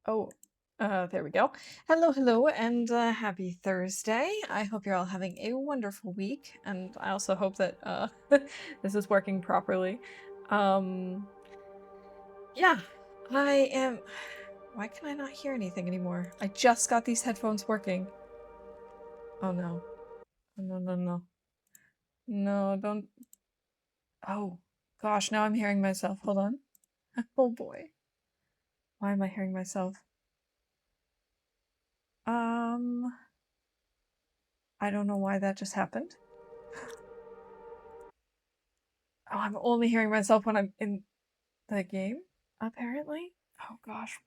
Oh, there we go. Hello, and happy Thursday. I hope you're all having a wonderful week, and I also hope that this is working properly. Um, yeah, I am. Why can I not hear anything anymore? I just got these headphones working. Oh no. No. No, don't. Oh, gosh, now I'm hearing myself. Hold on. Oh boy. Why am I hearing myself? Um, I don't know why that just happened. Oh, I'm only hearing myself when I'm in the game, apparently. Oh gosh,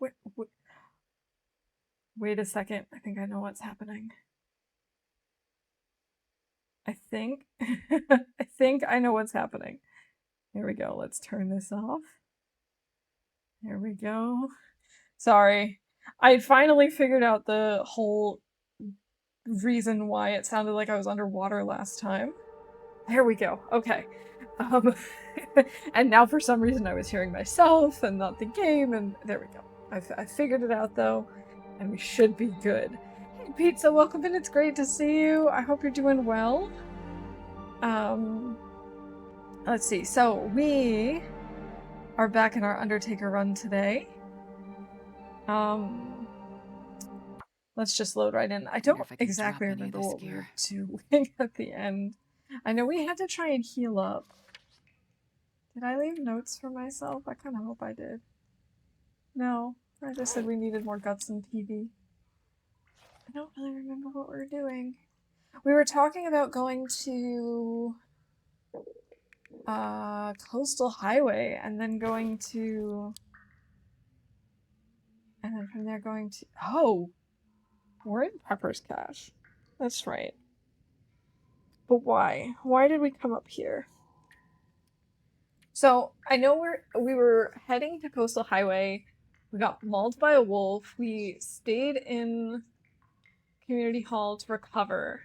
wait a second. I think I know what's happening. I think, I think I know what's happening. Here we go. Let's turn this off. There we go. Sorry. I finally figured out the whole reason why it sounded like I was underwater last time. There we go. Okay. Um, and now for some reason I was hearing myself and not the game, and there we go. I figured it out though, and we should be good. Hey Pizza, welcome in. It's great to see you. I hope you're doing well. Let's see. So we are back in our Undertaker run today. Let's just load right in. I don't exactly remember what we were doing at the end. I know we had to try and heal up. Did I leave notes for myself? I kind of hope I did. No, I just said we needed more guts and TV. I don't really remember what we were doing. We were talking about going to Coastal Highway and then going to... And then from there going to... Oh! We're in Pepper's Cache. That's right. But why? Why did we come up here? So, I know we were heading to Coastal Highway. We got mauled by a wolf. We stayed in Community Hall to recover.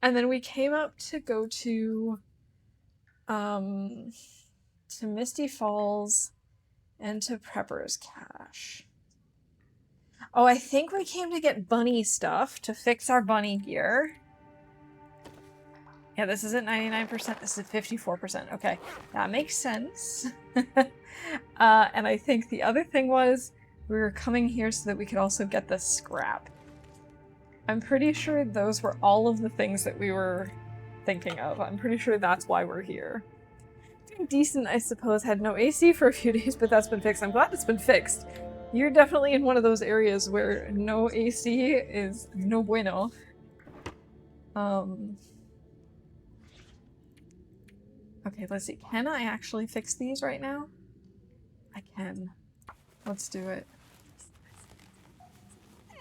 And then we came up to go to Misty Falls and to Prepper's Cache. Oh, I think we came to get bunny stuff to fix our bunny gear. Yeah, this isn't 99%, this is 54%. Okay, that makes sense. And I think the other thing was we were coming here so that we could also get the scrap. I'm pretty sure those were all of the things that we were thinking of. I'm pretty sure that's why we're here. Decent, I suppose. Had no AC for a few days, but that's been fixed. I'm glad it's been fixed. You're definitely in one of those areas where no AC is no bueno. Okay, let's see. Can I actually fix these right now? I can. Let's do it.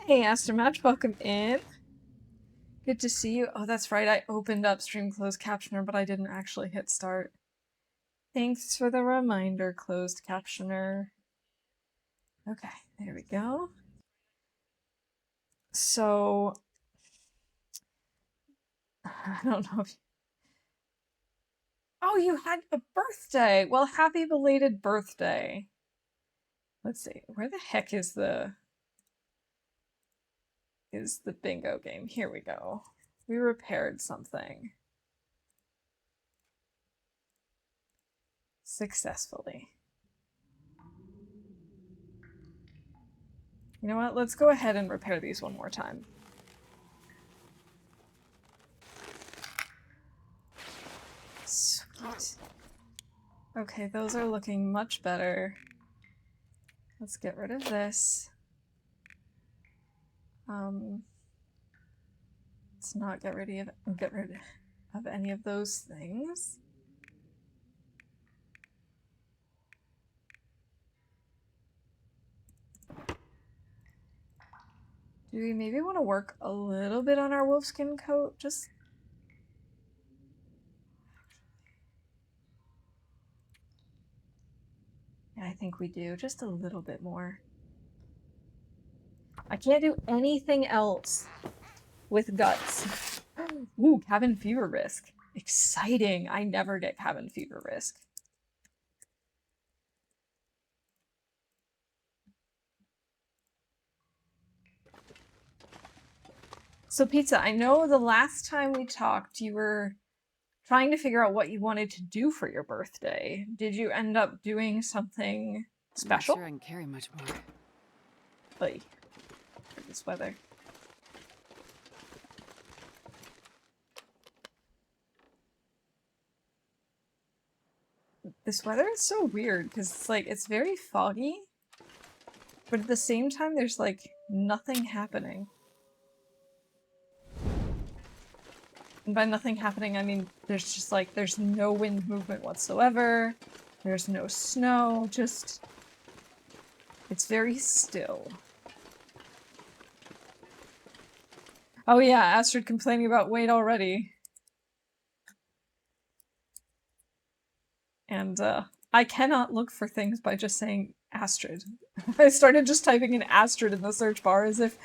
Hey, Astromatch, welcome in. Good to see you. Oh, that's right. I opened up Stream Closed Captioner, but I didn't actually hit start. Thanks for the reminder, Closed Captioner. Okay, there we go. So, I don't know if... Oh, you had a birthday! Well, happy belated birthday. Let's see, where the heck is the bingo game? Here we go. We repaired something. Successfully. You know what? Let's go ahead and repair these one more time. Sweet. Okay, those are looking much better. Let's get rid of this. Let's not get rid of any of those things. Do we maybe want to work a little bit on our wolfskin coat? Just... Yeah, I think we do. Just a little bit more. I can't do anything else with guts. Ooh, cabin fever risk. Exciting. I never get cabin fever risk. So Pizza, I know the last time we talked, you were trying to figure out what you wanted to do for your birthday. Did you end up doing something special? I'm not sure I can carry much more. Like, this weather. This weather is so weird because it's like, it's very foggy, but at the same time, there's like nothing happening. And by nothing happening, I mean there's just like, there's no wind movement whatsoever. There's no snow, just... it's very still. Oh yeah, Astrid complaining about weight already. And I cannot look for things by just saying Astrid. I started just typing in Astrid in the search bar as if,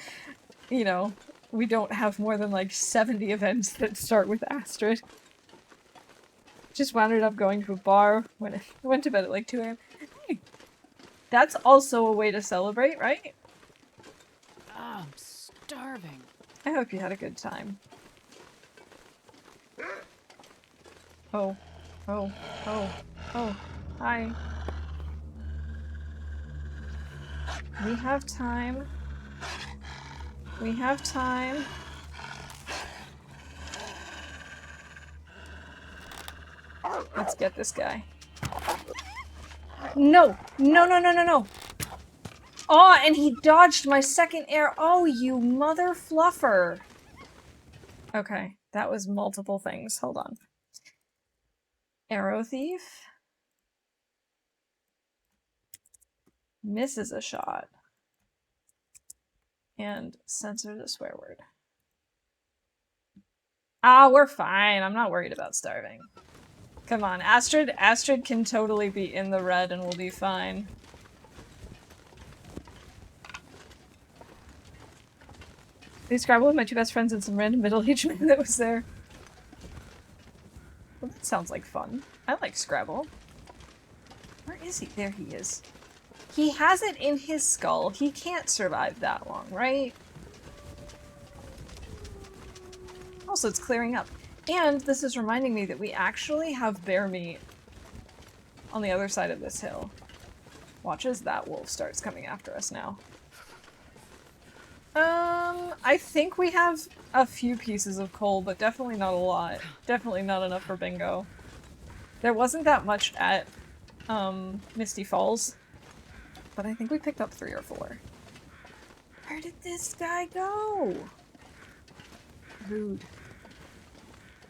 you know, we don't have more than like 70 events that start with Astrid. Just wound up going to a bar, went to bed at like 2 a.m. Hey, that's also a way to celebrate, right? Oh, I'm starving. I hope you had a good time. Oh, oh, oh, oh, hi. We have time. We have time. Let's get this guy. No! No, no, no, no, no! Oh, and he dodged my second air. Oh, you mother fluffer. Okay, that was multiple things. Hold on. Arrow thief. Misses a shot. And censor the swear word. Ah, we're fine. I'm not worried about starving. Come on, Astrid can totally be in the red and we'll be fine. They Scrabble with my two best friends and some random middle-aged man that was there. Well, that sounds like fun. I like Scrabble. Where is he? There he is. He has it in his skull. He can't survive that long, right? Also, it's clearing up. And this is reminding me that we actually have bear meat on the other side of this hill. Watch as that wolf starts coming after us now. I think we have a few pieces of coal, but definitely not a lot. Definitely not enough for bingo. There wasn't that much at, Misty Falls, but I think we picked up 3 or 4. Where did this guy go? Rude.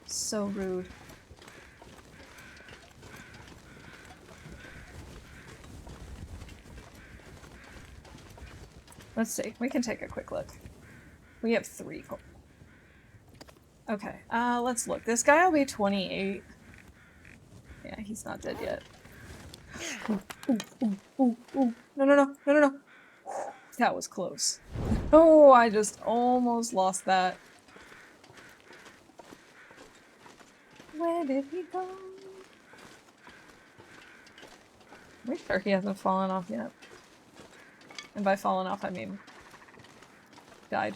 So rude. Let's see. We can take a quick look. We have 3 coal. Okay, let's look. This guy will be 28. Yeah, he's not dead yet. Ooh, ooh, ooh, ooh, ooh. No, no, no, no, no, no. That was close. Oh, I just almost lost that. Where did he go? Are we sure he hasn't fallen off yet? And by fallen off, I mean died.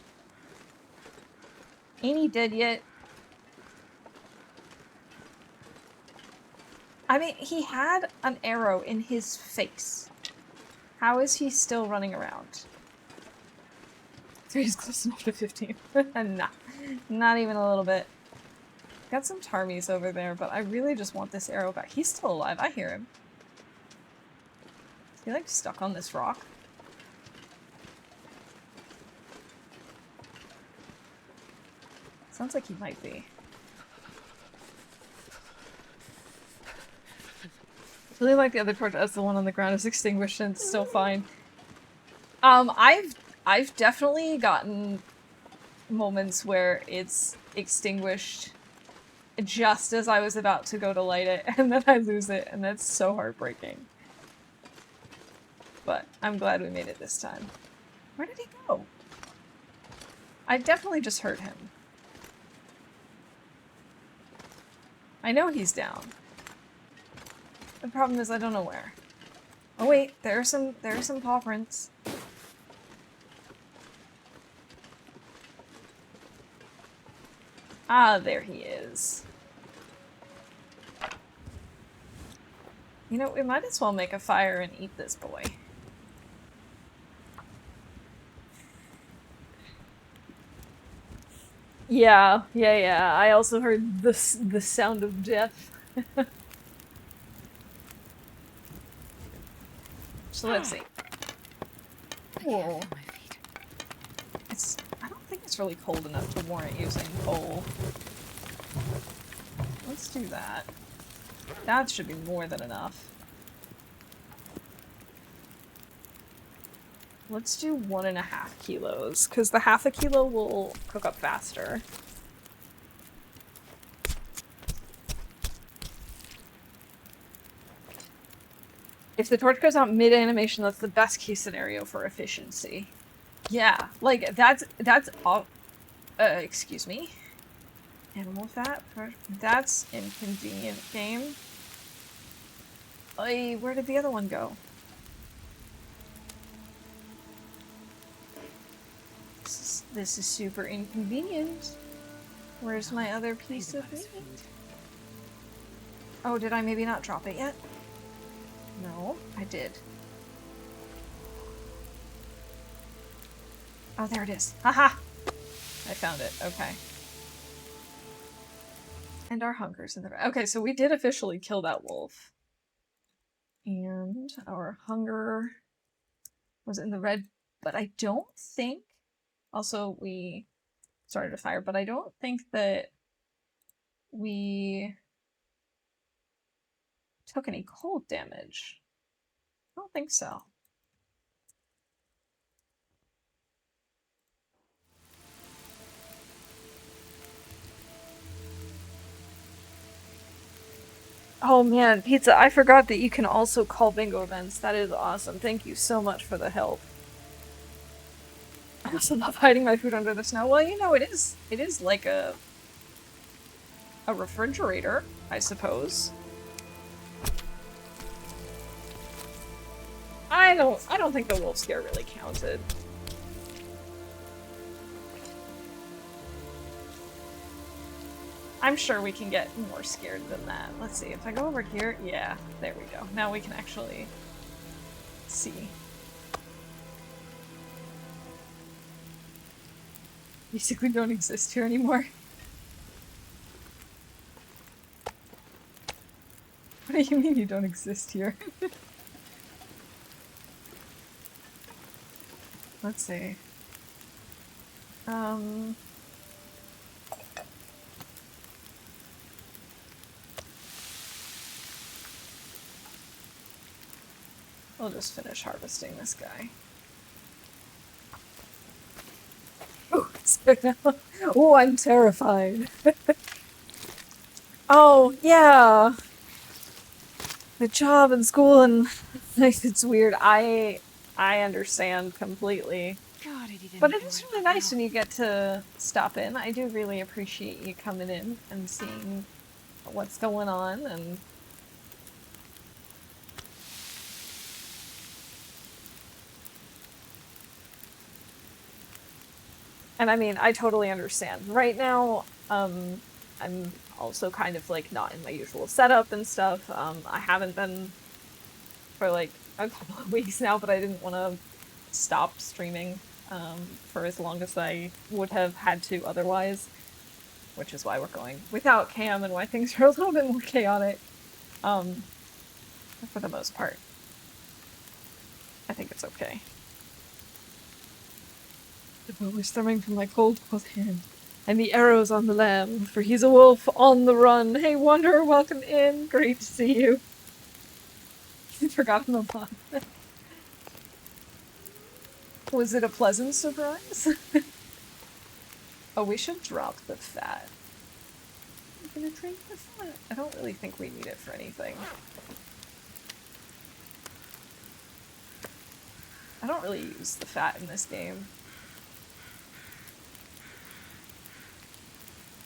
Ain't he dead yet? I mean, he had an arrow in his face. How is he still running around? 3 is close enough to 15. Nah, not even a little bit. Got some tarmies over there, but I really just want this arrow back. He's still alive. I hear him. Is he like stuck on this rock? Sounds like he might be. I really like the other torch as the one on the ground is extinguished and it's still fine. I've definitely gotten moments where it's extinguished just as I was about to go to light it, and then I lose it, and that's so heartbreaking. But I'm glad we made it this time. Where did he go? I definitely just heard him. I know he's down. The problem is I don't know where. Oh wait, there are some paw prints. Ah, there he is. You know, we might as well make a fire and eat this boy. Yeah. I also heard the sound of death. So let's see. I can't feel my feet. I don't think it's really cold enough to warrant using coal. Let's do that. That should be more than enough. Let's do 1.5 kilos, because the half a kilo will cook up faster. If the torch goes out mid-animation, that's the best case scenario for efficiency. Yeah, like, that's excuse me. Animal fat? That's inconvenient, game. Ay, where did the other one go? This is super inconvenient. Where's my other piece of meat? Oh, did I maybe not drop it yet? No, I did. Oh, there it is. Haha! I found it. Okay. And our hunger's in the red. Okay, so we did officially kill that wolf. And our hunger was in the red, but I don't think... Also, we started a fire, but I don't think that we took any cold damage. I don't think so. Oh man, Pizza, I forgot that you can also call bingo events. That is awesome. Thank you so much for the help. I also love hiding my food under the snow. Well, you know, it is like a refrigerator, I suppose. I don't think the wolf scare really counted. I'm sure we can get more scared than that. Let's see, if I go over here, yeah, there we go. Now we can actually see. Basically don't exist here anymore. What do you mean you don't exist here? Let's see. We'll just finish harvesting this guy. Oh, oh, I'm terrified. Oh, yeah. The job and school and it's weird. I understand completely. God, I didn't But it know is where really to nice go. when you get to stop in. I do really appreciate you coming in and seeing what's going on and I mean, I totally understand. Right now, I'm also kind of like not in my usual setup and stuff. I haven't been for like a couple of weeks now, but I didn't want to stop streaming for as long as I would have had to otherwise, which is why we're going without Cam and why things are a little bit more chaotic. For the most part, I think it's okay. The bow is thrumming from my cold hand, and the arrows on the lamb, for he's a wolf on the run. Hey, Wanderer, welcome in. Great to see you. Forgotten the lot. Was it a pleasant surprise? Oh, we should drop the fat. I'm gonna drink the fat. I don't really think we need it for anything. I don't really use the fat in this game.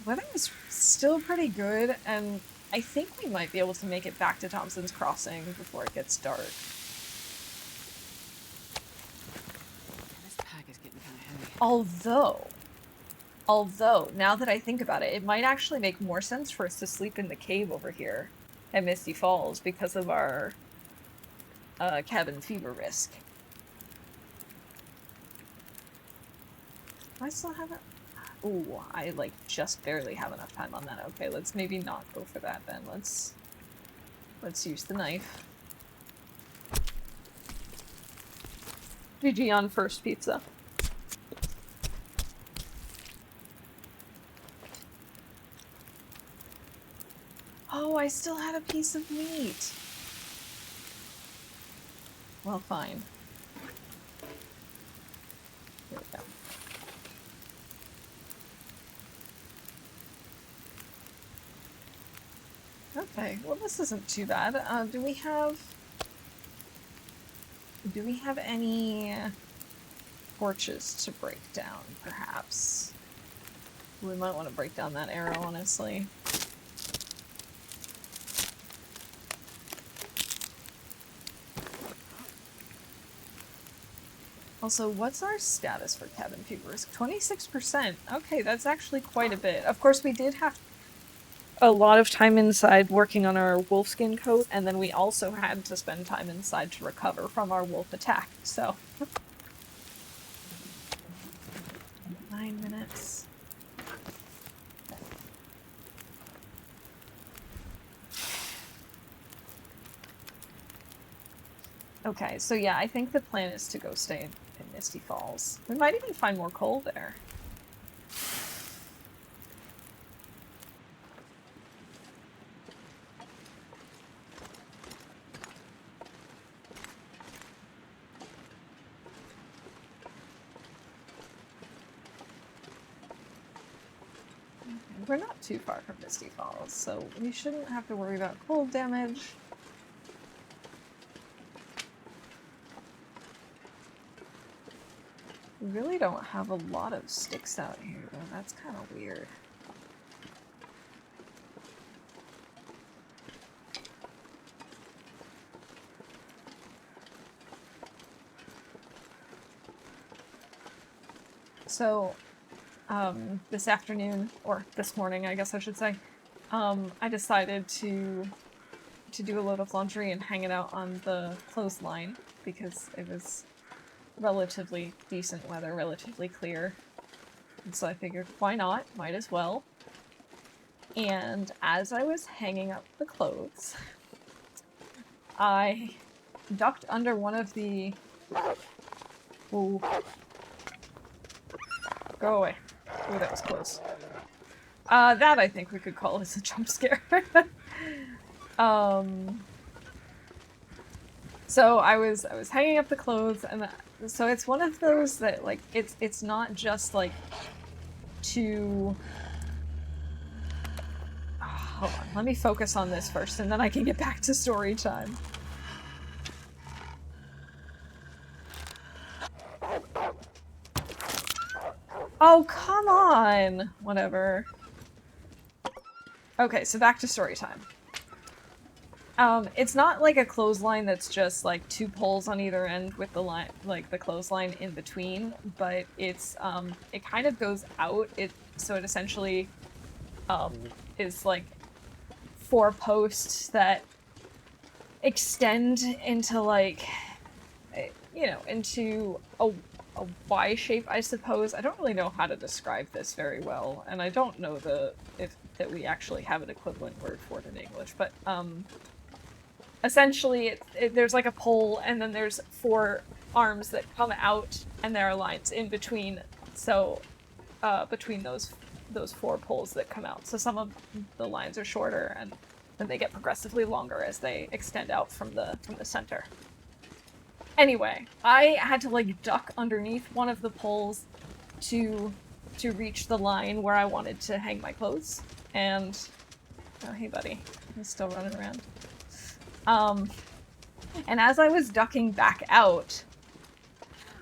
Weather is still pretty good, and I think we might be able to make it back to Thompson's Crossing before it gets dark. This pack is getting kind of heavy. Although, Although, now that I think about it, it might actually make more sense for us to sleep in the cave over here at Misty Falls because of our cabin fever risk. I still haven't... Ooh, I like just barely have enough time on that. Okay, let's maybe not go for that then. Let's use the knife. GG on first pizza. Oh, I still had a piece of meat. Well, fine. Here we go. Okay, well this isn't too bad. Do we have any torches to break down, perhaps? We might want to break down that arrow, honestly. Also, what's our status for cabin fever risk? 26%. Okay, that's actually quite a bit. Of course, we did have a lot of time inside working on our wolfskin coat, and then we also had to spend time inside to recover from our wolf attack, so... 9 minutes. Okay, so yeah, I think the plan is to go stay in Misty Falls. We might even find more coal there. We're not too far from Misty Falls, so we shouldn't have to worry about cold damage. We really don't have a lot of sticks out here, though. That's kind of weird. So, this afternoon, or this morning, I guess I should say, I decided to do a load of laundry and hang it out on the clothesline because it was relatively decent weather, relatively clear. And so I figured, why not? Might as well. And as I was hanging up the clothes, I ducked under one of the... Ooh. Go away. Ooh, that was close. That I think we could call as a jump scare. So I was hanging up the clothes, and so it's one of those that like it's not just like to. Oh, hold on, let me focus on this first, and then I can get back to story time. Oh, come on! Whatever. Okay, so back to story time. It's not like a clothesline that's just like two poles on either end with the line, like the clothesline in between, but it's, it kind of goes out. So it essentially, is like 4 posts that extend into like, you know, into a Y shape, I suppose. I don't really know how to describe this very well, and I don't know that we actually have an equivalent word for it in English, but, essentially, there's like a pole, and then there's 4 arms that come out, and there are lines in between. So, between those 4 poles that come out. So some of the lines are shorter, and then they get progressively longer as they extend out from the center. Anyway, I had to like duck underneath one of the poles to reach the line where I wanted to hang my clothes. And oh, hey, buddy, he's still running around. And as I was ducking back out,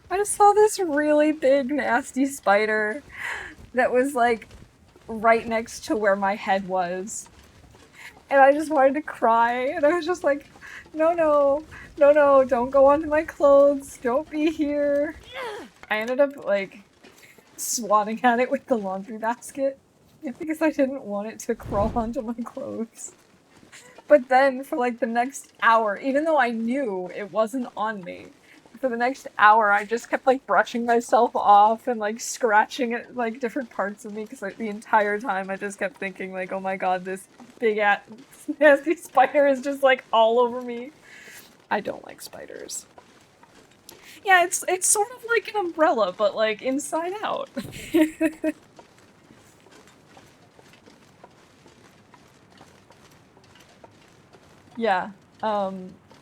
I just saw this really big, nasty spider that was, like, right next to where my head was. And I just wanted to cry, and I was just like, no, no, no, no, don't go onto my clothes, don't be here. I ended up, like, swatting at it with the laundry basket. Because I didn't want it to crawl onto my clothes. But then for like the next hour, even though I knew it wasn't on me, for the next hour I just kept like brushing myself off and like scratching at like different parts of me because like the entire time I just kept thinking like, oh my god, this big ass nasty spider is just like all over me. I don't like spiders. Yeah, it's sort of like an umbrella, but like inside out. Yeah.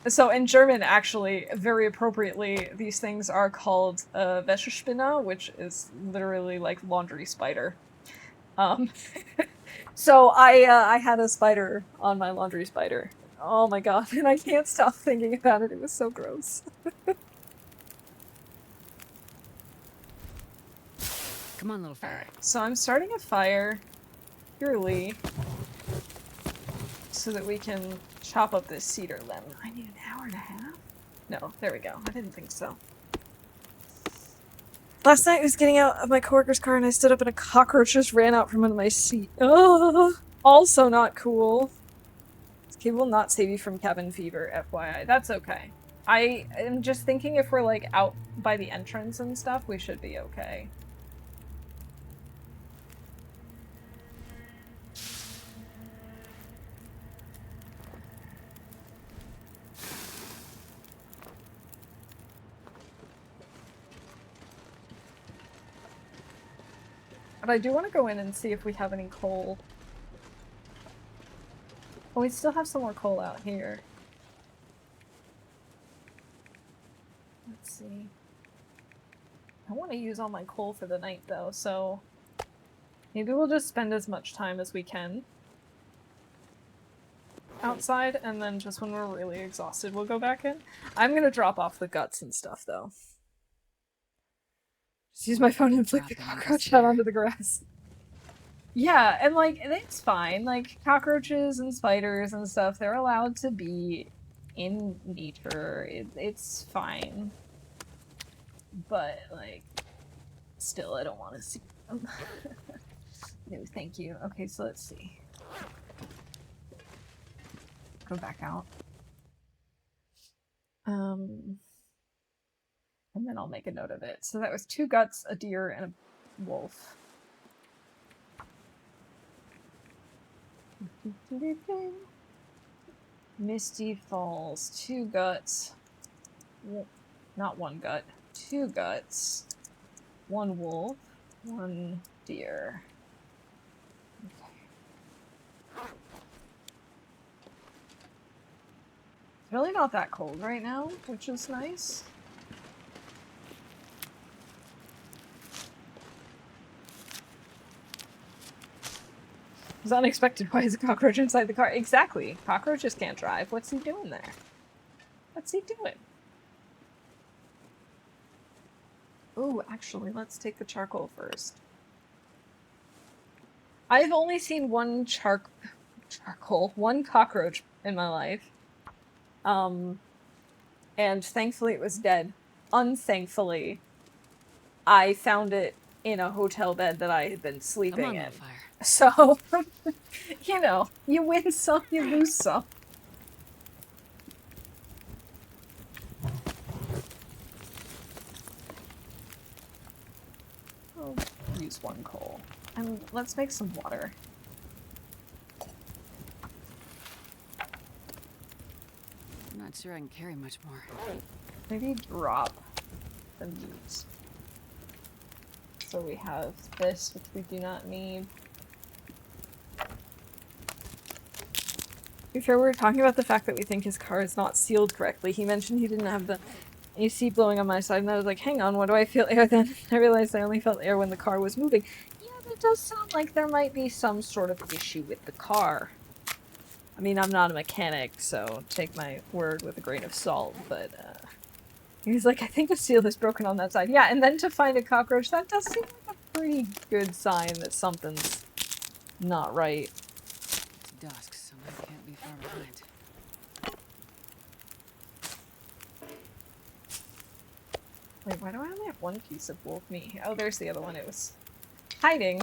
So in German, actually, very appropriately, these things are called Wäschespinne, which is literally like laundry spider. Um, so I had a spider on my laundry spider. Oh my god, and I can't stop thinking about it. It was so gross. Come on, little fella. So I'm starting a fire purely so that we can chop up this cedar limb. I need an hour and a half? No, there we go. I didn't think so. Last night I was getting out of my coworker's car and I stood up and a cockroach just ran out from under my seat. Ugh. Also not cool. This cable will not save you from cabin fever, FYI. That's okay. I am just thinking if we're like out by the entrance and stuff, we should be okay. But I do want to go in and see if we have any coal. Oh, we still have some more coal out here. Let's see. I want to use all my coal for the night though, so maybe we'll just spend as much time as we can outside, and then just when we're really exhausted, we'll go back in. I'm gonna drop off the guts and stuff though. Just use my phone and flick the cockroach out onto the grass. Yeah, and like, it's fine. Like, cockroaches and spiders and stuff, they're allowed to be in nature. It's fine. But, like, still, I don't want to see them. No, thank you. Okay, so let's see. Go back out. And then I'll make a note of it. So that was 2 guts, a deer, and a wolf. Misty Falls, 2 guts. Not 1 gut. 2 guts. 1 wolf. 1 deer. Okay. It's really not that cold right now, which is nice. It was unexpected. Why is a cockroach inside the car? Exactly. Cockroaches can't drive. What's he doing there? What's he doing? Ooh, actually, let's take the charcoal first. I've only seen one one cockroach in my life. And thankfully it was dead. Unthankfully, I found it in a hotel bed that I had been sleeping in. Fire. So, you know, you win some, you lose some. I'll use 1 coal. And let's make some water. I'm not sure I can carry much more. Maybe drop the meat. So we have this, which we do not need. To be fair, we were talking about the fact that we think his car is not sealed correctly. He mentioned he didn't have the AC blowing on my side, and I was like, hang on, why do I feel air then? I realized I only felt air when the car was moving. Yeah, that does sound like there might be some sort of issue with the car. I mean, I'm not a mechanic, so take my word with a grain of salt, but, he's like, I think the seal is broken on that side. Yeah, and then to find a cockroach, that does seem like a pretty good sign that something's not right. It's dusk, so I can't be far behind. Wait, why do I only have one piece of wolf meat? Oh, there's the other one. It was hiding.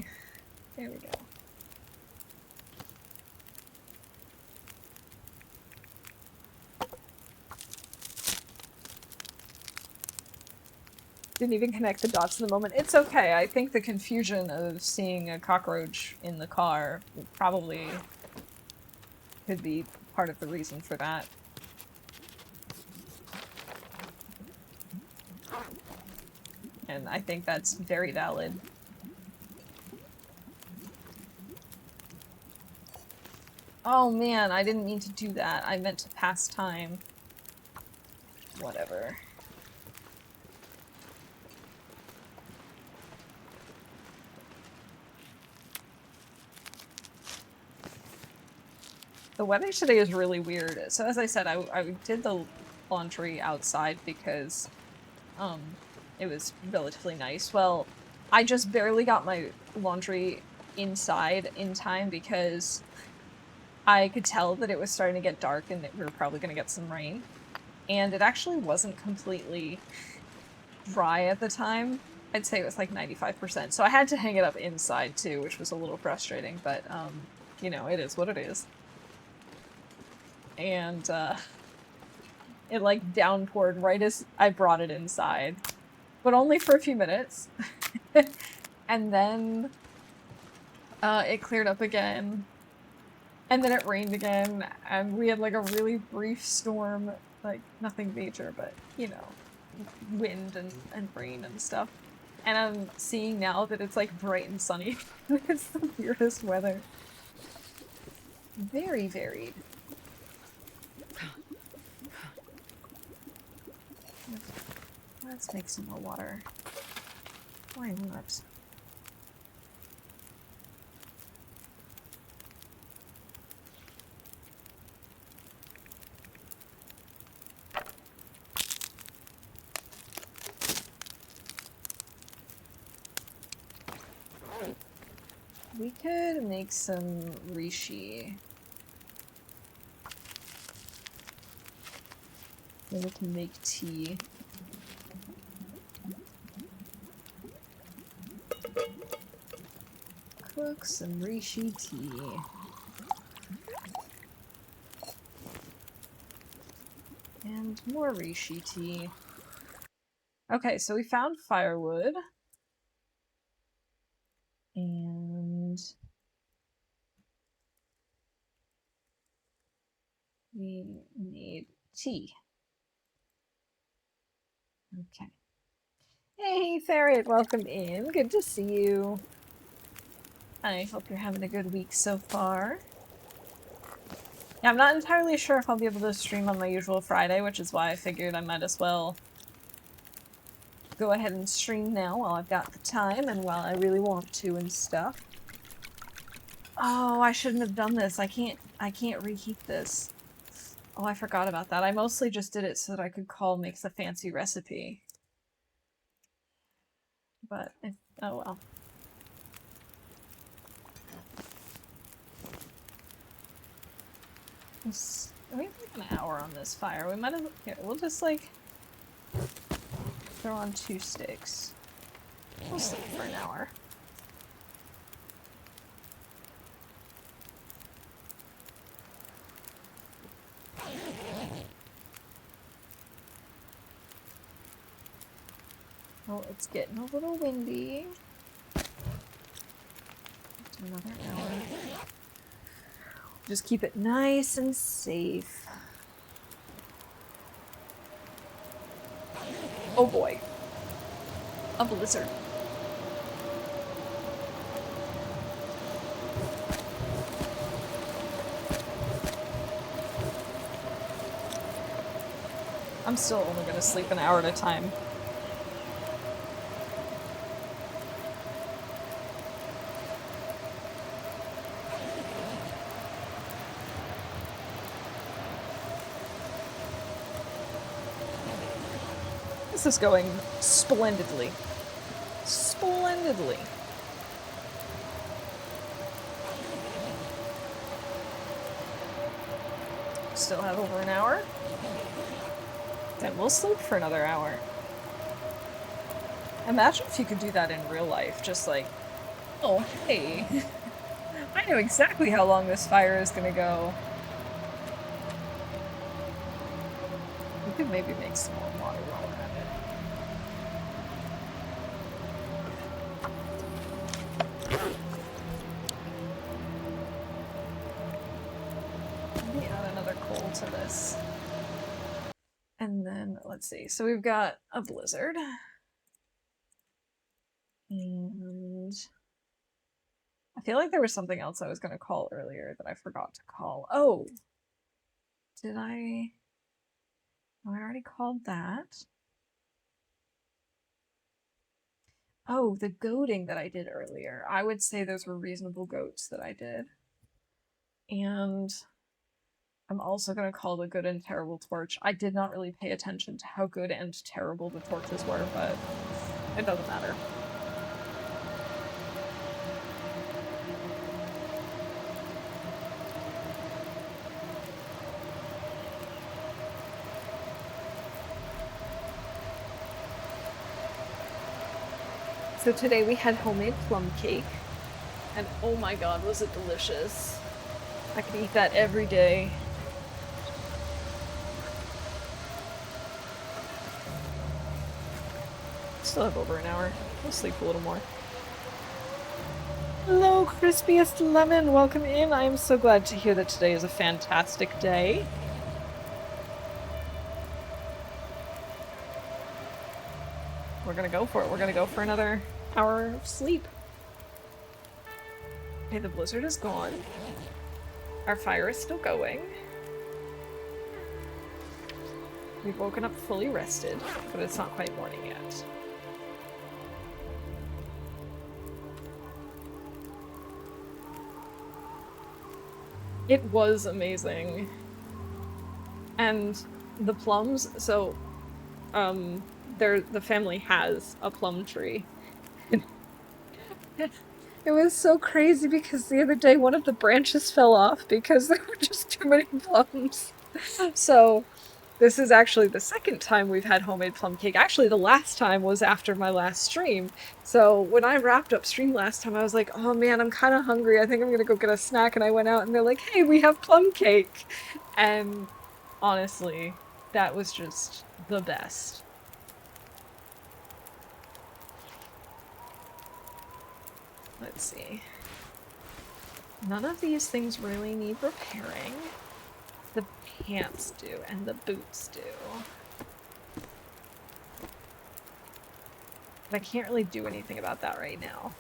There we go. Didn't even connect the dots in the moment. It's okay. I think the confusion of seeing a cockroach in the car probably could be part of the reason for that. And I think that's very valid. Oh man, I didn't mean to do that. I meant to pass time. Whatever. The weather today is really weird. So as I said, I did the laundry outside because it was relatively nice. Well, I just barely got my laundry inside in time because I could tell that it was starting to get dark and that we were probably going to get some rain. And it actually wasn't completely dry at the time. I'd say it was like 95%. So I had to hang it up inside too, which was a little frustrating, but you know, it is what it is. And it like downpoured right as I brought it inside, but only for a few minutes. And then it cleared up again, and then it rained again, and we had like a really brief storm, like nothing major, but you know, wind and rain and stuff. And I'm seeing now that it's like bright and sunny. It's the weirdest weather. Very varied. Let's make some more water. Why not? We could make some reishi. Then we can make tea. Cook some reishi tea. And more reishi tea. Okay, so we found firewood. And we need tea. Okay. Hey, Ferret, welcome in. Good to see you. I hope you're having a good week so far. Yeah, I'm not entirely sure if I'll be able to stream on my usual Friday, which is why I figured I might as well go ahead and stream now while I've got the time and while I really want to and stuff. Oh, I shouldn't have done this. I can't reheat this. Oh, I forgot about that. I mostly just did it so that I could call makes a fancy recipe. But, oh well. We have like an hour on this fire. We might have, here, we'll just like throw on 2 sticks. We'll sleep for an hour. Oh, it's getting a little windy. Another hour. Just keep it nice and safe. Oh boy. A blizzard. I'm still only gonna sleep an hour at a time. This is going splendidly. Splendidly. Still have over an hour. Then we'll sleep for another hour. Imagine if you could do that in real life, just like, oh, hey, I know exactly how long this fire is gonna go. We could maybe make some more water while we're at it. Let me add another coal to this. And then, let's see. So we've got a blizzard. And I feel like there was something else I was going to call earlier that I forgot to call. Oh, did I? Oh, I already called that. Oh, the goading that I did earlier. I would say those were reasonable goats that I did. And I'm also going to call the good and terrible torch. I did not really pay attention to how good and terrible the torches were, but it doesn't matter. So today we had homemade plum cake, and oh my god, was it delicious. I could eat that every day. Still have over an hour. We'll sleep a little more. Hello, Crispiest Lemon! Welcome in! I am so glad to hear that today is a fantastic day. We're gonna go for it. We're gonna go for another hour of sleep. Okay, the blizzard is gone. Our fire is still going. We've woken up fully rested, but it's not quite morning yet. It was amazing. And the plums, so, the family has a plum tree. It was so crazy because the other day one of the branches fell off because there were just too many plums. So this is actually the second time we've had homemade plum cake. Actually, the last time was after my last stream. So when I wrapped up stream last time, I was like, oh man, I'm kind of hungry. I think I'm gonna go get a snack. And I went out and they're like, hey, we have plum cake. And honestly, that was just the best. Let's see. None of these things really need repairing. The pants do, and the boots do. But I can't really do anything about that right now.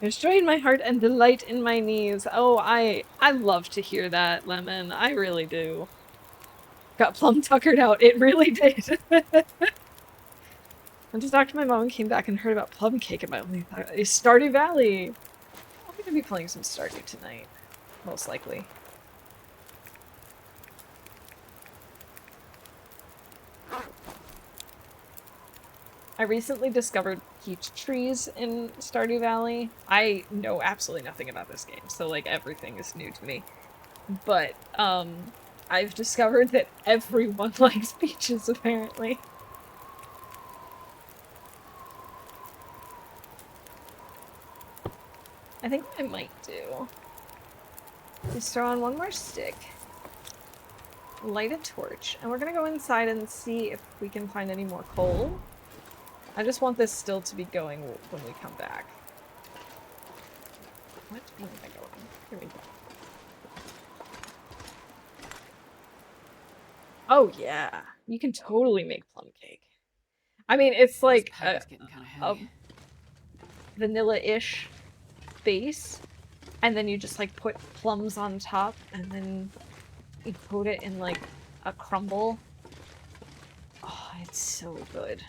There's joy in my heart and delight in my knees. Oh, I love to hear that, Lemon. I really do. Got plum tuckered out. It really did. I just talked to my mom and came back and heard about plum cake, and my only thought is Stardew Valley. I'm gonna be playing some Stardew tonight, most likely. I recently discovered peach trees in Stardew Valley. I know absolutely nothing about this game, so like everything is new to me. But I've discovered that everyone likes peaches apparently. I think what I might do is throw on one more stick, light a torch, and we're gonna go inside and see if we can find any more coal. I just want this still to be going when we come back. Where am I going? Here we go. Oh yeah, you can totally make plum cake. I mean, it's like a vanilla-ish base, and then you just like put plums on top, and then you coat it in like a crumble. Oh, it's so good.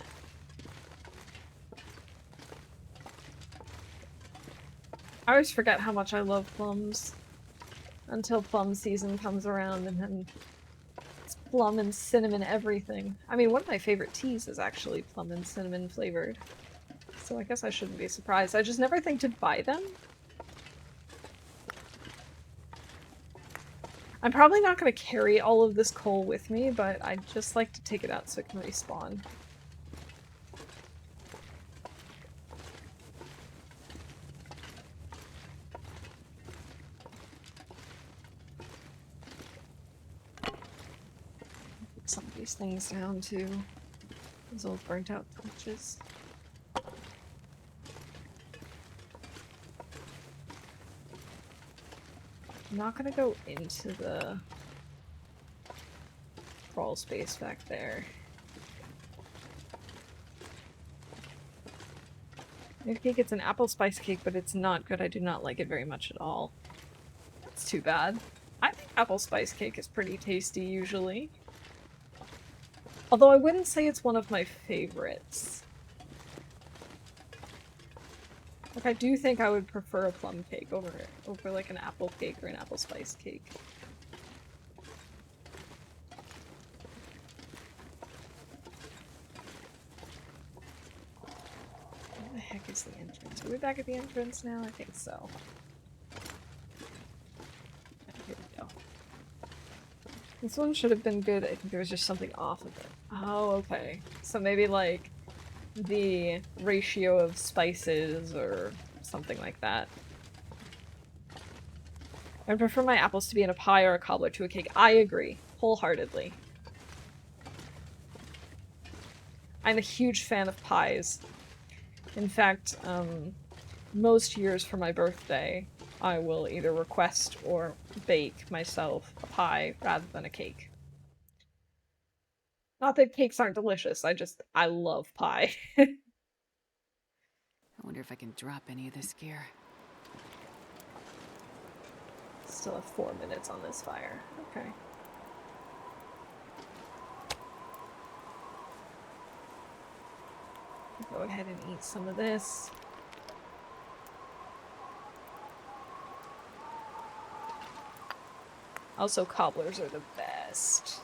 I always forget how much I love plums until plum season comes around, and then it's plum and cinnamon everything. I mean, one of my favorite teas is actually plum and cinnamon flavored, so I guess I shouldn't be surprised. I just never think to buy them. I'm probably not going to carry all of this coal with me, but I'd just like to take it out so it can respawn. Put some of these things down too. Those old burnt out torches. I'm not gonna go into the crawl space back there. New cake, it's an apple spice cake, but it's not good. I do not like it very much at all. It's too bad. I think apple spice cake is pretty tasty usually. Although I wouldn't say it's one of my favorites. Like, I do think I would prefer a plum cake over like an apple cake or an apple spice cake. Where the heck is the entrance? Are we back at the entrance now? I think so. Here we go. This one should have been good. I think there was just something off of it. Oh, okay. So maybe like the ratio of spices or something like that. I prefer my apples to be in a pie or a cobbler to a cake. I agree, wholeheartedly. I'm a huge fan of pies. In fact, most years for my birthday, I will either request or bake myself a pie rather than a cake. Not that cakes aren't delicious, I love pie. I wonder if I can drop any of this gear. Still have 4 minutes on this fire. Okay. Go ahead and eat some of this. Also, cobblers are the best.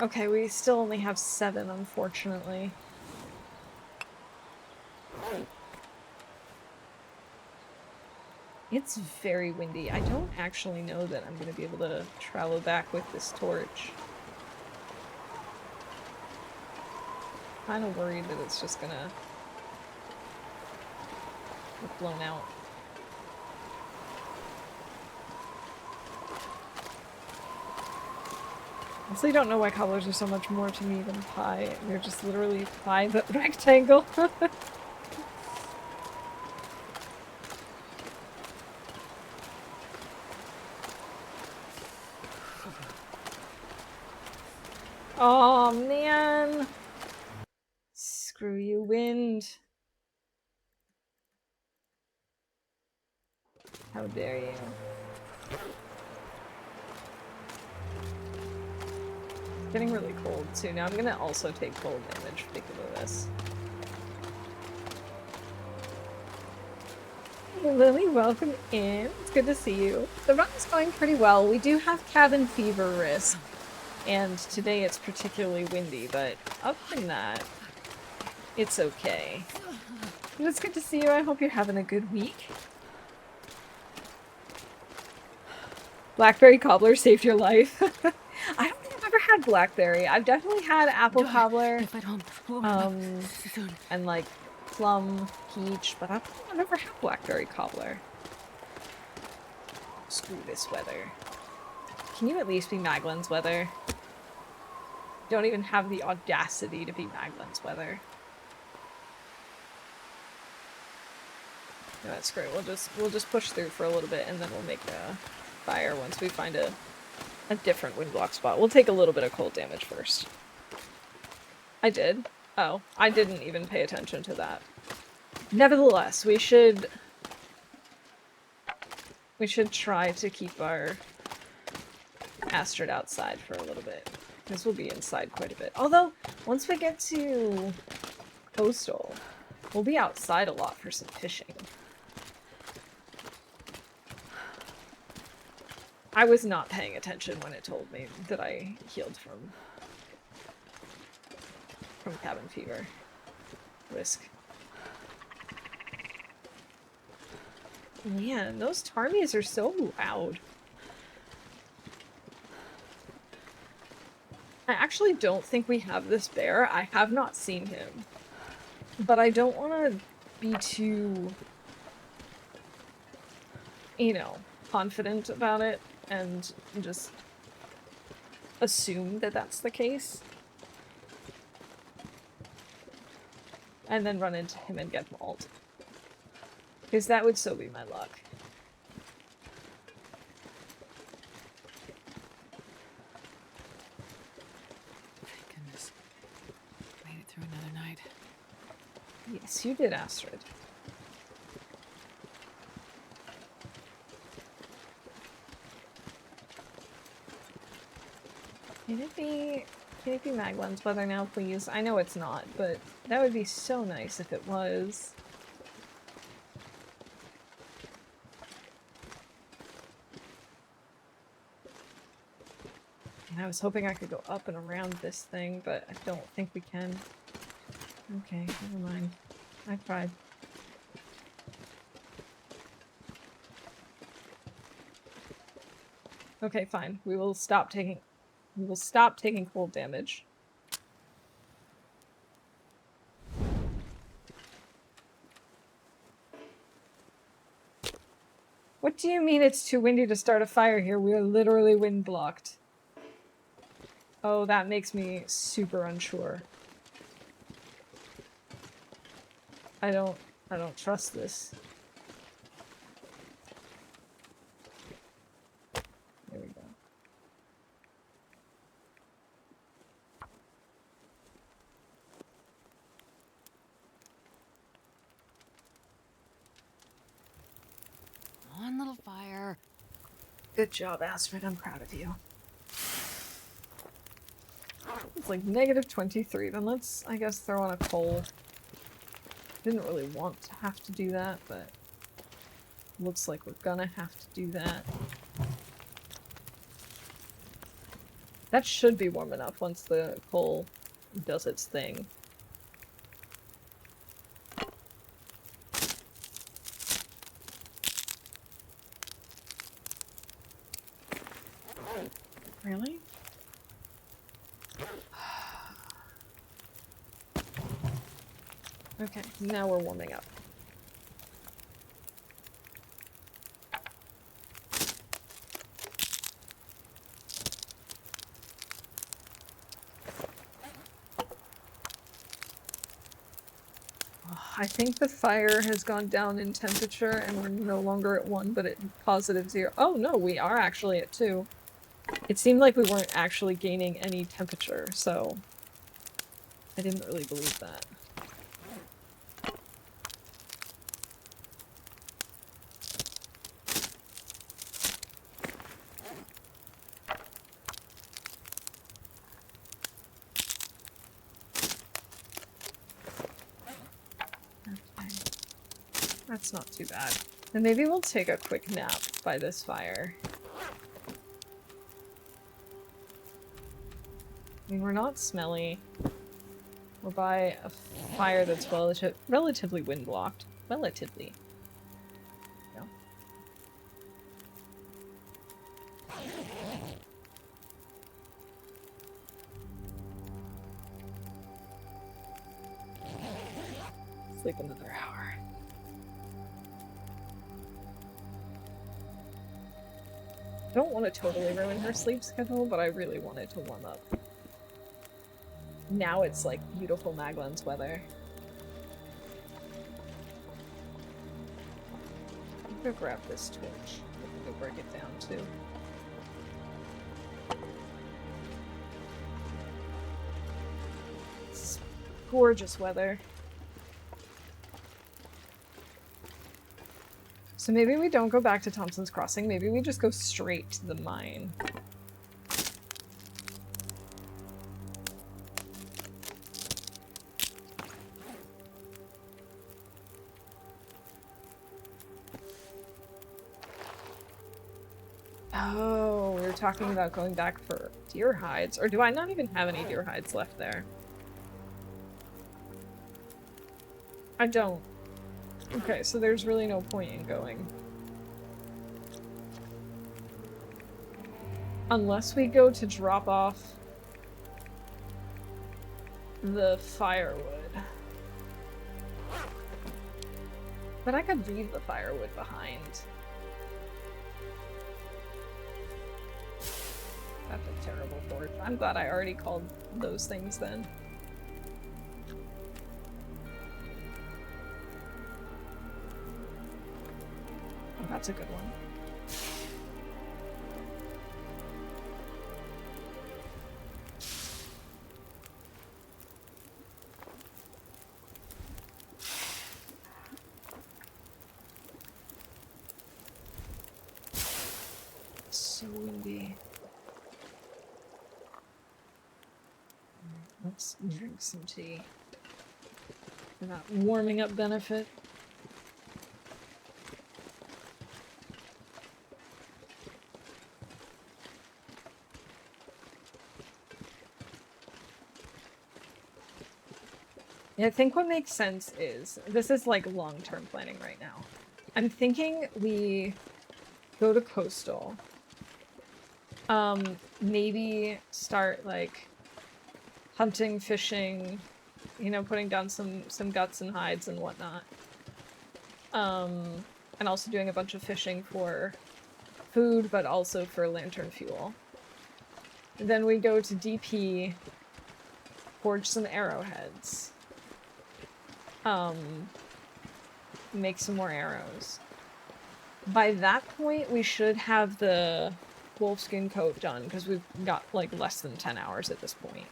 Okay, we still only have 7, unfortunately. It's very windy. I don't actually know that I'm going to be able to travel back with this torch. Kind of worried that it's just gonna get blown out. I honestly don't know why cobblers are so much more to me than pie. They're just literally pie but rectangle. Oh man! Screw you, wind. How dare you. It's getting really cold too. Now I'm gonna also take cold damage because of this. Hey Lily, welcome in. It's good to see you. The run is going pretty well. We do have cabin fever risk. And today it's particularly windy, but other than that, it's okay. But it's good to see you. I hope you're having a good week. Blackberry cobbler saved your life. I don't think I've ever had blackberry. I've definitely had apple cobbler, and like plum, peach, but I don't think I've ever had blackberry cobbler. Screw this weather. Can you at least be Maglin's weather? Don't even have the audacity to be Maglin's weather. No, that's great. We'll just push through for a little bit and then we'll make a fire once we find a different wind block spot. We'll take a little bit of cold damage first. I did. Oh, I didn't even pay attention to that. Nevertheless, we should try to keep our Astrid outside for a little bit. Because we'll be inside quite a bit. Although, once we get to Coastal, we'll be outside a lot for some fishing. I was not paying attention when it told me that I healed from cabin fever. Risk. Man, those Tarmies are so loud. I actually don't think we have this bear. I have not seen him. But I don't want to be too, you know, confident about it and just assume that that's the case. And then run into him and get mauled. Because that would so be my luck. Thank goodness. Made it through another night. Yes, you did, Astrid. Can it be Maglen's weather now, please? I know it's not, but that would be so nice if it was. And I was hoping I could go up and around this thing, but I don't think we can. Okay, never mind. I tried. Okay, fine. We will stop taking cold damage. What do you mean it's too windy to start a fire here? We are literally wind blocked. Oh, that makes me super unsure. I don't trust this. There we go. One little fire. Good job, Astrid. I'm proud of you. It's like -23. Then let's, I guess, throw on a coal. Didn't really want to have to do that, but looks like we're gonna have to do that. That should be warm enough once the coal does its thing. Really? Okay, now we're warming up. I think the fire has gone down in temperature and we're no longer at 1, but at +0. Oh no, we are actually at 2. It seemed like we weren't actually gaining any temperature, so I didn't really believe that. Okay. That's not too bad. Then maybe we'll take a quick nap by this fire. I mean, we're not smelly. We're by a fire that's relatively wind-blocked. Relatively. No. Sleep another hour. I don't want to totally ruin her sleep schedule, but I really wanted to warm up. Now it's like beautiful Maglen's weather. I'm gonna grab this torch. I'm gonna break it down too. It's gorgeous weather. So maybe we don't go back to Thompson's Crossing, maybe we just go straight to the mine. Oh, we were talking about going back for deer hides. Or do I not even have any deer hides left there? I don't. Okay, so there's really no point in going. Unless we go to drop off the firewood. But I could leave the firewood behind. That's a terrible thought. I'm glad I already called those things then. Oh, that's a good one. So windy. Let's drink some tea for that warming up benefit. Yeah, I think what makes sense is, this is like long-term planning right now. I'm thinking we go to Coastal. Maybe start like hunting, fishing, you know, putting down some guts and hides and whatnot. And also doing a bunch of fishing for food, but also for lantern fuel. Then we go to DP, forge some arrowheads. Make some more arrows. By that point, we should have the wolfskin coat done, because we've got like less than 10 hours at this point.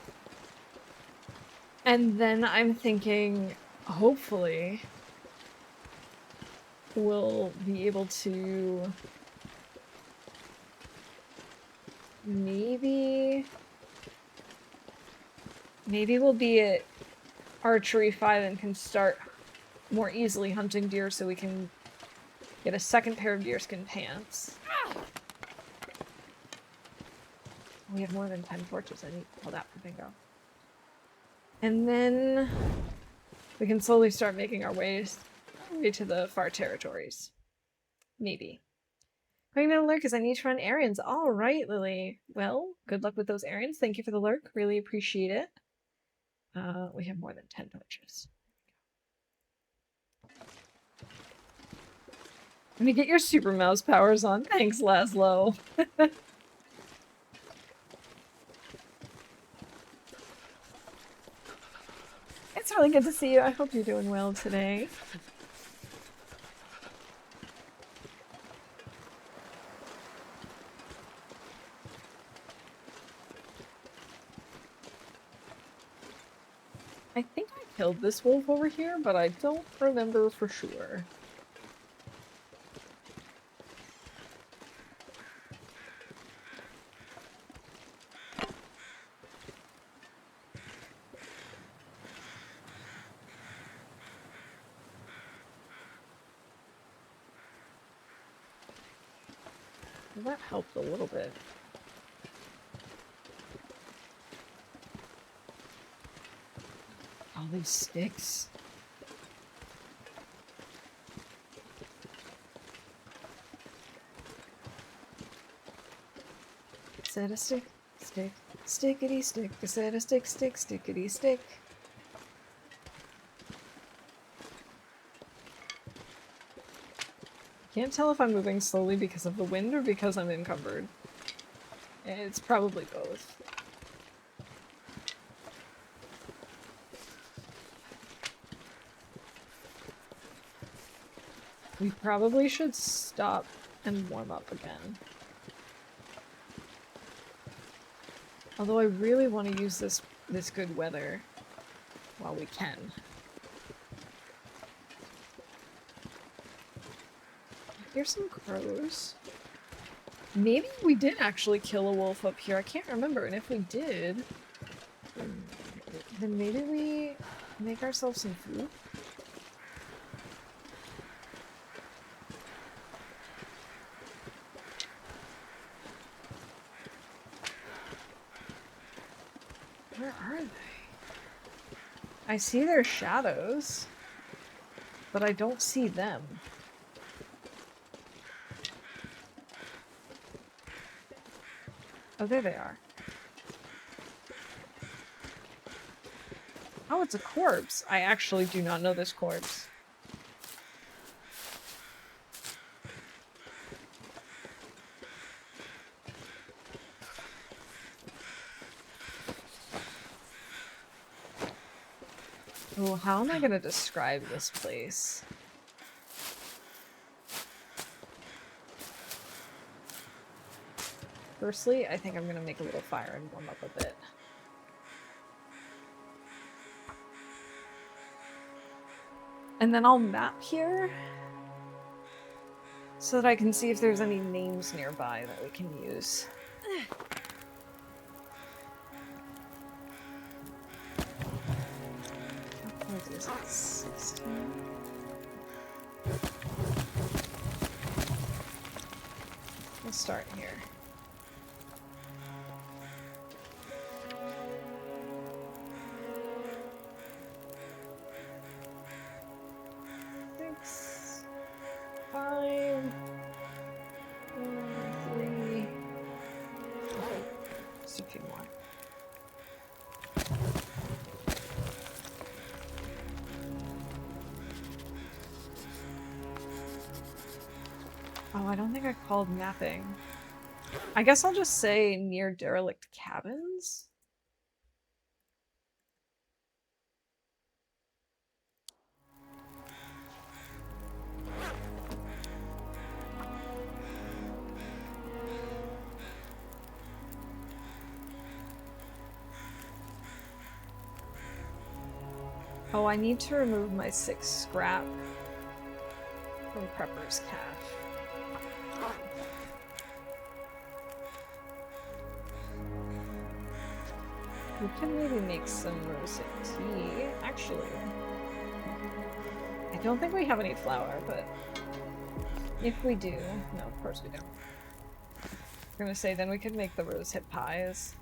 And then I'm thinking, hopefully, we'll be able to maybe we'll be at archery 5 and can start more easily hunting deer so we can get a second pair of deerskin pants. We have more than 10 torches. I need to pull that for bingo. And then we can slowly start making our way to the far territories. Maybe. Going to lurk because I need to run errands. All right, Lily. Well, good luck with those errands. Thank you for the lurk. Really appreciate it. We have more than 10 torches. Let me get your super mouse powers on. Thanks, Laszlo. It's really good to see you. I hope you're doing well today. I think I killed this wolf over here, but I don't remember for sure. Well, that helped a little bit. All these sticks. Set a stick, stick, stickity stick, set a stick, stick, stickity stick. Can't tell if I'm moving slowly because of the wind or because I'm encumbered. It's probably both. We probably should stop and warm up again. Although I really want to use this good weather while we can. Here's some crows. Maybe we did actually kill a wolf up here. I can't remember. And if we did, then maybe we make ourselves some food. Where are they? I see their shadows, but I don't see them. Oh, there they are. Oh, it's a corpse. I actually do not know this corpse. Oh, how am I gonna describe this place? Firstly, I think I'm gonna make a little fire and warm up a bit. And then I'll map here so that I can see if there's any names nearby that we can use. What is it? 16? Let's start here. Six, 5, 3. Okay, just a few more. Oh, I don't think I called mapping. I guess I'll just say near derelict cabins. Oh, I need to remove my 6 scrap from Prepper's cache. We can maybe make some rosé tea, actually. I don't think we have any flour, but if we do, no, of course we don't. I'm gonna say then we could make the rosehip pies.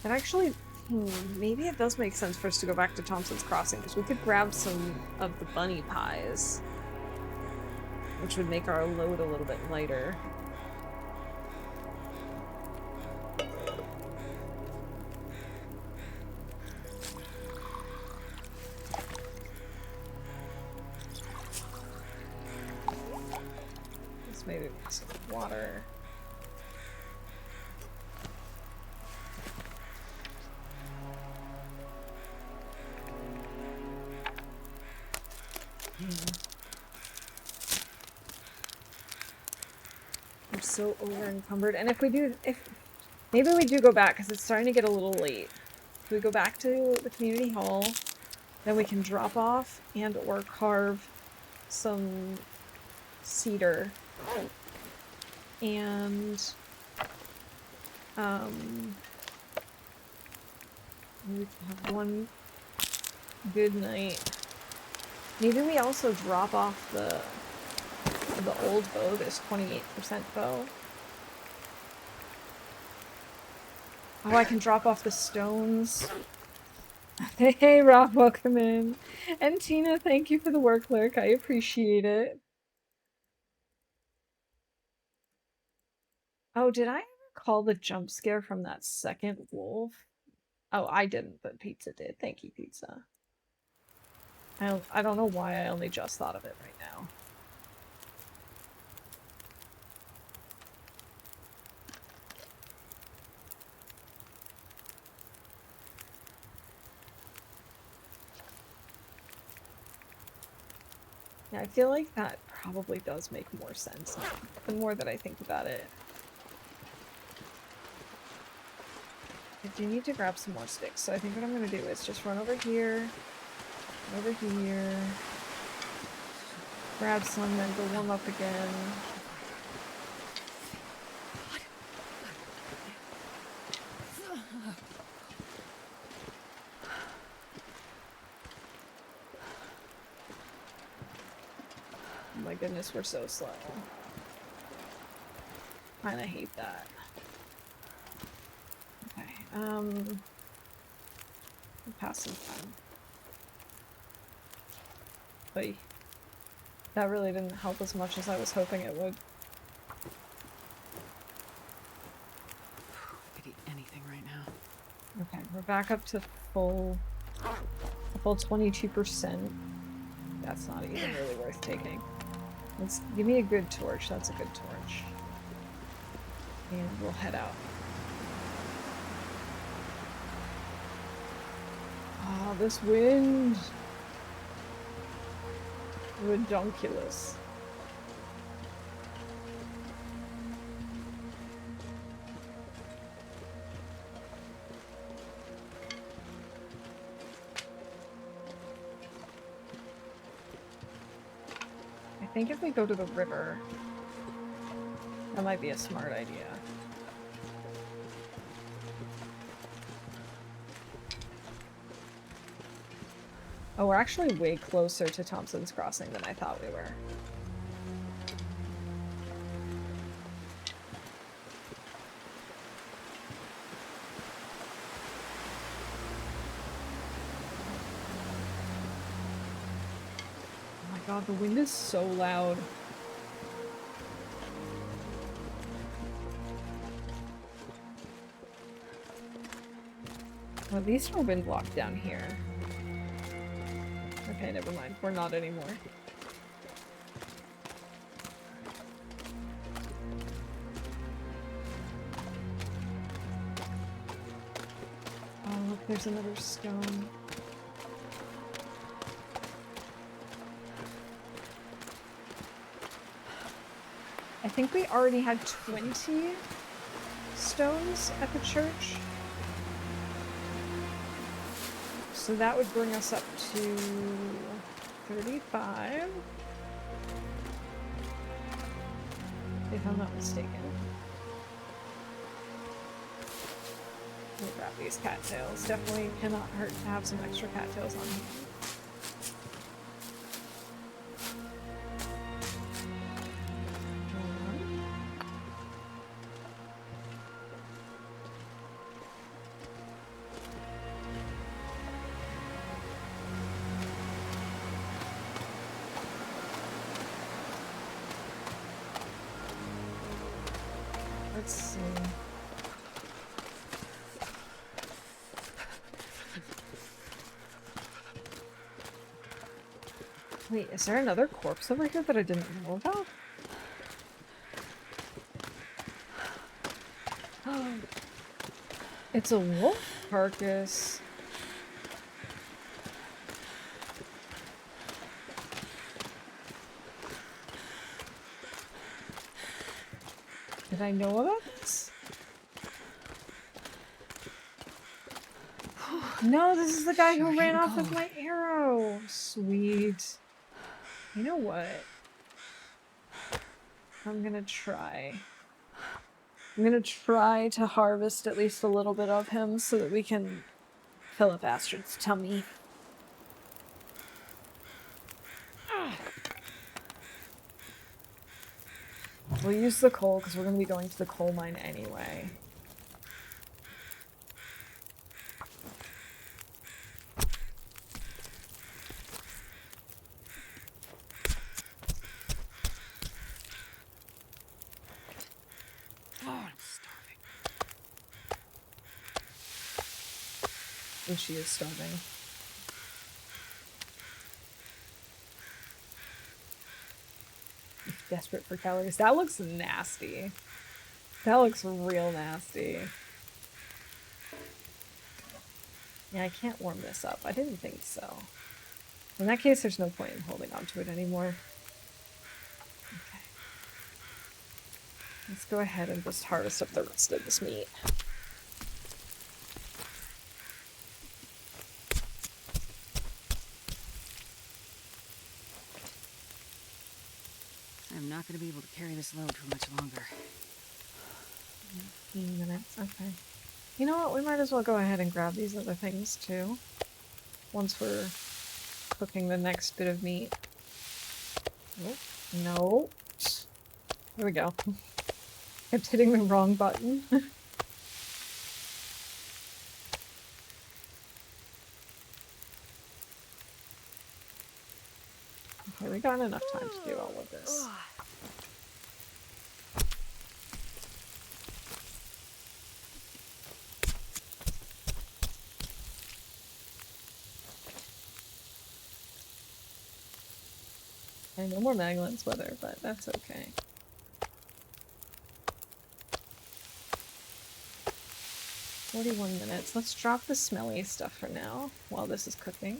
That actually, maybe it does make sense for us to go back to Thompson's Crossing, because we could grab some of the bunny pies, which would make our load a little bit lighter. Let's maybe put some water. I'm so over encumbered. And if maybe we do go back, because it's starting to get a little late. If we go back to the community hall, then we can drop off and or carve some cedar. And we have one good night. Maybe we also drop off the old bow, this 28% bow. Oh, I can drop off the stones. Hey, Rob, welcome in. And Tina, thank you for the work lurk. I appreciate it. Oh, did I ever call the jump scare from that second wolf? Oh, I didn't, but Pizza did. Thank you, Pizza. I don't know why I only just thought of it right now. Yeah, I feel like that probably does make more sense now, the more that I think about it. I do need to grab some more sticks, so I think what I'm gonna do is just run over here, grab some, then go warm up again. Oh my goodness, we're so slow. Kinda hate that. Okay, pass some time. Oy. That really didn't help as much as I was hoping it would. Could eat anything right now. Okay, we're back up to full A full 22%. That's not even really worth taking. Let's give me a good torch. That's a good torch. And we'll head out. Ah, this wind. Redonkulous. I think if we go to the river, that might be a smart idea. Oh, we're actually way closer to Thompson's Crossing than I thought we were. Oh my god, the wind is so loud. Well, at least we're wind blocked down here. Okay, never mind. We're not anymore. Oh, look, there's another stone. I think we already had 20 stones at the church. So that would bring us up to 35. If I'm not mistaken. We'll grab these cattails. Definitely cannot hurt to have some extra cattails on hand. Let's see. Wait, is there another corpse over here that I didn't know about? Oh, it's a wolf carcass. Did I know about this? No, this is the guy who ran off with my arrow. Sweet. You know what? I'm gonna try. I'm gonna try to harvest at least a little bit of him so that we can fill up Astrid's tummy. We'll use the coal because we're gonna be going to the coal mine anyway. Oh, I'm starving. And she is starving. Desperate for calories. That looks nasty. That looks real nasty. Yeah, I can't warm this up. I didn't think so. In that case, there's no point in holding on to it anymore. Okay. Let's go ahead and just harvest up the rest of this meat. I'm not going to be able to carry this load for much longer. 15 minutes, okay. You know what, we might as well go ahead and grab these other things too. Once we're cooking the next bit of meat. Nope. No. There we go. Kept hitting the wrong button. Okay, we got enough time to do all of this. Okay, no more Magdalene's weather, but that's okay. $41. Let's drop the smelly stuff for now while this is cooking.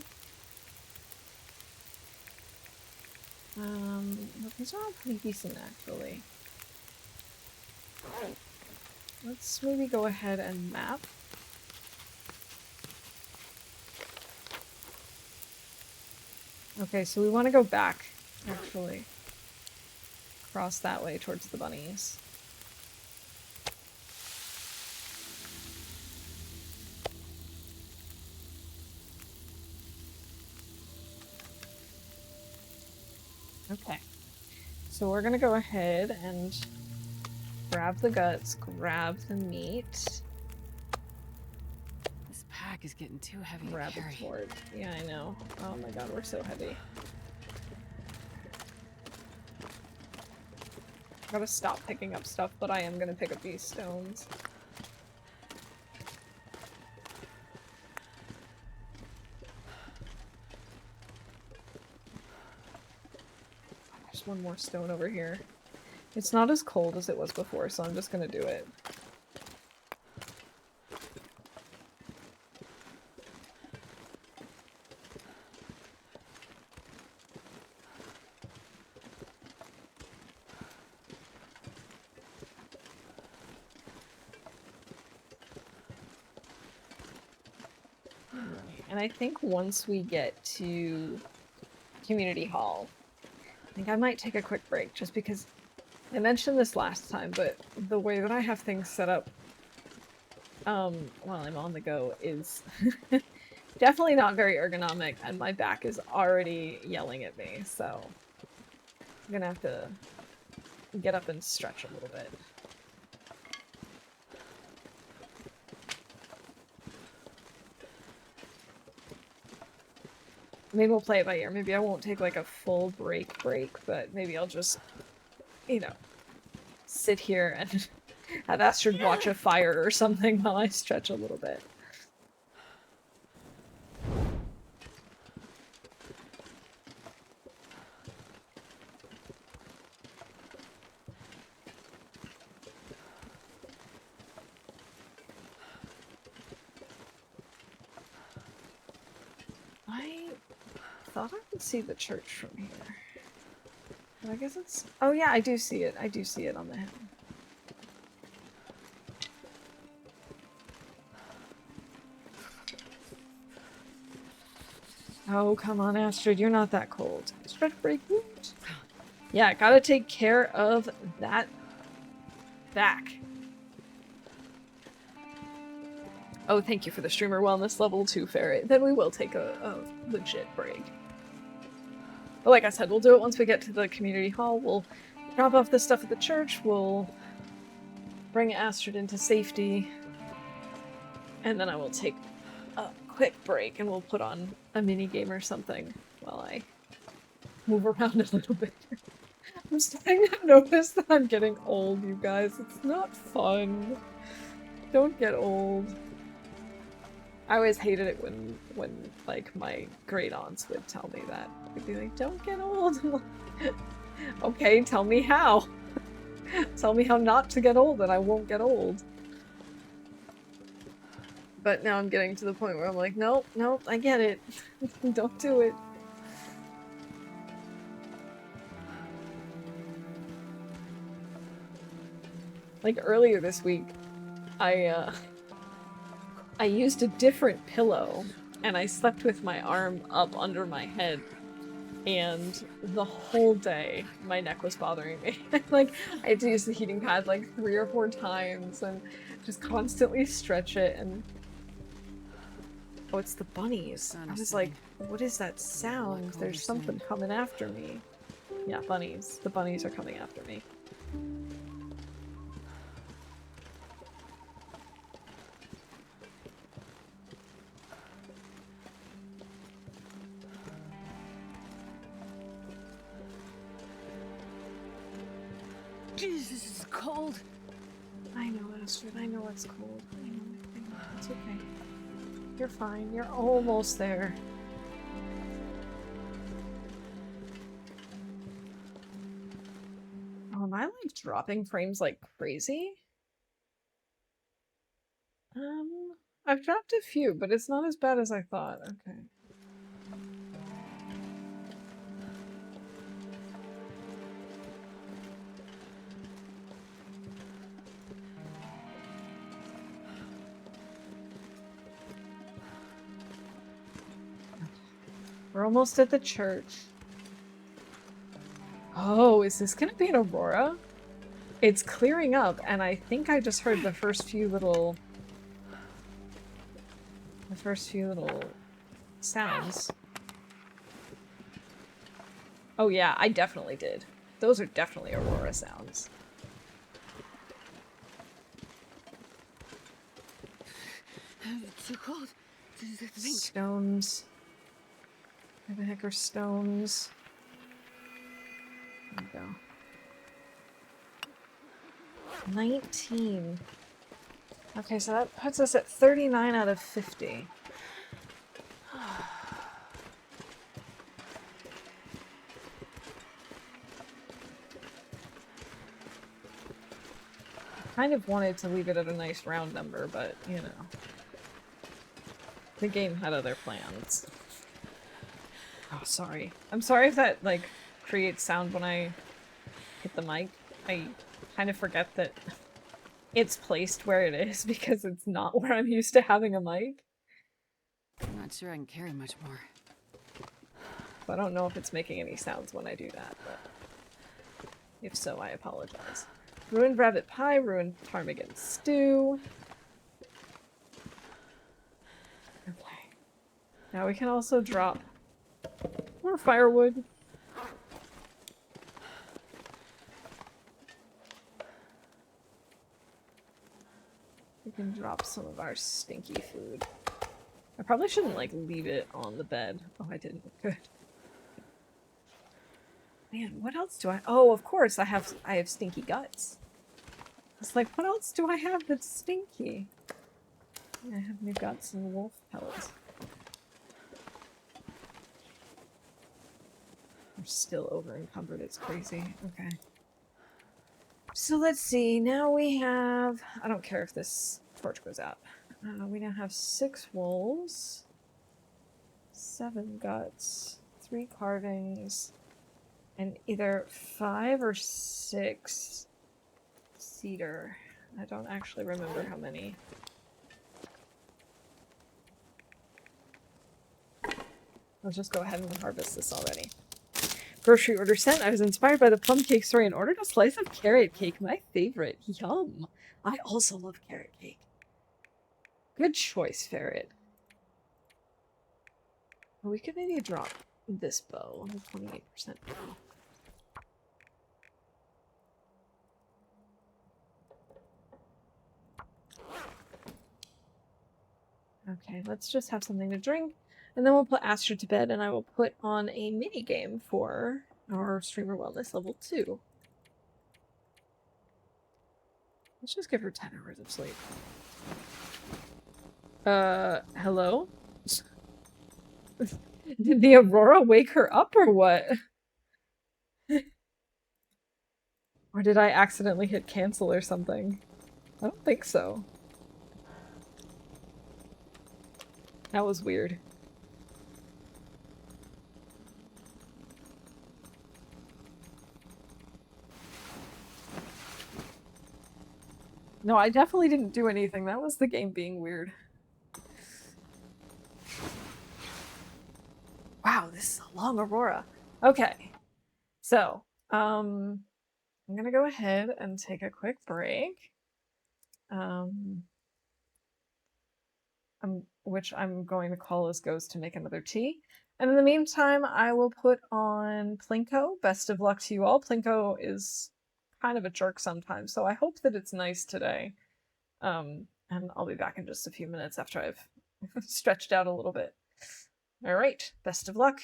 These are all pretty decent actually. Let's maybe go ahead and map. Okay, so we want to go back, actually. Cross that way towards the bunnies. Okay. So we're gonna go ahead and grab the guts, grab the meat. This pack is getting too heavy Grab to carry. the torch. Yeah, I know. Oh my god, we're so heavy. Gotta stop picking up stuff, but I am gonna pick up these stones. There's one more stone over here. It's not as cold as it was before, so I'm just gonna do it. And I think once we get to Community Hall, I think I might take a quick break, just because I mentioned this last time, but the way that I have things set up while I'm on the go is definitely not very ergonomic, and my back is already yelling at me, so I'm gonna have to get up and stretch a little bit. Maybe we'll play it by ear. Maybe I won't take like a full break, but maybe I'll just, you know, sit here and have Astrid watch a fire or something while I stretch a little bit. I thought I could see the church from here. But I guess it's... Oh yeah, I do see it. I do see it on the hill. Oh, come on, Astrid. You're not that cold. Stretch break. Woot. Yeah, gotta take care of that back. Oh, thank you for the streamer wellness level 2 ferret. Then we will take a legit break. But like I said, we'll do it once we get to the community hall. We'll drop off the stuff at the church. We'll bring Astrid into safety. And then I will take a quick break and we'll put on a mini game or something while I move around a little bit. I'm starting to notice that I'm getting old, you guys. It's not fun. Don't get old. I always hated it when like my great aunts would tell me that. They'd be like, "Don't get old." I'm like, okay, tell me how. Tell me how not to get old and I won't get old. But now I'm getting to the point where I'm like, nope, nope, I get it. Don't do it. Like earlier this week, I used a different pillow and I slept with my arm up under my head, and the whole day my neck was bothering me. Like I had to use the heating pad like 3 or 4 times and just constantly stretch it. And oh, it's the bunnies. I was like, what is that sound? There's something coming after me. Yeah, bunnies. The bunnies are coming after me. Jesus, this is cold. I know, Astrid. I know it's cold. I know. It's okay. You're fine. You're almost there. like dropping frames like crazy. I've dropped a few, but it's not as bad as I thought. Okay. We're almost at the church. Oh, is this gonna be an aurora? It's clearing up, and I think I just heard the first few little sounds. Oh yeah, I definitely did. Those are definitely aurora sounds. It's too cold. Stones. Where the heck are stones? There we go. 19. Okay, so that puts us at 39 out of 50. Kind of wanted to leave it at a nice round number, but, you know. The game had other plans. Oh, sorry. I'm sorry if that, like, creates sound when I hit the mic. I kind of forget that it's placed where it is because it's not where I'm used to having a mic. I'm not sure I can carry much more. So I don't know if it's making any sounds when I do that, but if so, I apologize. Ruined rabbit pie, ruined ptarmigan stew. Okay. Now we can also drop more firewood. We can drop some of our stinky food. I probably shouldn't, like, leave it on the bed. Oh, I didn't. Good. Man, what else do I... Oh, of course, I have stinky guts. It's like, what else do I have that's stinky? I have new guts and wolf pellets. I'm still over encumbered, it's crazy. Okay. So let's see, now we have... I don't care if this torch goes out. We now have 6 wolves, 7 guts, 3 carvings, and either 5 or 6 cedar. I don't actually remember how many. Let's just go ahead and harvest this already. Grocery order sent. I was inspired by the plum cake story and ordered a slice of carrot cake, my favorite. Yum. I also love carrot cake. Good choice, Ferret. Well, we could maybe drop this bow, 28% bow. Okay, let's just have something to drink, and then we'll put Astrid to bed, and I will put on a mini game for our streamer wellness level 2. Let's just give her 10 hours of sleep. Hello? Did the Aurora wake her up or what? Or did I accidentally hit cancel or something? I don't think so. That was weird. No, I definitely didn't do anything. That was the game being weird. Wow, this is a long Aurora. Okay. So, I'm gonna go ahead and take a quick break. Which I'm going to call as goes to make another tea. And in the meantime, I will put on Plinko. Best of luck to you all. Plinko is kind of a jerk sometimes, so I hope that it's nice today. And I'll be back in just a few minutes after I've stretched out a little bit. All right, best of luck.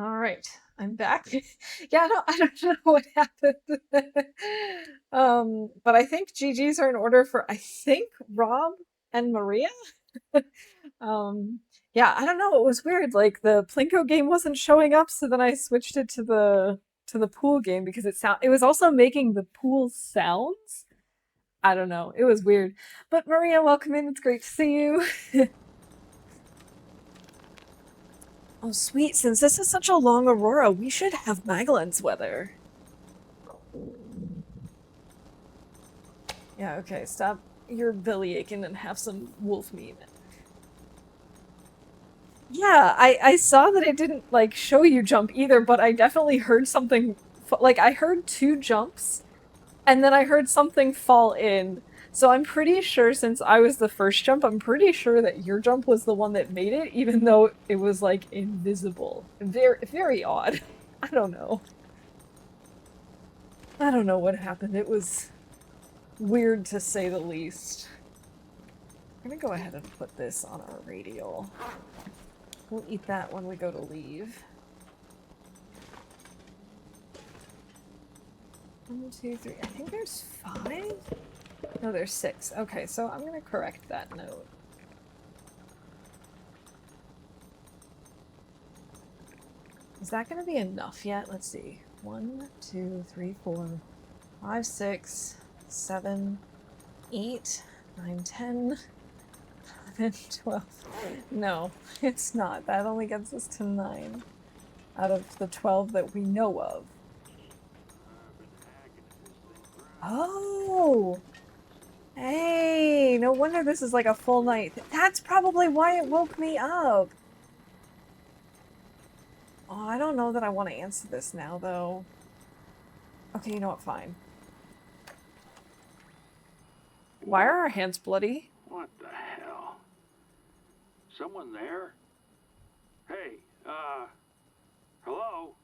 All right, I'm back. Yeah, no, I don't know what happened. But I think GGs are in order for, I think, Rob and Maria. Um, yeah, I don't know. It was weird. Like the Plinko game wasn't showing up, so then I switched it to the pool game because it was also making the pool sounds. I don't know. It was weird. But Maria, welcome in. It's great to see you. Oh, sweet. Since this is such a long aurora, we should have Magellan's weather. Yeah, okay. Stop your belly aching and have some wolf meat. Yeah, I saw that it didn't like show you jump either, but I definitely heard something like I heard two jumps and then I heard something fall in. So I'm pretty sure since I was the first jump, I'm pretty sure that your jump was the one that made it, even though it was like invisible. Very, very odd. I don't know. I don't know what happened. It was weird to say the least. I'm gonna go ahead and put this on our radial. We'll eat that when we go to leave. 1, 2, 3. I think there's 5? No, there's 6. Okay, so I'm gonna correct that note. Is that gonna be enough yet? Let's see. 1, 2, 3, 4, 5, 6, 7, 8, 9, 10, 11, 12. No, it's not. That only gets us to 9 out of the 12 that we know of. Oh! Hey, no wonder this is like a full night. That's probably why it woke me up. Oh, I don't know that I want to answer this now, though. Okay, you know what? Fine. Why are our hands bloody? What the hell? Someone there? Hey, hello?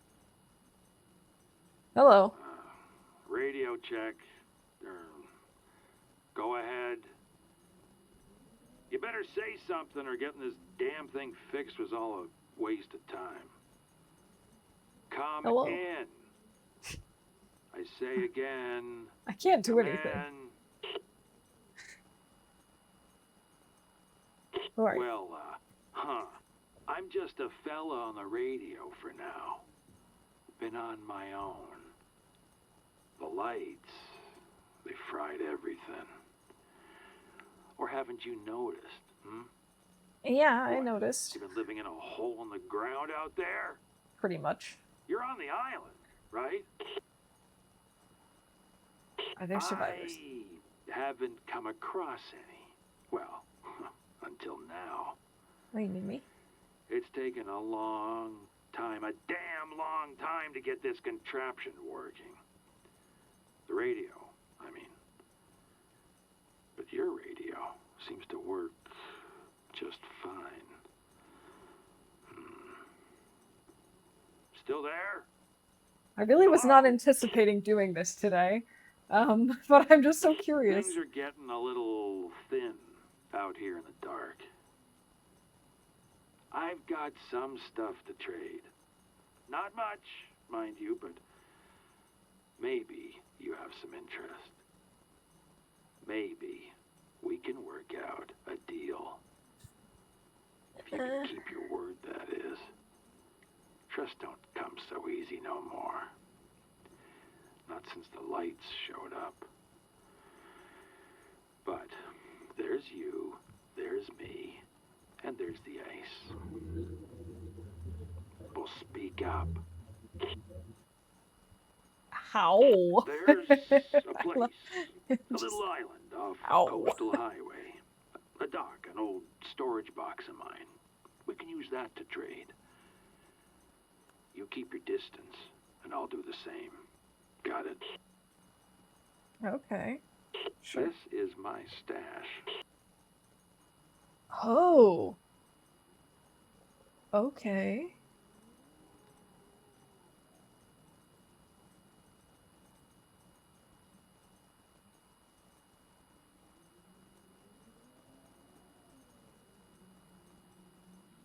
Hello. Radio check. Go ahead. You better say something or getting this damn thing fixed was all a waste of time. Come Hello. in. I say again. I can't do Come anything. in. Who are you? Well, I'm just a fella on the radio for now. Been on my own. The lights, they fried everything. Or haven't you noticed, Yeah, I What, noticed. you've been living in a hole in the ground out there? Pretty much. You're on the island, right? Are there survivors? I haven't come across any. Well, until now. Oh, you need me? It's taken a long time, a damn long time to get this contraption working. The radio, I mean. But your radio seems to work just fine. Still there? I really was not anticipating doing this today. But I'm just so curious. Things are getting a little thin out here in the dark. I've got some stuff to trade. Not much, mind you, but maybe you have some interest. Maybe we can work out a deal. If you can keep your word, that is. Trust don't come so easy no more. Not since the lights showed up. But there's you, there's me, and there's the ice. We'll speak up. How? There's a place, a little island off Ow. Coastal Highway. A dock, an old storage box of mine. We can use that to trade. You keep your distance, and I'll do the same. Got it? Okay. Sure. This is my stash. Oh. Okay.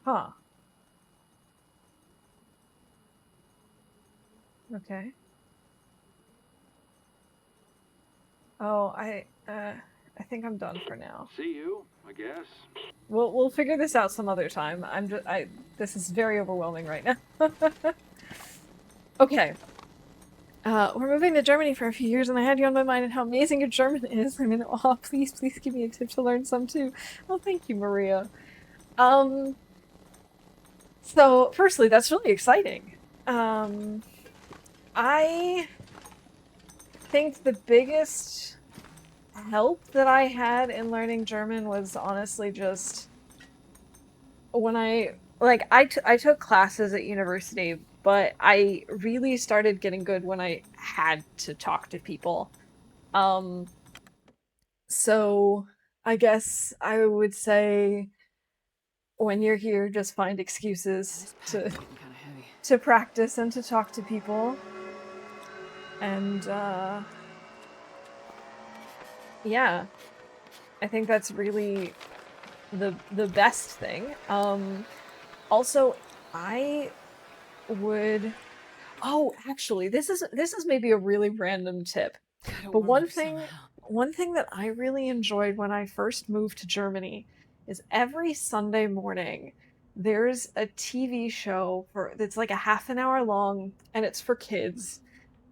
Huh. Okay. Oh, I think I'm done for now. See you, I guess. We'll figure this out some other time. This is very overwhelming right now. Okay. We're moving to Germany for a few years, and I had you on my mind and how amazing your German is. I mean, oh, please give me a tip to learn some too. Oh, thank you, Maria. So firstly, that's really exciting. I think the biggest help that I had in learning German was honestly just when I took classes at university, but I really started getting good when I had to talk to people. Um, so I guess I would say when you're here, just find excuses This pack's getting kind of heavy. to practice and to talk to people. And yeah, I think that's really the best thing. Also, I would. Oh, actually, this is maybe a really random tip. Gotta But warm up somehow. one thing that I really enjoyed when I first moved to Germany is every Sunday morning there's a TV show that's like a half an hour long and it's for kids.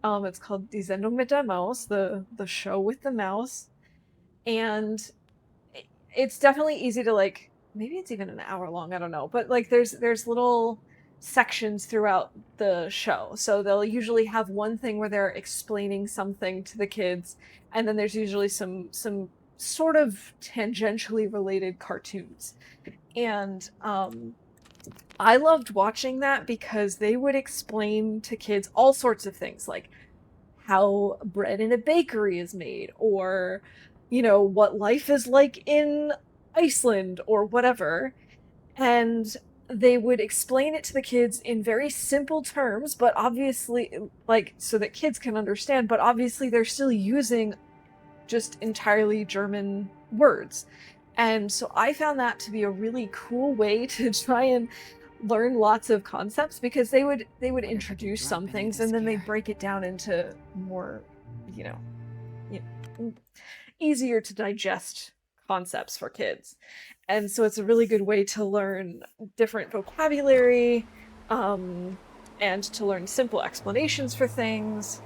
It's called Die Sendung mit der Maus, the show with the mouse, and it's definitely easy to like. Maybe it's even an hour long. I don't know, but like there's little sections throughout the show. So they'll usually have one thing where they're explaining something to the kids, and then there's usually some sort of tangentially related cartoons. And I loved watching that because they would explain to kids all sorts of things like how bread in a bakery is made, or, what life is like in Iceland, or whatever. And they would explain it to the kids in very simple terms, but obviously, like, so that kids can understand, but obviously they're still using just entirely German words. And so I found that to be a really cool way to try and learn lots of concepts, because they would introduce some things and then they break it down into more, you know, easier to digest concepts for kids. And so it's a really good way to learn different vocabulary, and to learn simple explanations for things.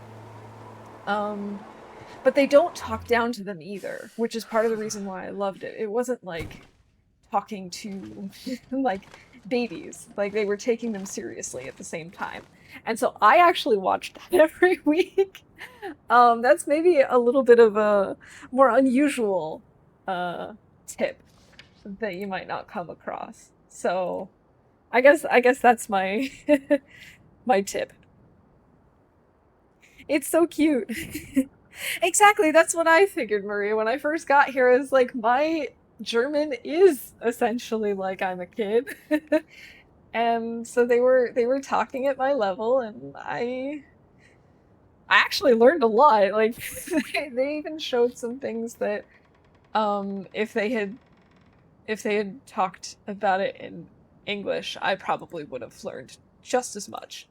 But they don't talk down to them either, which is part of the reason why I loved it. It wasn't like talking to like babies. Like they were taking them seriously at the same time. And so I actually watched that every week. That's maybe a little bit of a more unusual tip that you might not come across. So I guess that's my my tip. It's so cute. Exactly, that's what I figured, Maria. When I first got here, I was like, my German is essentially like I'm a kid. And so they were talking at my level, and I actually learned a lot. Like they even showed some things that if they had talked about it in English, I probably would have learned just as much.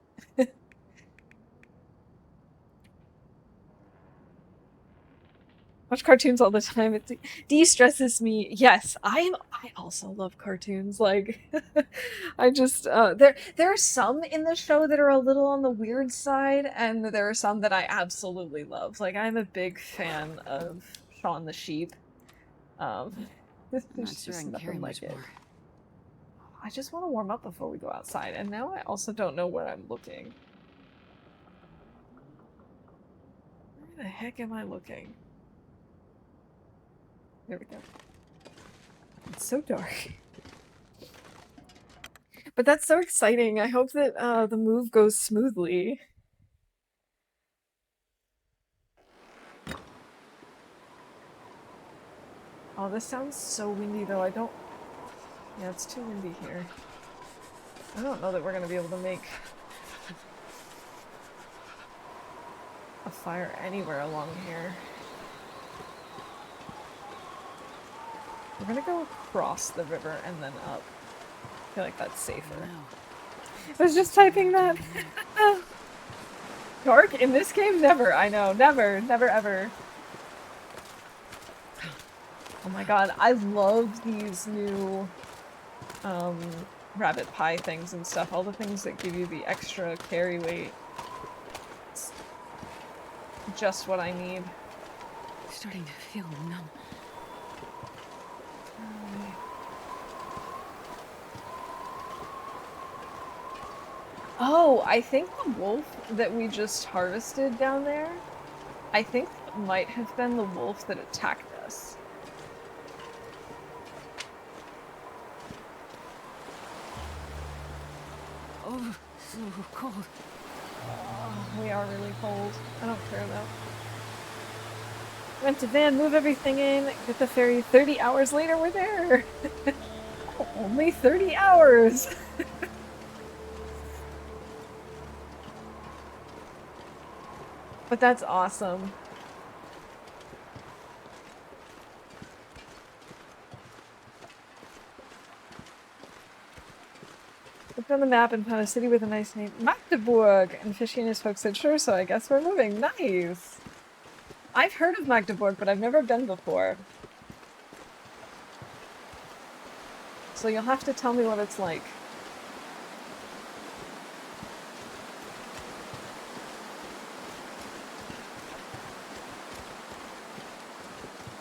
Watch cartoons all the time. It de-stresses me. Yes, I also love cartoons. Like I just there are some in the show that are a little on the weird side, and there are some that I absolutely love. Like I'm a big fan of Shaun the Sheep. I'm There's not sure I just can carry nothing much like it. more. I just want to warm up before we go outside, and now I also don't know where I'm looking. Where the heck am I looking? There we go. It's so dark. But that's so exciting. I hope that the move goes smoothly. Oh, this sounds so windy though. Yeah, it's too windy here. I don't know that we're gonna be able to make a fire anywhere along here. We're gonna go across the river and then up. I feel like that's safer. No. I was just typing that. Dark in this game? Never. I know. Never. Never ever. Oh my god, I love these new rabbit pie things and stuff. All the things that give you the extra carry weight. It's just what I need. Starting to feel numb. Oh, I think the wolf that we just harvested down there, I think that might have been the wolf that attacked us. Oh, so cold. Oh, we are really cold. I don't care though. Rent a van, move everything in, get the ferry. 30 hours later, we're there! Only 30 hours! But that's awesome. Looked on the map and found a city with a nice name, Magdeburg! And Fishy and his folks said, sure, so I guess we're moving. Nice! I've heard of Magdeburg, but I've never been before. So you'll have to tell me what it's like.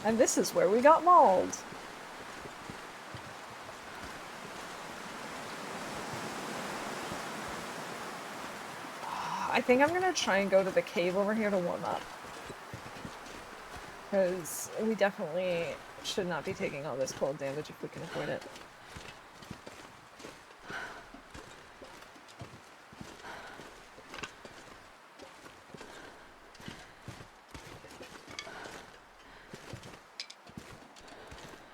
And this is where we got mauled. I think I'm gonna try and go to the cave over here to warm up. Because we definitely should not be taking all this cold damage if we can avoid it.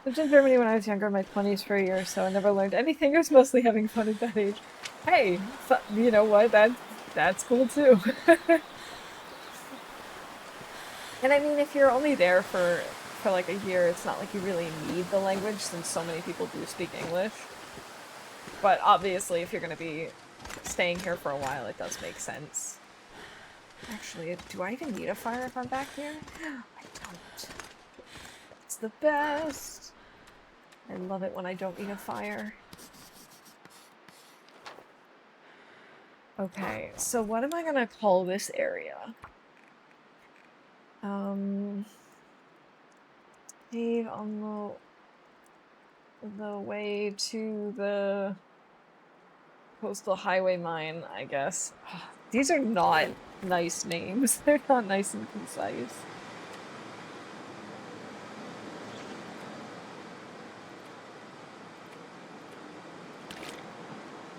Lived in Germany when I was younger, in my 20s for a year or so. I never learned anything. I was mostly having fun at that age. Hey, so, you know what? That's cool too. And I mean, if you're only there for like a year, it's not like you really need the language since so many people do speak English. But obviously, if you're going to be staying here for a while, it does make sense. Actually, do I even need a fire if I'm back here? I don't. It's the best. I love it when I don't need a fire. Okay, so what am I going to call this area? Cave on the way to the coastal highway mine, I guess. These are not nice names. They're not nice and concise.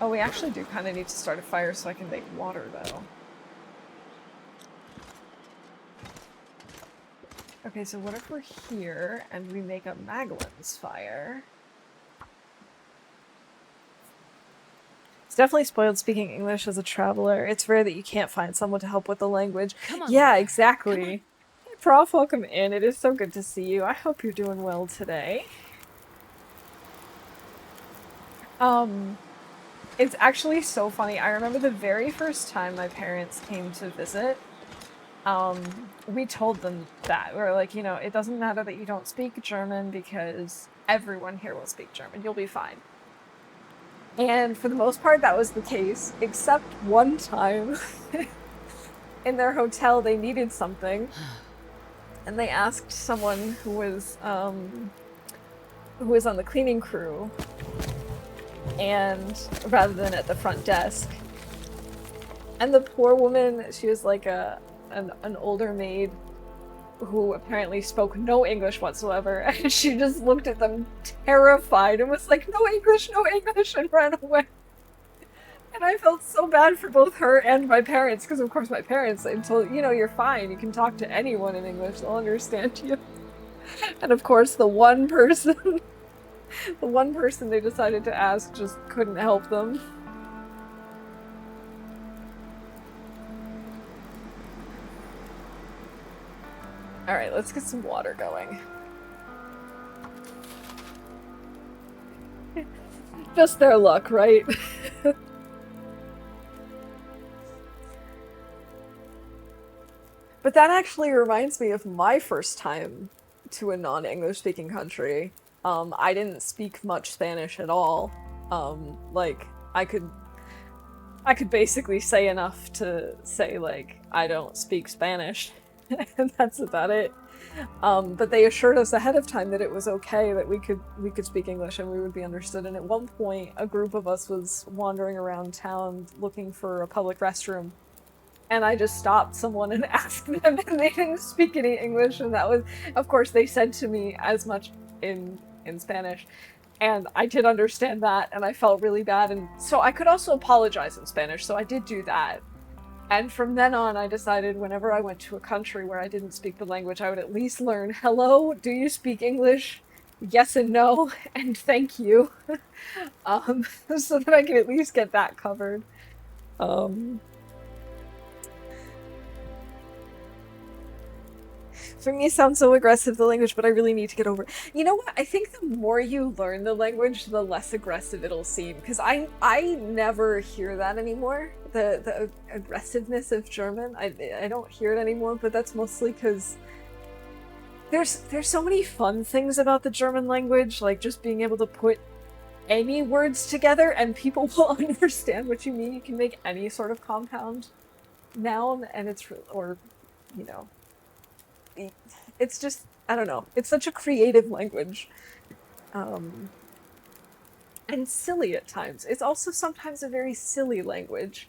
Oh, we actually do kind of need to start a fire so I can make water, though. Okay, so what if we're here and we make a Maglin's fire? It's definitely spoiled speaking English as a traveler. It's rare that you can't find someone to help with the language. Come on, Yeah, Loper. exactly. Hey, Prof, welcome in. It is so good to see you. I hope you're doing well today. It's actually so funny. I remember the very first time my parents came to visit, we told them that. We were like, you know, it doesn't matter that you don't speak German because everyone here will speak German. You'll be fine. And for the most part, that was the case, except one time in their hotel, they needed something. And they asked someone who was on the cleaning crew, and rather than at the front desk. And the poor woman, she was like an older maid who apparently spoke no English whatsoever, and she just looked at them terrified and was like, no English, and ran away. And I felt so bad for both her and my parents, because of course my parents, they told, you know, you're fine, you can talk to anyone in English, they'll understand you. And of course the one person they decided to ask just couldn't help them. Alright, let's get some water going. Just their luck, right? But that actually reminds me of my first time to a non-English speaking country. I didn't speak much Spanish at all. Like I could basically say enough to say like I don't speak Spanish, and that's about it. But they assured us ahead of time that it was okay, that we could speak English and we would be understood. And at one point, a group of us was wandering around town looking for a public restroom, and I just stopped someone and asked them, and they didn't speak any English. And that was, of course, they said to me as much in Spanish, and I did understand that, and I felt really bad. And so I could also apologize in Spanish, so I did do that. And from then on, I decided whenever I went to a country where I didn't speak the language, I would at least learn, hello, do you speak English? Yes and no, and thank you. So that I can at least get that covered. For me, it sounds so aggressive, the language, but I really need to get over it. You know what? I think the more you learn the language, the less aggressive it'll seem. Because I never hear that anymore. The aggressiveness of German, I don't hear it anymore, but that's mostly because there's so many fun things about the German language, like just being able to put any words together and people will understand what you mean. You can make any sort of compound noun, and or, you know, it's just, I don't know, it's such a creative language. And silly at times. It's also sometimes a very silly language.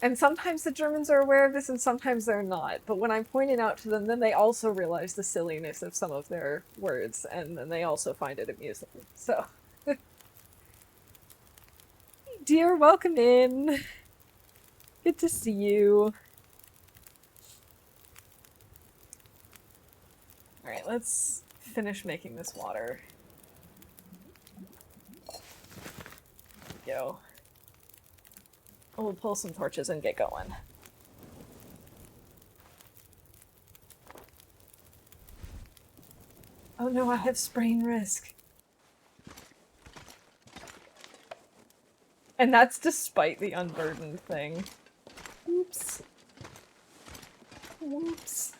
And sometimes the Germans are aware of this and sometimes they're not. But when I point it out to them, then they also realize the silliness of some of their words, and then they also find it amusing. So, dear, welcome in. Good to see you. Alright, let's finish making this water. Go. We'll pull some torches and get going. Oh no, I have sprain risk. And that's despite the unburdened thing. Oops. Whoops.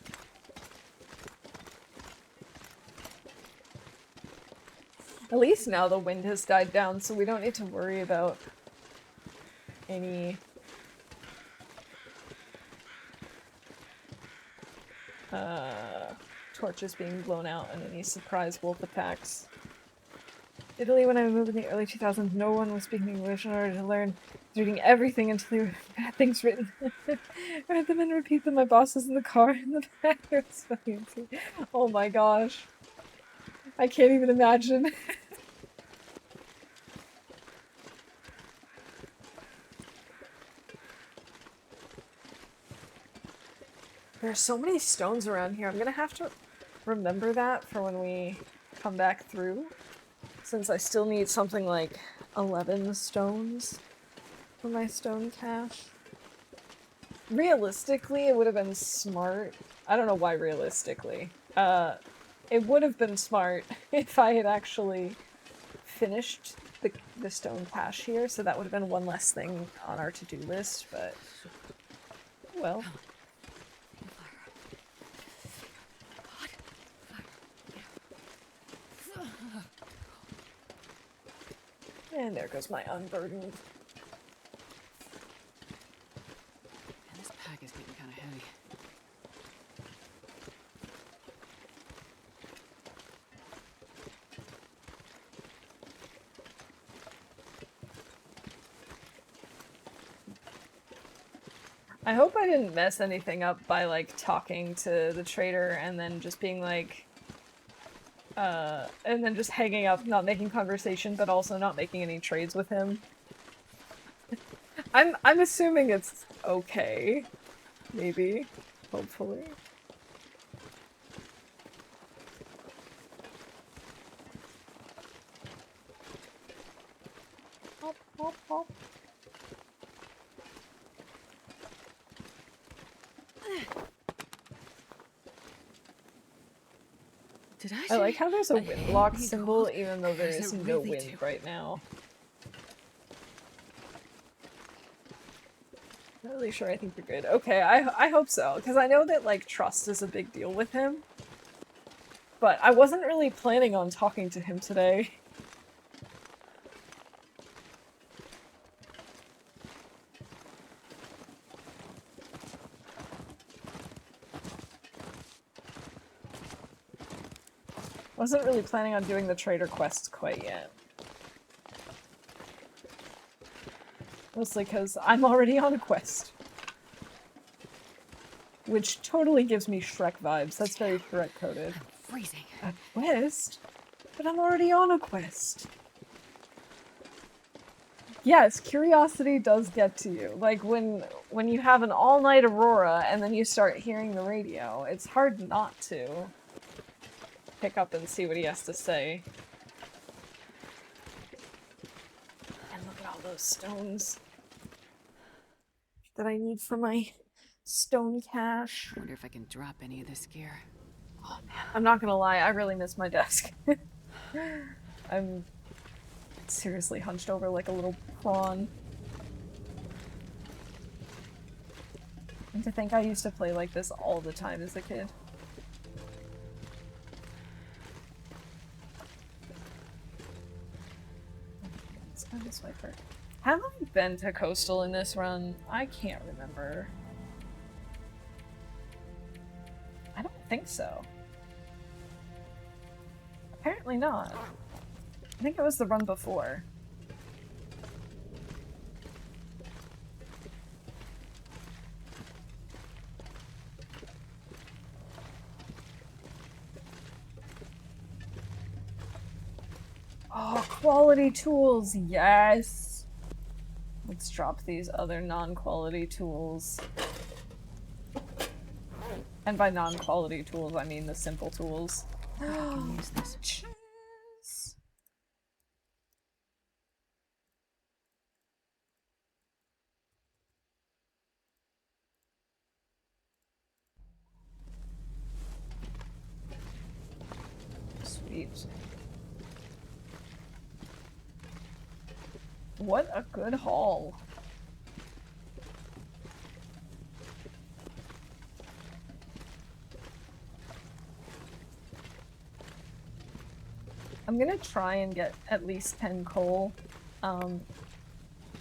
At least now the wind has died down, so we don't need to worry about any torches being blown out and any surprise wolf attacks. Italy, when I moved in the early 2000s, no one was speaking English in order to learn. Reading everything until there were bad things written. I read them and repeat them. My boss was in the car in the back. It was funny. Oh my gosh. I can't even imagine. There's so many stones around here. I'm gonna have to remember that for when we come back through, since I still need something like 11 stones for my stone cache. Realistically, it would have been smart. I don't know why realistically. It would have been smart if I had actually finished the stone cache here, so that would have been one less thing on our to-do list, but well. And there goes my unburdened. Man, this pack is getting kind of heavy. I hope I didn't mess anything up by, like, talking to the trader and then just being like, and then just hanging up, not making conversation, but also not making any trades with him. I'm assuming it's okay. Maybe. Hopefully. Hop, hop, hop. I like how there's a wind block symbol, even though there is no wind right now. Not really sure. I think you're good. Okay, I hope so, because I know that like trust is a big deal with him. But I wasn't really planning on talking to him today. Wasn't really planning on doing the trader quests quite yet. Mostly because I'm already on a quest. Which totally gives me Shrek vibes. That's very Shrek coded. I'm freezing. A quest? But I'm already on a quest. Yes, curiosity does get to you. Like when you have an all-night aurora and then you start hearing the radio, it's hard not to pick up and see what he has to say. And look at all those stones that I need for my stone cache. Wonder if I can drop any of this gear. Oh man, I'm not gonna lie, I really miss my desk. I'm seriously hunched over like a little prawn. And to think I used to play like this all the time as a kid. Let's go this way first. Have I been to Coastal in this run? I can't remember. I don't think so. Apparently not. I think it was the run before. Oh, quality tools, yes! Let's drop these other non-quality tools. And by non-quality tools, I mean the simple tools. I think I can use this. Cheers. Sweet. What a good haul. I'm gonna try and get at least 10 coal,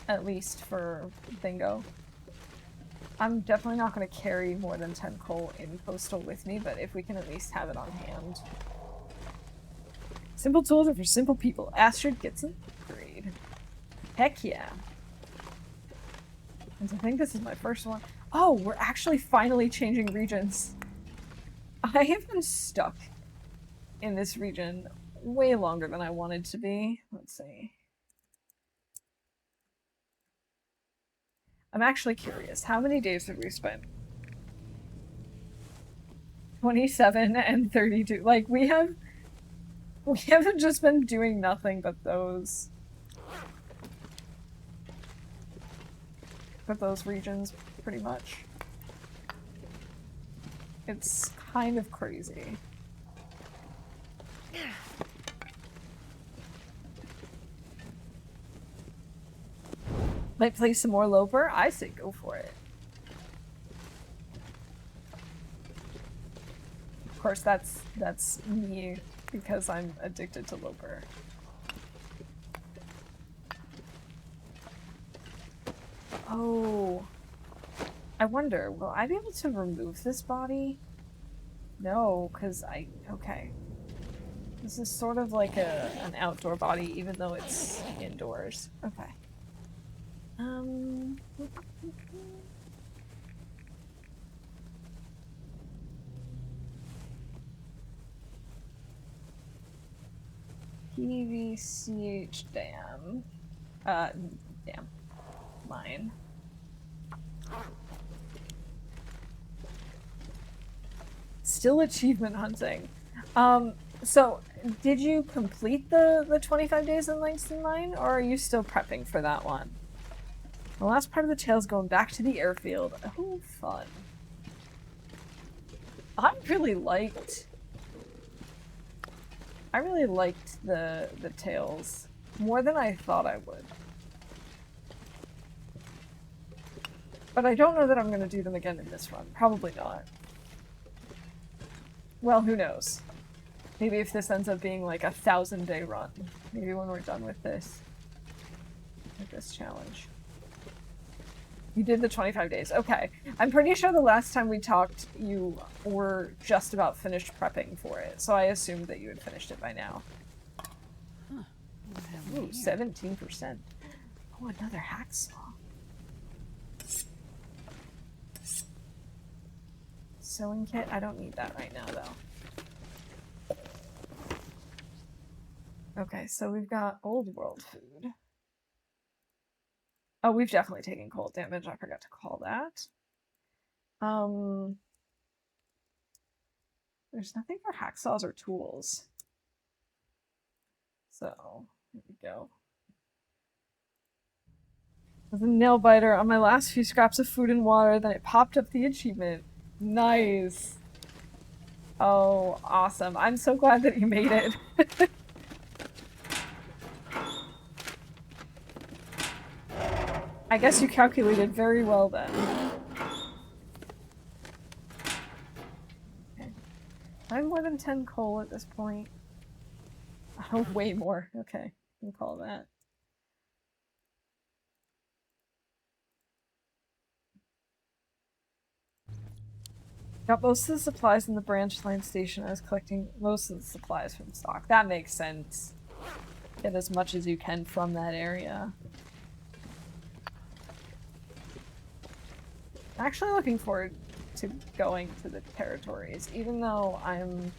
at least for bingo. I'm definitely not gonna carry more than 10 coal in Postal with me, but if we can at least have it on hand. Simple tools are for simple people. Astrid gets an upgrade. Heck yeah. And I think this is my first one. Oh, we're actually finally changing regions. I have been stuck in this region way longer than I wanted to be. Let's see. I'm actually curious. How many days have we spent? 27 and 32. Like, we haven't just been doing nothing but those regions, pretty much. It's kind of crazy. Might play some more Loper? I say go for it. Of course, that's me because I'm addicted to Loper. Oh. I wonder, will I be able to remove this body? No, because okay. This is sort of like an outdoor body, even though it's indoors. Okay. PVCH dam. Damn. Mine. Still achievement hunting. So did you complete the 25 days in Langston Mine, or are you still prepping for that one? The last part of the tale is going back to the airfield. Oh, fun. I really liked the tales more than I thought I would. But I don't know that I'm going to do them again in this run. Probably not. Well, who knows? Maybe if this ends up being like a 1,000-day run. Maybe when we're done with this. With this challenge. You did the 25 days. Okay. I'm pretty sure the last time we talked, you were just about finished prepping for it. So I assumed that you had finished it by now. Huh. Ooh, 17%. Oh, another hacksaw. Sewing kit? I don't need that right now, though. Okay, so we've got old world food. Oh, we've definitely taken cold damage. I forgot to call that. There's nothing for hacksaws or tools. So, here we go. With a nail biter on my last few scraps of food and water, then it popped up the achievement. Nice. Oh, awesome. I'm so glad that you made it. I guess you calculated very well then. Okay. I have more than 10 coal at this point. Oh, way more. Okay, we'll call that. Got most of the supplies in the branch line station. I was collecting most of the supplies from stock. That makes sense. Get as much as you can from that area. I'm actually looking forward to going to the territories, even though I'm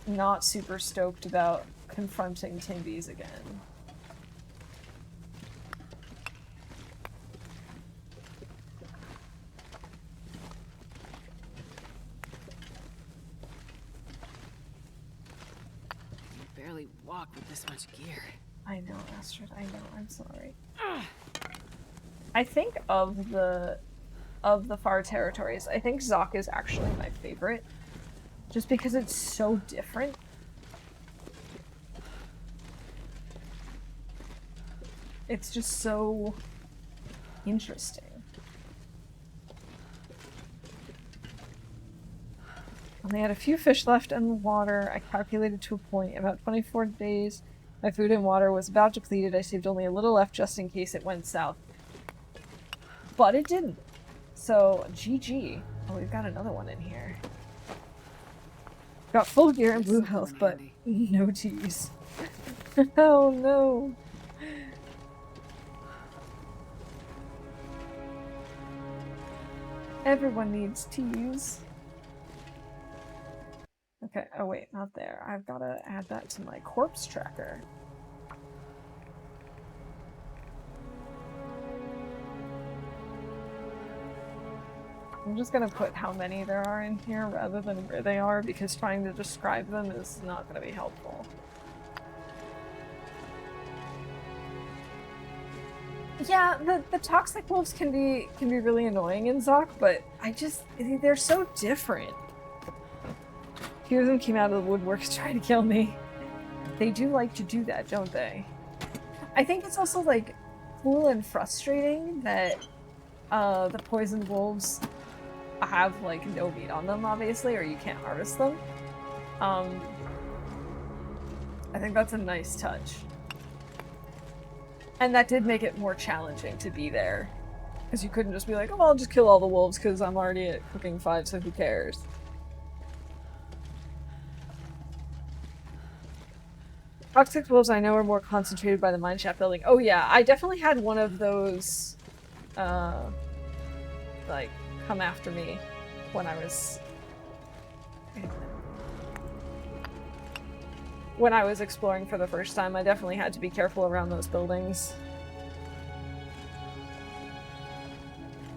not super stoked about confronting Timbies again. Barely walk with this much gear. I know, Astrid, I know, I'm sorry. I think of the far territories, I think Zoc is actually my favorite. Just because it's so different. It's just so interesting. Only had a few fish left in the water. I calculated to a point. About 24 days, my food and water was about depleted. I saved only a little left just in case it went south. But it didn't. So, GG. Oh, we've got another one in here. Got full gear and blue health, but no teas. Oh no. Everyone needs teas. Okay, oh wait, not there. I've got to add that to my corpse tracker. I'm just gonna put how many there are in here rather than where they are, because trying to describe them is not gonna be helpful. Yeah, the toxic wolves can be really annoying in Zoc, but they're so different. A few of them came out of the woodworks trying to kill me. They do like to do that, don't they? I think it's also like cool and frustrating that the poisoned wolves have like no meat on them, obviously, or you can't harvest them. I think that's a nice touch. And that did make it more challenging to be there. Because you couldn't just be like, oh, I'll just kill all the wolves because I'm already at cooking 5, so who cares? Toxic wolves I know are more concentrated by the mineshaft building. Oh yeah, I definitely had one of those, like, come after me when I was exploring for the first time. I definitely had to be careful around those buildings.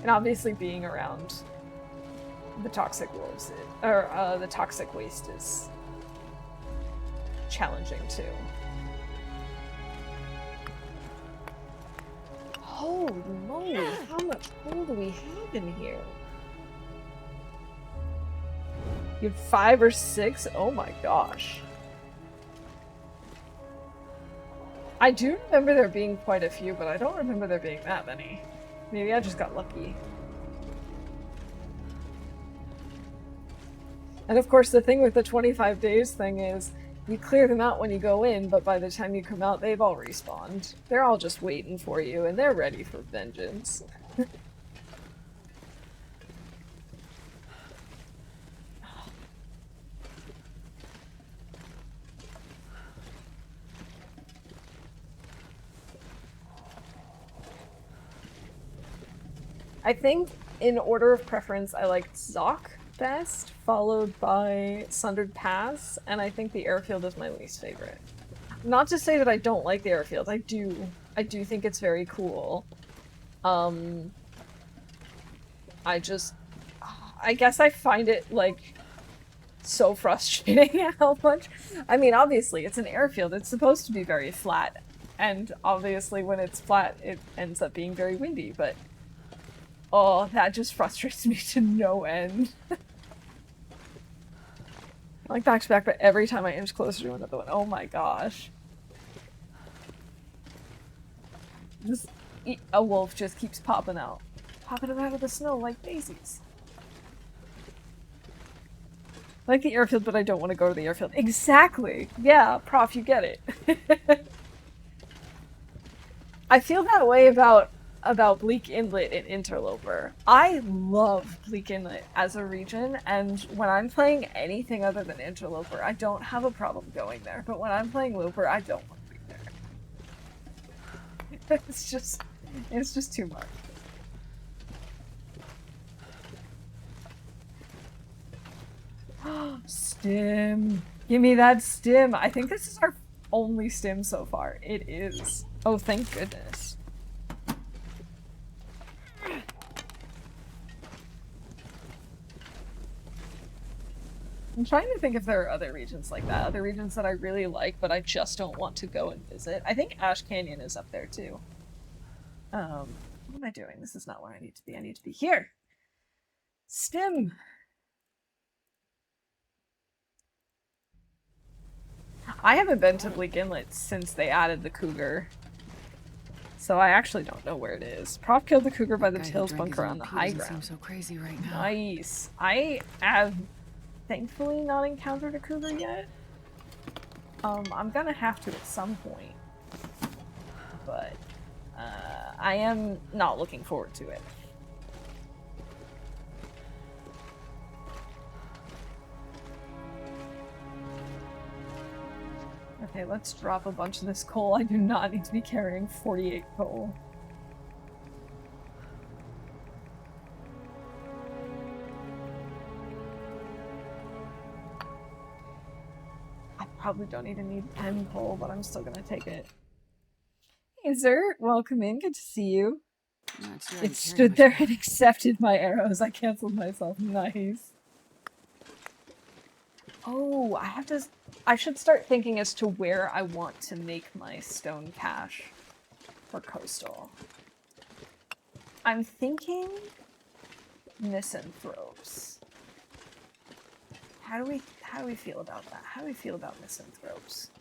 And obviously being around the toxic wolves, or the toxic waste is challenging too. Holy moly, how much coal do we have in here? You have 5 or 6? Oh my gosh. I do remember there being quite a few, but I don't remember there being that many. Maybe I just got lucky. And of course, the thing with the 25 days thing is you clear them out when you go in, but by the time you come out, they've all respawned. They're all just waiting for you, and they're ready for vengeance. I think, in order of preference, I liked Zoc best, followed by Sundered Pass, and I think the airfield is my least favorite. Not to say that I don't like the airfield, I do. I do think it's very cool. I guess I find it, like, so frustrating how much... I mean, obviously, it's an airfield, it's supposed to be very flat, and obviously when it's flat, it ends up being very windy, but... Oh, that just frustrates me to no end. Like back to back, but every time I inch closer to another one, oh my gosh. Just a wolf just keeps popping out. Popping out of the snow like daisies. I like the airfield, but I don't want to go to the airfield. Exactly! Yeah, Prof, you get it. I feel that way about Bleak Inlet and Interloper. I love Bleak Inlet as a region, and when I'm playing anything other than Interloper, I don't have a problem going there. But when I'm playing Loper, I don't want to be there. It's just too much. Stim. Give me that stim. I think this is our only stim so far. It is. Oh, thank goodness. I'm trying to think if there are other regions like that. Other regions that I really like, but I just don't want to go and visit. I think Ash Canyon is up there too. What am I doing? This is not where I need to be. I need to be here. Stim. I haven't been to Bleak Inlet since they added the cougar. So I actually don't know where it is. Prof killed the cougar by the Tills bunker on the high ground. Seems so crazy right now. Nice. I have thankfully not encountered a cougar yet. I'm gonna have to at some point. But I am not looking forward to it. Okay, let's drop a bunch of this coal. I do not need to be carrying 48 coal. I probably don't even need 10 coal, but I'm still gonna take it. Hey, Zert, welcome in. Good to see you. It stood there and accepted my arrows. I canceled myself. Nice. Oh, I should start thinking as to where I want to make my stone cache for coastal. I'm thinking misanthropes. How do we feel about that? How do we feel about misanthropes?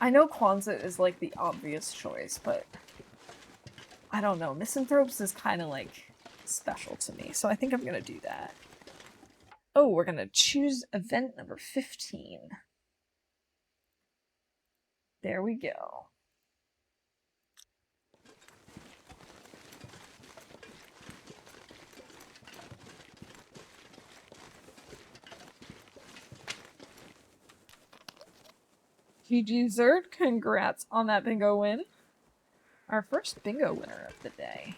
I know Kwanzaa is like the obvious choice, but I don't know. Misanthropes is kind of like special to me, so I think I'm gonna do that. Oh, we're gonna choose event number 15. There we go. GG Zerd, congrats on that bingo win. Our first bingo winner of the day.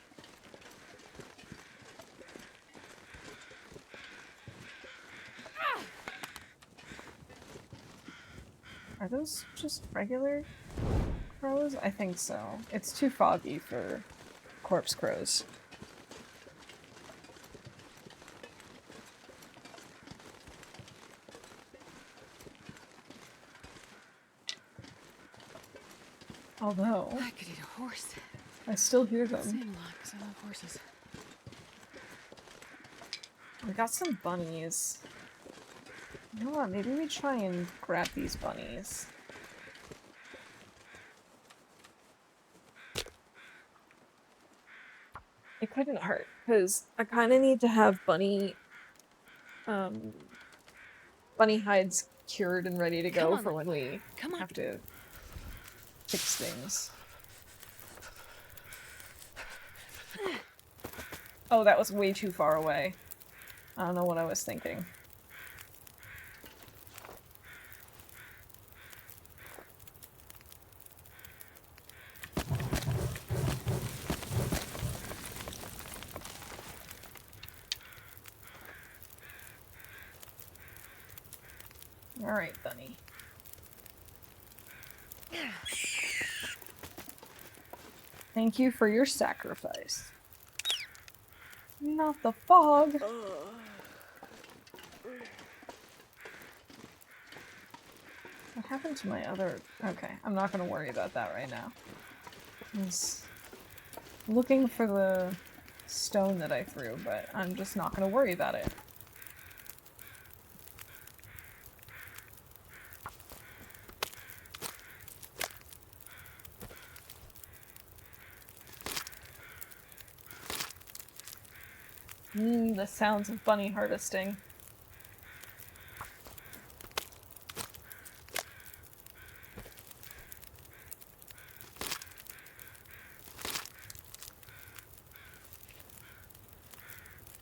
Are those just regular crows? I think so. It's too foggy for corpse crows. Although, I could eat a horse. I still hear them. Same lot, 'cause I love horses. We got some bunnies. You know what? Maybe we try and grab these bunnies. It couldn't hurt, because I kind of need to have bunny hides cured and ready to Come go on, for little when boy. we Come on. have to fix things. Oh, that was way too far away. I don't know what I was thinking. Alright, bunny. Thank you for your sacrifice. Not the fog. What happened to my other... Okay, I'm not gonna worry about that right now. I was looking for the stone that I threw, but I'm just not gonna worry about it. The sounds of bunny harvesting.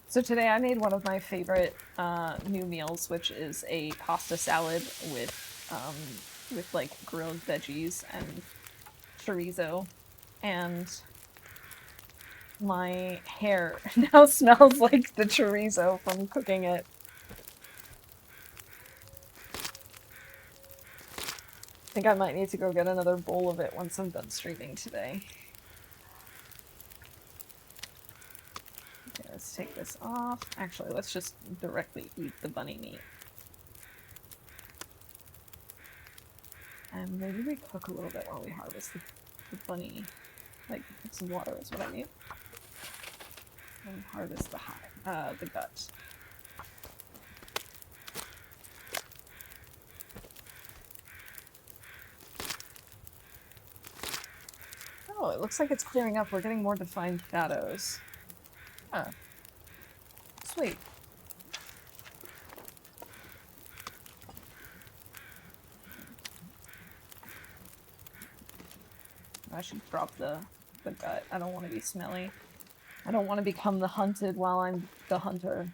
So today I made one of my favorite new meals, which is a pasta salad with like grilled veggies and chorizo, and my hair now smells like the chorizo from cooking it. I think I might need to go get another bowl of it once I'm done streaming today. Okay, let's take this off. Actually, let's just directly eat the bunny meat. And maybe we cook a little bit while we harvest the bunny. Like, put some water is what I need. And harvest the gut. Oh, it looks like it's clearing up. We're getting more defined shadows. Huh. Sweet. I should drop the gut. I don't want to be smelly. I don't want to become the hunted while I'm the hunter.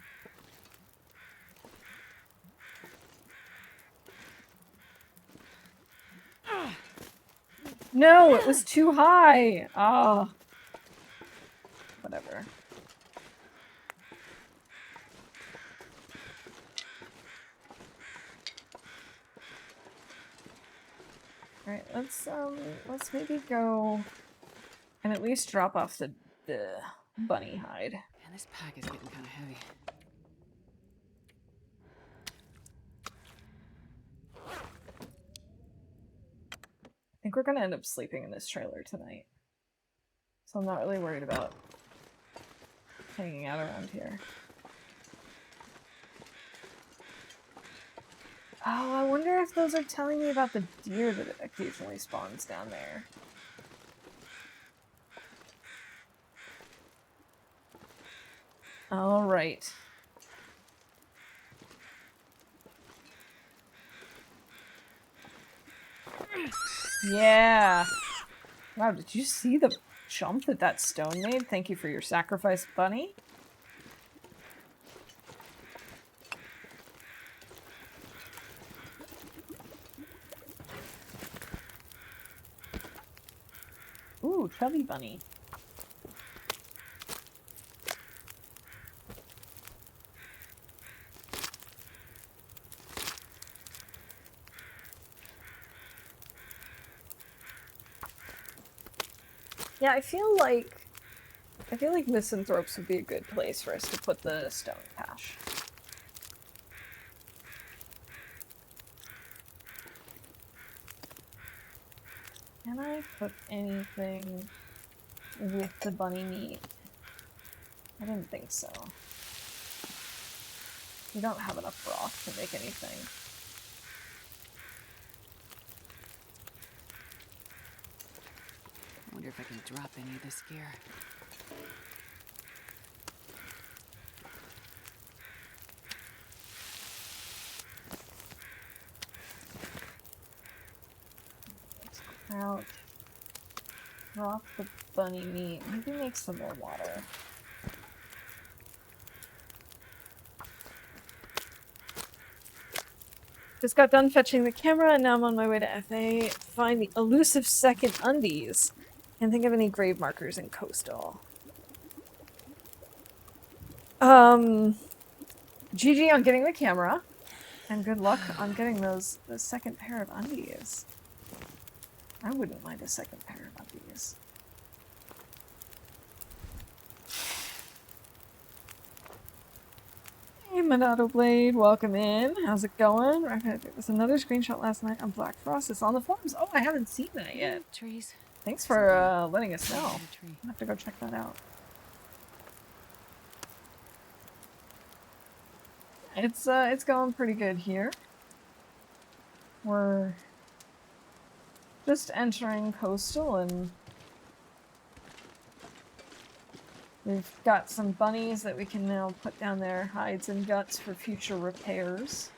No, it was too high! Ah. Oh. Whatever. Alright, let's maybe go and at least drop off the bunny hide. Man, this pack is getting kind of heavy. I think we're gonna end up sleeping in this trailer tonight. So I'm not really worried about hanging out around here. Oh, I wonder if those are telling me about the deer that occasionally spawns down there. Alright. Yeah! Wow, did you see the jump that that stone made? Thank you for your sacrifice, bunny. Ooh, chubby bunny. Yeah, I feel like Misanthropes would be a good place for us to put the stone cache. Can I cook anything with the bunny meat? I didn't think so. We don't have enough broth to make anything. I wonder if I can drop any of this gear. trout. Drop the bunny meat. Maybe make some more water. Just got done fetching the camera, and now I'm on my way to FA to find the elusive second undies. Can't think of any grave markers in Coastal. GG on getting the camera, and good luck on getting the second pair of undies. I wouldn't mind a second pair of undies. Hey, Monado Blade, welcome in. How's it going? There was another screenshot last night on Black Frost. It's on the forums. Oh, I haven't seen that yet. Trees. Thanks for letting us know. Another tree. I'll have to go check that out. It's going pretty good here. We're just entering Coastal, and we've got some bunnies that we can now put down their hides and guts for future repairs.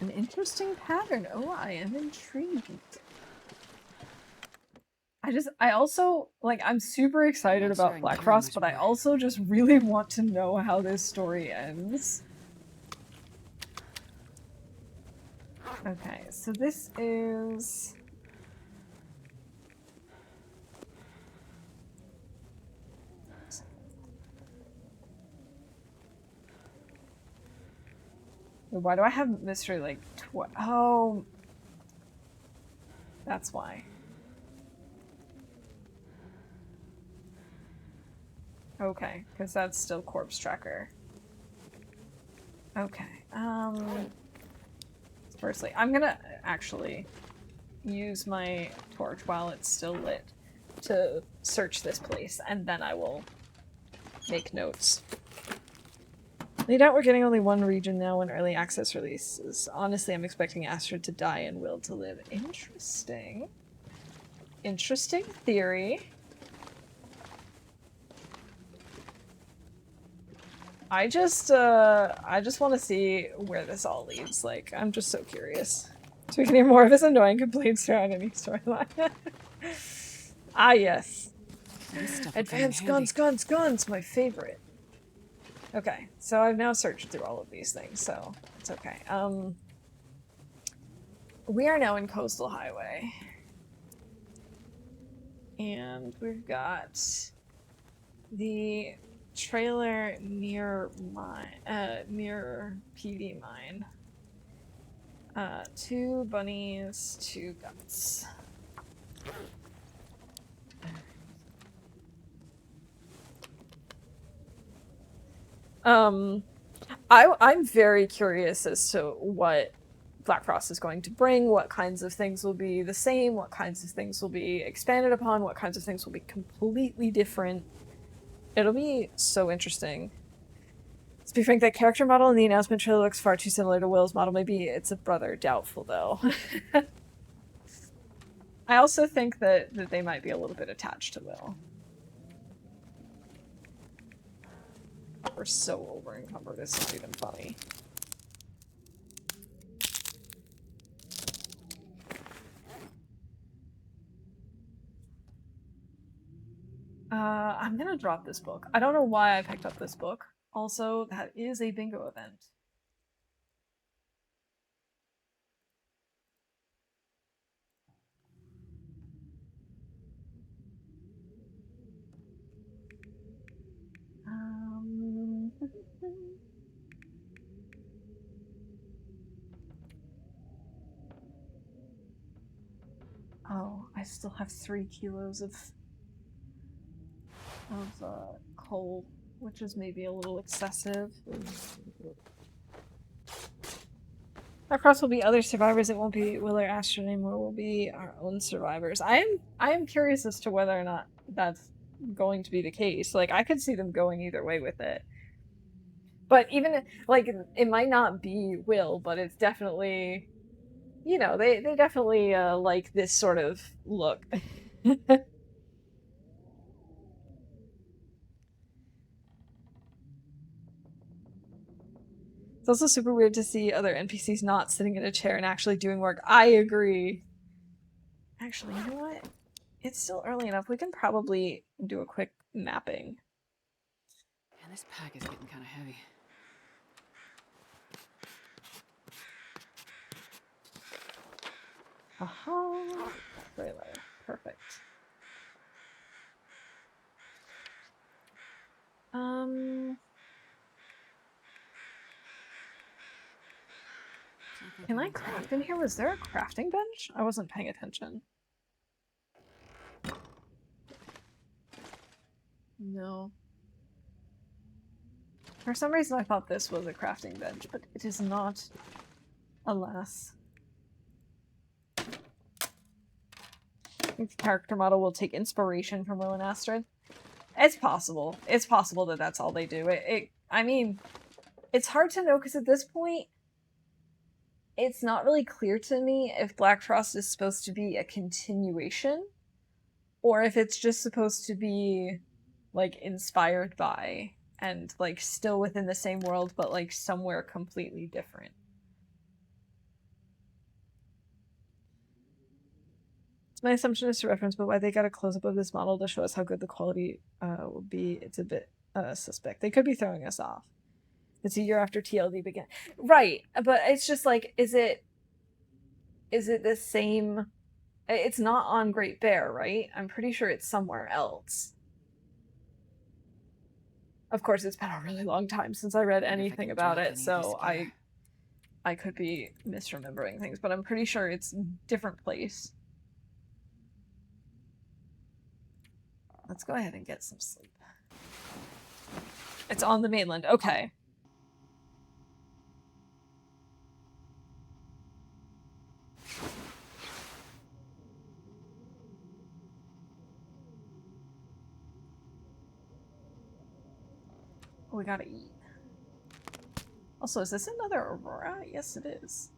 An interesting pattern. Oh, I am intrigued. I also, like, I'm super excited about Black Frost, but I also just really want to know how this story ends. Okay, so this is... Why do I have mystery, like, oh... That's why. Okay, because that's still Corpse Tracker. Okay, firstly, I'm gonna actually use my torch while it's still lit to search this place, and then I will make notes. Laid out, we're getting only one region now when early access releases. Honestly, I'm expecting Astrid to die and Will to live. Interesting. Interesting theory. I just want to see where this all leads. Like, I'm just so curious. So we can hear more of his annoying complaints throughout any storyline. Ah, yes. Advanced guns, my favorite. Okay, so I've now searched through all of these things, so it's okay. We are now in Coastal Highway. And we've got the trailer near near PD mine. 2 bunnies, 2 guts. I'm very curious as to what Black Frost is going to bring, what kinds of things will be the same, what kinds of things will be expanded upon, what kinds of things will be completely different. It'll be so interesting. To be frank, that character model in the announcement trailer looks far too similar to Will's model. Maybe it's a brother. Doubtful, though. I also think that they might be a little bit attached to Will. We're so over-encumbered, it's not even funny. I'm gonna drop this book. I don't know why I picked up this book. Also, that is a bingo event. Oh, I still have 3 kilos of coal, which is maybe a little excessive. Across will be other survivors. It won't be Will or Astrid anymore. Will be our own survivors. I am curious as to whether or not that's going to be the case. Like, I could see them going either way with it. But even like it might not be Will, but it's definitely, you know, they definitely like this sort of look. It's also super weird to see other NPCs not sitting in a chair and actually doing work. I agree. Actually, you know what? It's still early enough. We can probably do a quick mapping. Man, this pack is getting kind of heavy. Aha! Trailer. Perfect. Can I craft in here? Was there a crafting bench? I wasn't paying attention. No. For some reason I thought this was a crafting bench, but it is not. Alas. I think the character model will take inspiration from Will and Astrid. It's possible. It's possible that that's all they do. I mean, it's hard to know because at this point, it's not really clear to me if Black Frost is supposed to be a continuation or if it's just supposed to be, like, inspired by and, like, still within the same world, but, like, somewhere completely different. My assumption is to reference, but why they got a close-up of this model to show us how good the quality will be, it's a bit suspect. They could be throwing us off. It's a year after TLD began. Right, but it's just like, is it the same? It's not on Great Bear, right? I'm pretty sure it's somewhere else. Of course, it's been a really long time since I read anything about it, so I could be misremembering things, but I'm pretty sure it's a different place. Let's go ahead and get some sleep. It's on the mainland. Okay. We gotta eat. Also, is this another Aurora? Yes, it is.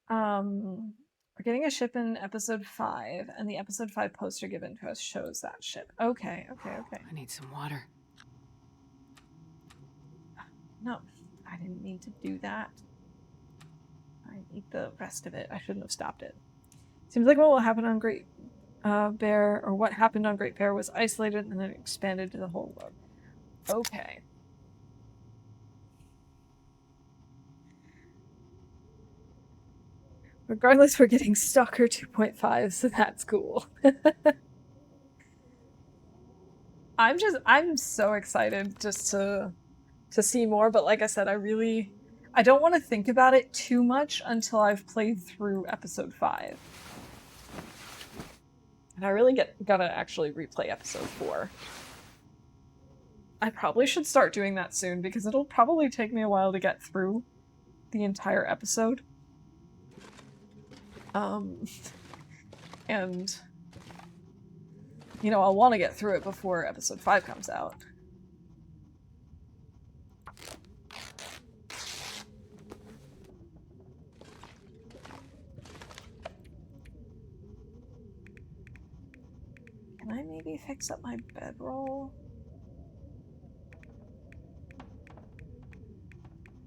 We're getting a ship in episode 5, and the episode 5 poster given to us shows that ship. Okay. I need some water. No, I didn't need to do that. I need the rest of it. I shouldn't have stopped it. Seems like what will happen on Great Bear, or what happened on Great Bear, was isolated and then expanded to the whole world. Okay. Regardless, we're getting Stalker 2.5, so that's cool. I'm so excited just to see more, but like I said, I don't want to think about it too much until I've played through episode 5. And I really gotta actually replay episode 4. I probably should start doing that soon because it'll probably take me a while to get through the entire episode. And, you know, I'll want to get through it before episode 5 comes out. Can I maybe fix up my bedroll?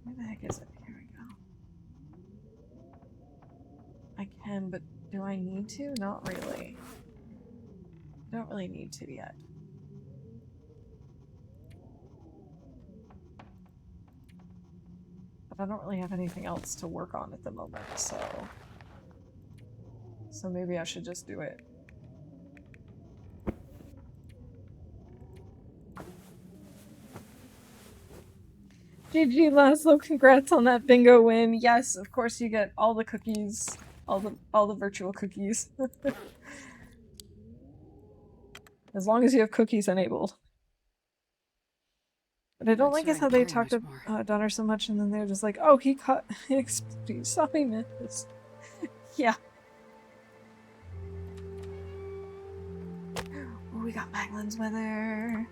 Where the heck is it? Here we go. I can, but do I need to? Not really. I don't really need to yet. But I don't really have anything else to work on at the moment, so maybe I should just do it. GG Laszlo, congrats on that bingo win. Yes, of course you get all the cookies, all the virtual cookies. As long as you have cookies enabled. But I don't like is how they talked to Donner so much and then they're just like, oh, he caught he saw me miss. Yeah. Oh, we got Maglin's weather.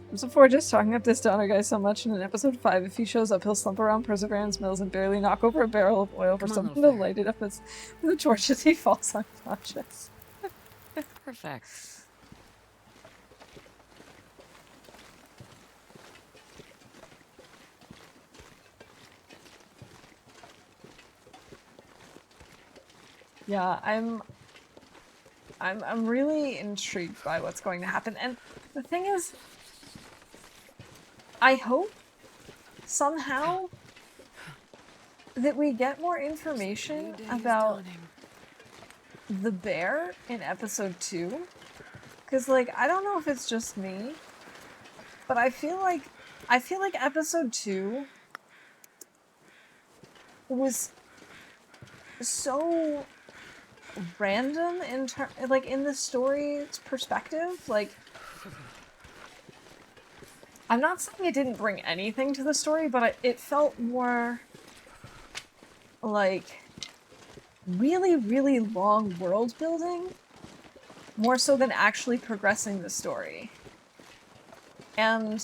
I'm so forward just talking up this Donner guy so much, and in episode 5, if he shows up, he'll slump around Perseverance Mills and barely knock over a barrel of oil for something to light it up with a torch as he falls unconscious. Perfect. Yeah, I'm really intrigued by what's going to happen. And the thing is, I hope somehow that we get more information New day is about dawning. the bear in episode 2. Cause like, I don't know if it's just me, but I feel like episode 2 was so random in like in the story's perspective. Like, I'm not saying it didn't bring anything to the story, but it felt more like really, really long world building, more so than actually progressing the story. And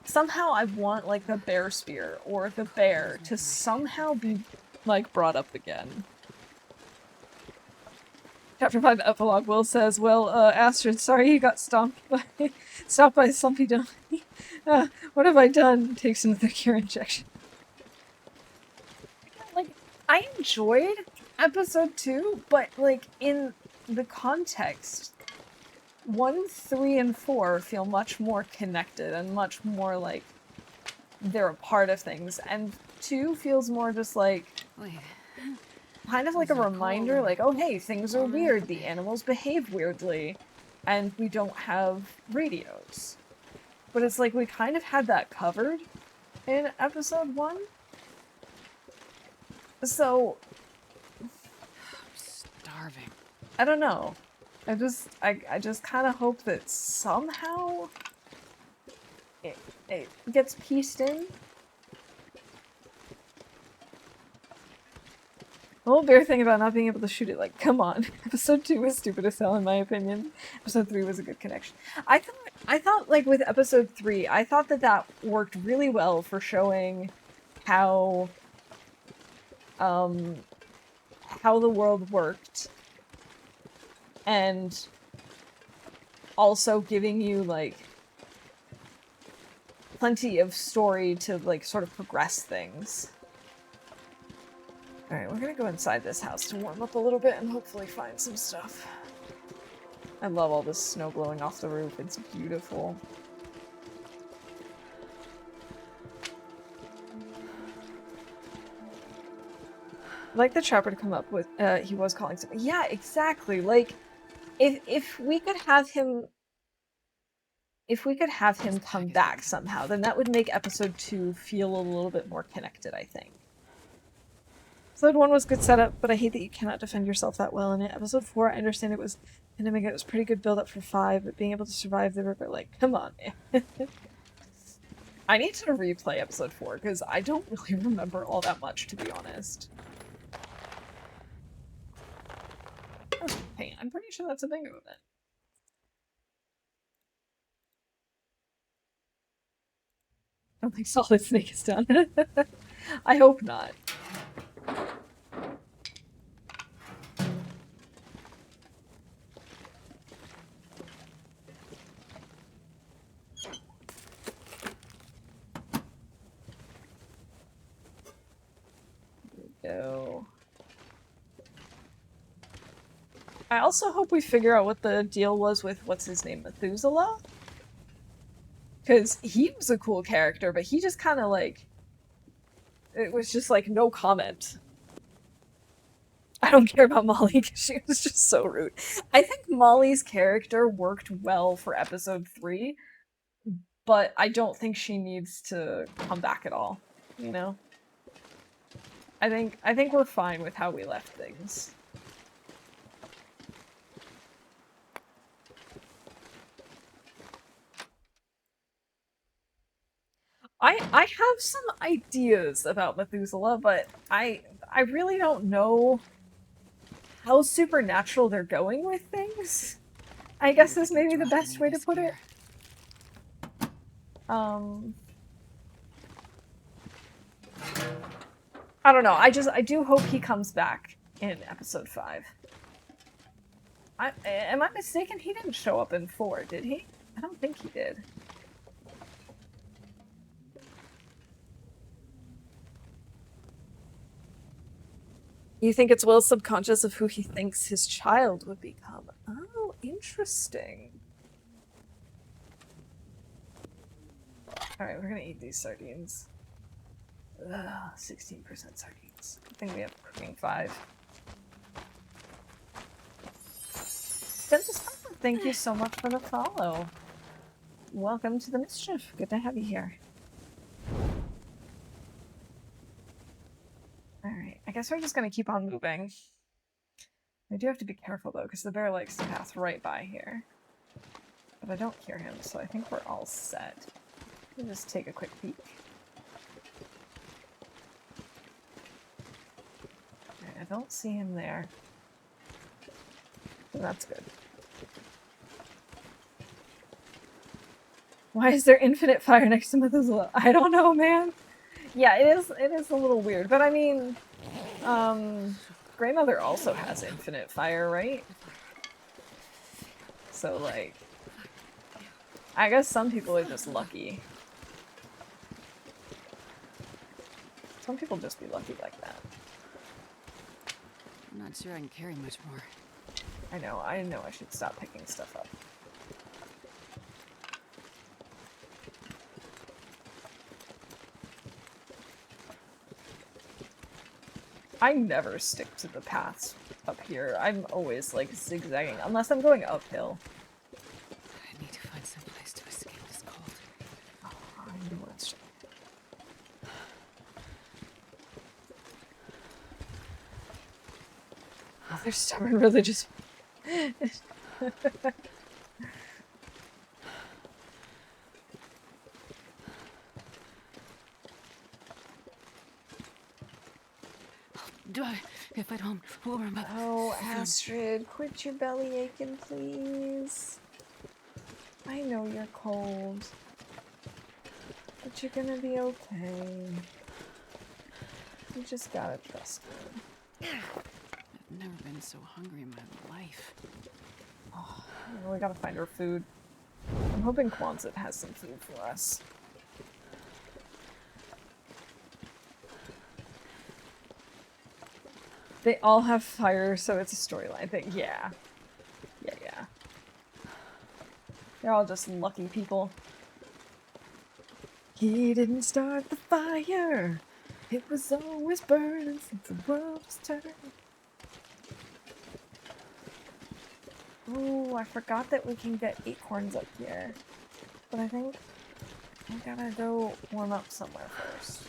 somehow I want like the bear spear or the bear to somehow be like brought up again. Chapter 5 epilogue. Will says, well, Astrid, sorry you got stomped by Slumpy Dumpy. What have I done? Takes another cure injection. Like, I enjoyed episode 2, but like in the context, 1, 3, and 4 feel much more connected and much more like they're a part of things, and 2 feels more just like Wait. kind of like a Those are reminder, cold. like, oh hey, things are Warming weird, up a the bit. animals behave weirdly, and we don't have radios. But it's like we kind of had that covered in episode 1. So, I'm starving. I don't know. I just kind of hope that somehow it gets pieced in. The whole bear thing about not being able to shoot it, like, come on. Episode 2 was stupid as hell, in my opinion. Episode 3 was a good connection. I thought, like, with episode 3, I thought that worked really well for showing how, how the world worked. And also giving you, like, plenty of story to, like, sort of progress things. Alright, we're gonna go inside this house to warm up a little bit and hopefully find some stuff. I love all this snow blowing off the roof. It's beautiful. I'd like the trapper to come up with, he was calling something. Yeah, exactly. Like, if we could have him come back somehow, then that would make episode 2 feel a little bit more connected, I think. Episode 1 was good setup, but I hate that you cannot defend yourself that well in it. Episode 4, I understand it was pandemic, it was pretty good build up for 5, but being able to survive the river, like, come on, man. I need to replay episode 4, because I don't really remember all that much, to be honest. Hey, I'm pretty sure that's a bingo event. I don't think Solid Snake is done. I hope not. Go. I also hope we figure out what the deal was with what's his name, Methuselah? Because he was a cool character, but he just kind of like it was just like no comment. I don't care about Molly because she was just so rude. I think Molly's character worked well for episode 3, but I don't think she needs to come back at all, you know? I think we're fine with how we left things. I have some ideas about Methuselah, but I really don't know how supernatural they're going with things. I guess is maybe the best way to put it. I don't know. I do hope he comes back in episode 5. Am I mistaken? He didn't show up in 4, did he? I don't think he did. You think it's Will's subconscious of who he thinks his child would become? Oh, interesting. Alright, we're gonna eat these sardines. Ugh, 16% sardines. Good thing we have cooking 5. Dentist Papa, thank you so much for the follow. Welcome to the mischief. Good to have you here. Alright, I guess we're just gonna keep on moving. I do have to be careful though, because the bear likes to pass right by here. But I don't hear him, so I think we're all set. We'll just take a quick peek. I don't see him there. So that's good. Why is there infinite fire next to Methuselah? I don't know, man. Yeah, it is a little weird, but I mean, Grandmother also has infinite fire, right? So like, I guess some people are just lucky. Some people just be lucky like that. I'm not sure I can carry much more. I know I should stop picking stuff up. I never stick to the paths up here. I'm always like zigzagging, unless I'm going uphill. I need to find some place to escape this cold. Oh, I know it's... Oh, they're stubborn religious. If I don't warm up. Oh, Astrid, quit your belly aching, please. I know you're cold, but you're gonna be okay. You just gotta trust me. I've never been so hungry in my life. Oh, we gotta find our food. I'm hoping Quonset has some food for us. They all have fire, so it's a storyline thing. Yeah. Yeah. They're all just lucky people. He didn't start the fire. It was always burning since the world was turned. Oh, I forgot that we can get acorns up here. But I think I gotta go warm up somewhere first.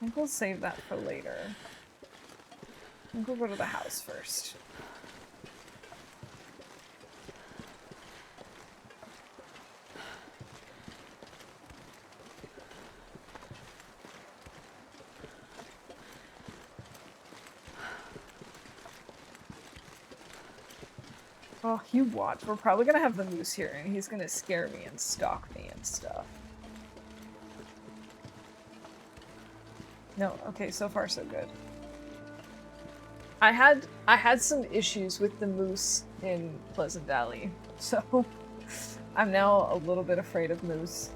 I think we'll save that for later. I think we'll go to the house first. Oh, you watch. We're probably gonna have the moose here, and he's gonna scare me and stalk me and stuff. No, okay, so far so good. I had some issues with the moose in Pleasant Valley, so I'm now a little bit afraid of moose.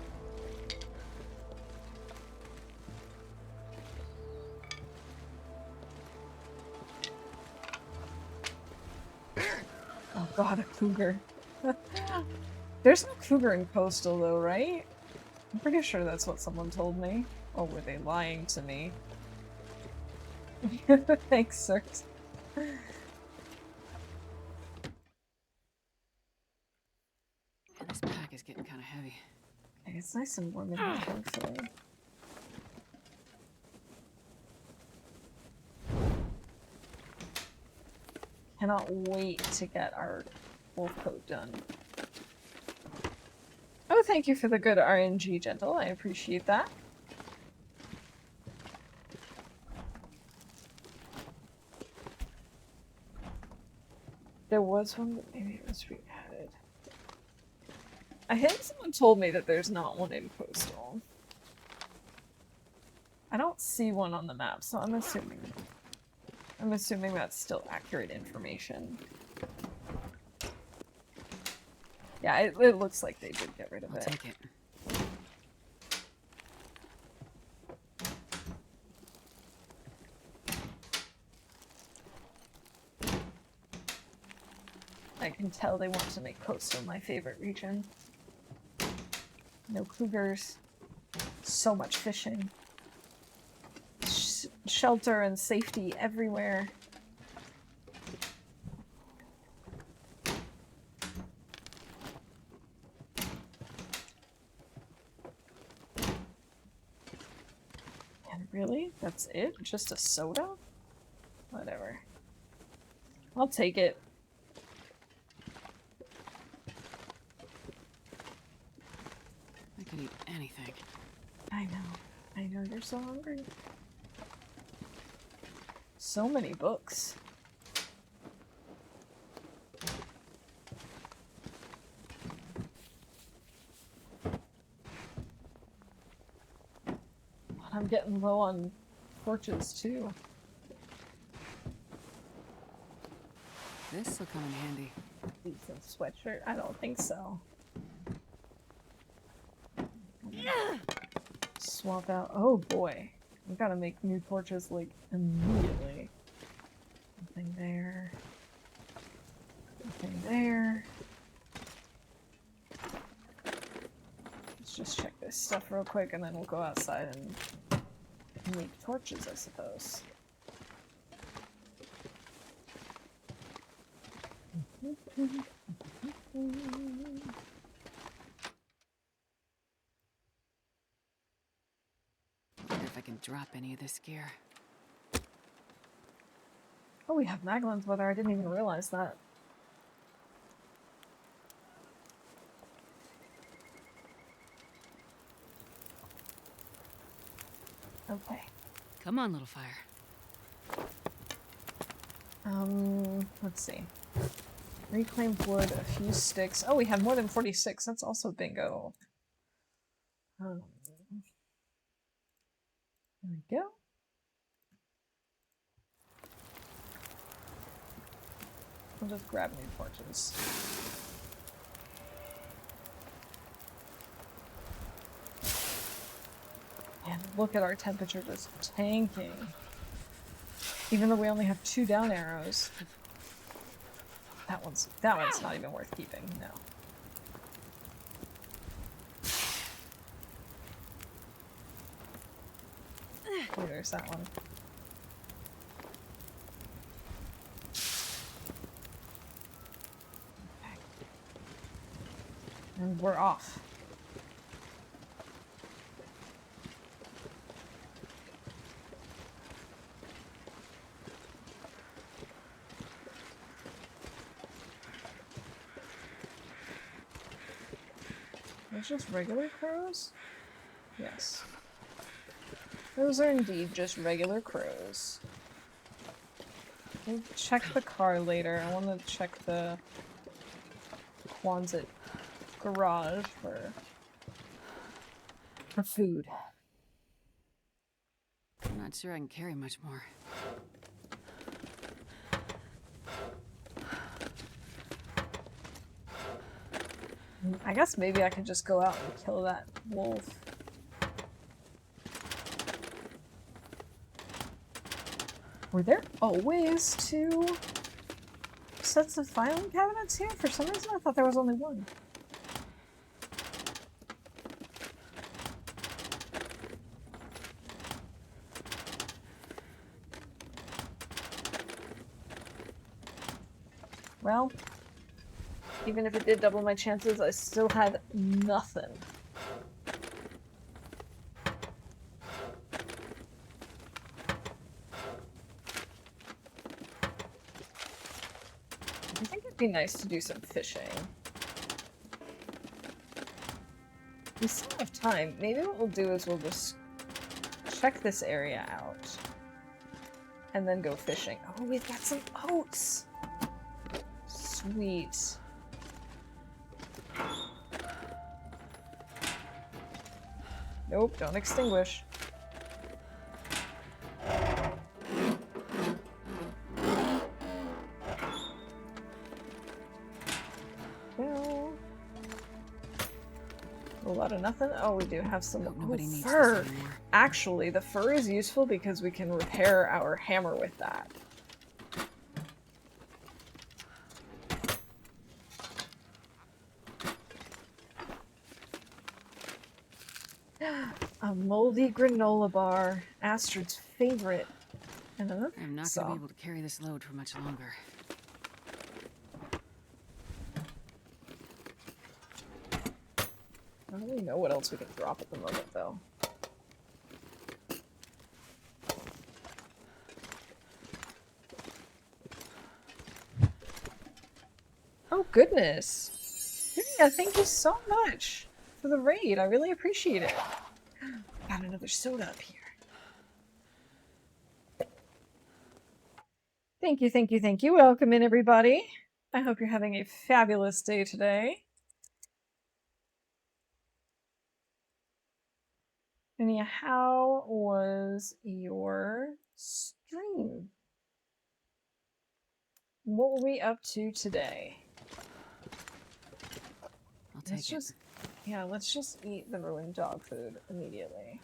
Oh god, a cougar. There's no cougar in Coastal though, right? I'm pretty sure that's what someone told me. Or were they lying to me? Thanks, sir. And this pack is getting kind of heavy. Okay, it's nice and warm in here, thankfully. Cannot wait to get our wolf coat done. Oh, thank you for the good RNG, Gentle. I appreciate that. There was one, but maybe it was re-added. I think someone told me that there's not one in Coastal. I don't see one on the map, so I'm assuming I'm assuming that's still accurate information. Yeah, it looks like they did get rid of I'll it. take it. I can tell they want to make coastal my favorite region. No cougars. So much fishing. Shelter and safety everywhere. And really? That's it? Just a soda? Whatever. I'll take it. I could eat anything. I know. I know you're so hungry. So many books. I'm getting low on torches too. This will come in handy. Decent sweatshirt? I don't think so. Swap out. Oh boy. We gotta make new torches like immediately. Nothing there. Nothing there. Let's just check this stuff real quick and then we'll go outside and make torches, I suppose. Wonder if I can drop any of this gear. Oh, we have Maglin's weather. I didn't even realize that. Okay. Come on, little fire. Let's see. Reclaimed wood, a few sticks. Oh, we have more than 46. That's also bingo. There we go. I'll just grab new torches. And look at our temperature just tanking. Even though we only have 2 down arrows. That one's not even worth keeping, no. Oh, there's that one. Okay. And we're off. There's just regular crows? Yes. Those are indeed just regular crows. We'll check the car later. I want to check the Quonset garage for food. I'm not sure I can carry much more. I guess maybe I could just go out and kill that wolf. Were there always 2 sets of filing cabinets here? For some reason I thought there was only 1. Well, even if it did double my chances, I still had nothing. I think it'd be nice to do some fishing. We still have time. Maybe what we'll do is we'll just check this area out. And then go fishing. Oh, we've got some oats! Sweet. Nope, don't extinguish. whole lot of nothing. Oh, we do have some Nobody needs fur. this anymore. Actually, the fur is useful because we can repair our hammer with that. A moldy granola bar. Astrid's favorite. And I'm not gonna be able to carry this load for much longer. I don't really know what else we can drop at the moment, though. Oh, goodness. Yeah, thank you so much for the raid. I really appreciate it. Got another soda up here. Thank you, thank you, thank you. Welcome in, everybody. I hope you're having a fabulous day today. And yeah, how was your stream? What were we up to today? I'll take it. Yeah, let's just eat the ruined dog food immediately.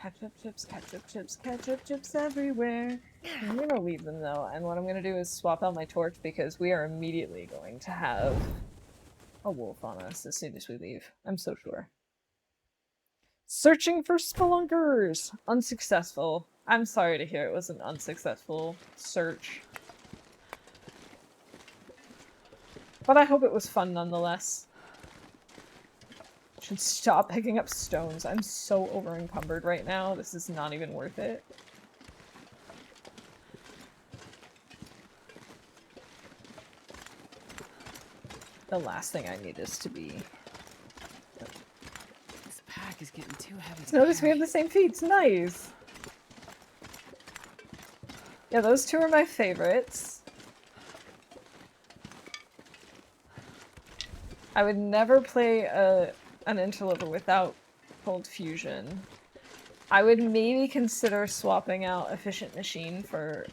Ketchup chips, ketchup chips, ketchup chips everywhere. I'm gonna leave them though, and what I'm gonna do is swap out my torch because we are immediately going to have a wolf on us as soon as we leave. I'm so sure. Searching for spelunkers! Unsuccessful. I'm sorry to hear it was an unsuccessful search. But I hope it was fun nonetheless. Should stop picking up stones. I'm so over encumbered right now. This is not even worth it. The last thing I need is to be... This pack is getting too heavy to Notice we carry. have the same feet. Nice! Yeah, those two are my favorites. I would never play an interloper without Cold Fusion. I would maybe consider swapping out Efficient Machine for,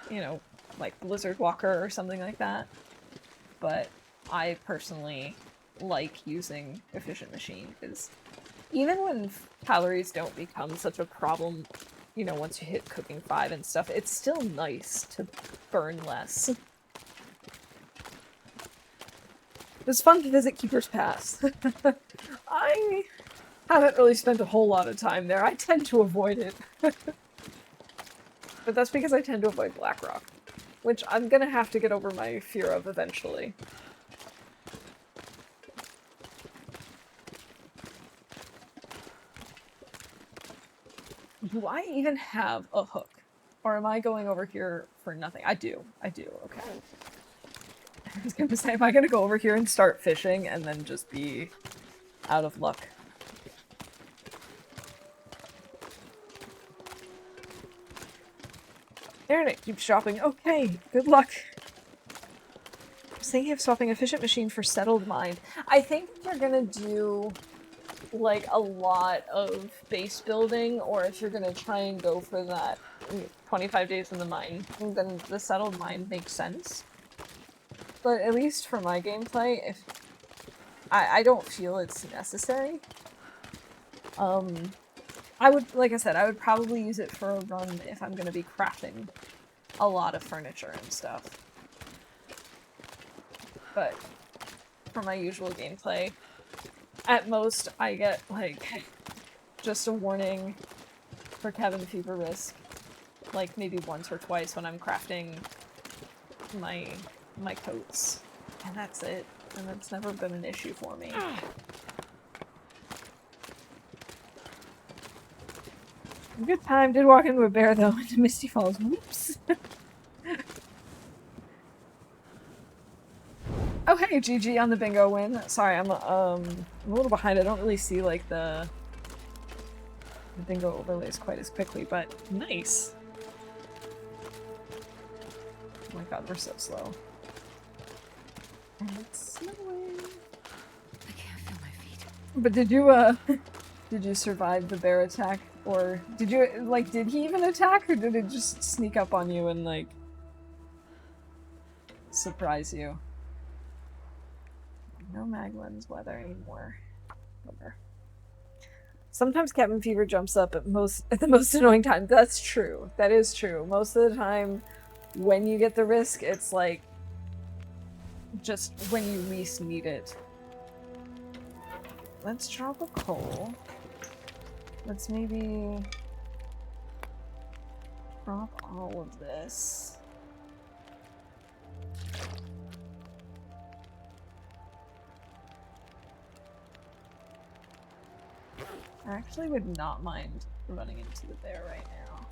you know, like Blizzard Walker or something like that. But I personally like using Efficient Machine because even when calories don't become such a problem, you know, once you hit cooking 5 and stuff, it's still nice to burn less. It was fun to visit Keeper's Pass. I haven't really spent a whole lot of time there. I tend to avoid it. But that's because I tend to avoid Blackrock, which I'm gonna have to get over my fear of eventually. Do I even have a hook? Or am I going over here for nothing? I do, okay. I was gonna say, am I gonna go over here and start fishing and then just be out of luck? Internet keeps shopping. Okay, good luck. I was thinking of swapping Efficient Machine for Settled Mind. I think if you're gonna do like a lot of base building, or if you're gonna try and go for that 25 days in the mine, then the Settled Mind makes sense. But at least for my gameplay, if I don't feel it's necessary. I would, like I said, I would probably use it for a run if I'm gonna be crafting a lot of furniture and stuff. But for my usual gameplay, at most I get, like, just a warning for cabin fever risk, like maybe once or twice when I'm crafting my coats. And that's it. And that's never been an issue for me. Good time. Did walk into a bear though, into Misty Falls. Whoops. Oh hey, GG on the bingo win. Sorry, I'm a little behind. I don't really see like the bingo overlays quite as quickly, but nice. Oh my god, we're so slow. And it's snowing. I can't feel my feet. But did you survive the bear attack Or did you, like, did he even attack, or did it just sneak up on you and, like, surprise you? No mag lens weather anymore. Whatever. Sometimes cabin fever jumps up at the most annoying time. That's true. That is true. Most of the time, when you get the risk, it's like just when you least need it. Let's drop a coal. Let's maybe drop all of this. I actually would not mind running into the bear right now.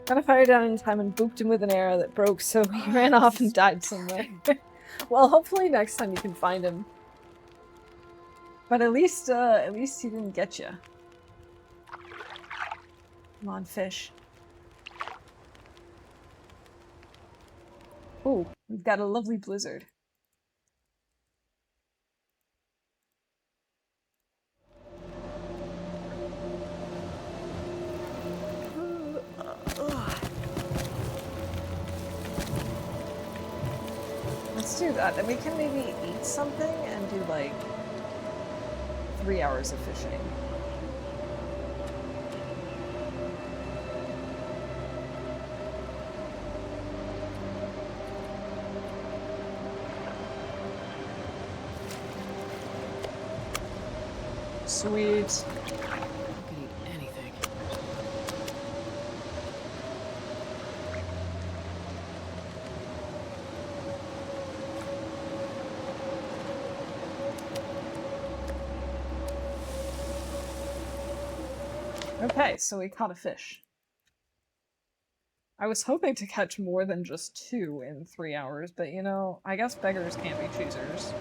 Got a fire down in time and booped him with an arrow that broke, so he ran off and died somewhere. Well, hopefully next time you can find him. But at least he didn't get you. Come on, fish. Ooh, we've got a lovely blizzard. Let's do that. Then we can maybe eat something and do like 3 hours of fishing. Sweet. I could eat anything. Okay, so we caught a fish. I was hoping to catch more than just 2 in 3 hours, but you know, I guess beggars can't be choosers.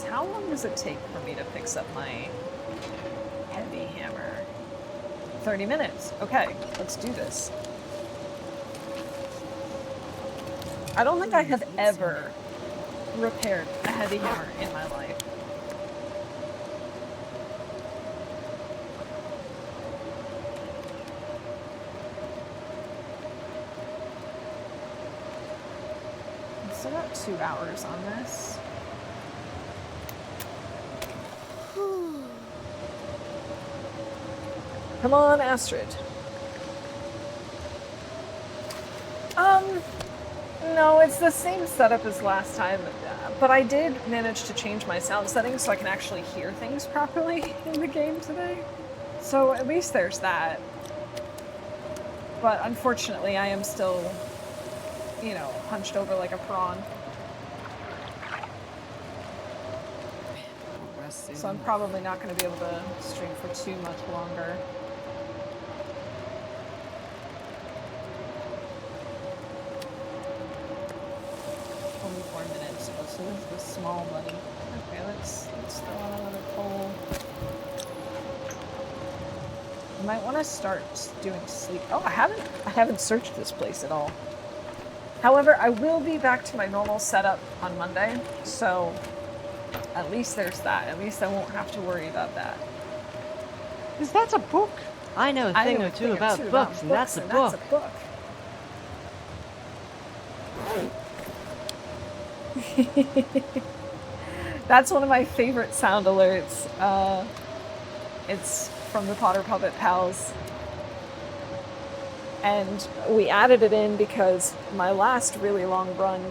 How long does it take for me to fix up my heavy hammer? 30 minutes. Okay, let's do this. I don't think I have ever repaired a heavy hammer in my life. I've still got 2 hours on this. Come on, Astrid. No, it's the same setup as last time, but I did manage to change my sound settings so I can actually hear things properly in the game today. So at least there's that. But unfortunately, I am still, you know, hunched over like a prawn. So I'm probably not going to be able to stream for too much longer. 24 minutes. Oh, so this is the small money. Okay, let's throw on another coal. I might want to start doing sleep. Oh, I haven't searched this place at all. However, I will be back to my normal setup on Monday, so at least there's that. At least I won't have to worry about that. Is that a book? I know a thing or two about books, and that's a book. That's one of my favorite sound alerts. It's from the Potter Puppet Pals. And we added it in because my last really long run,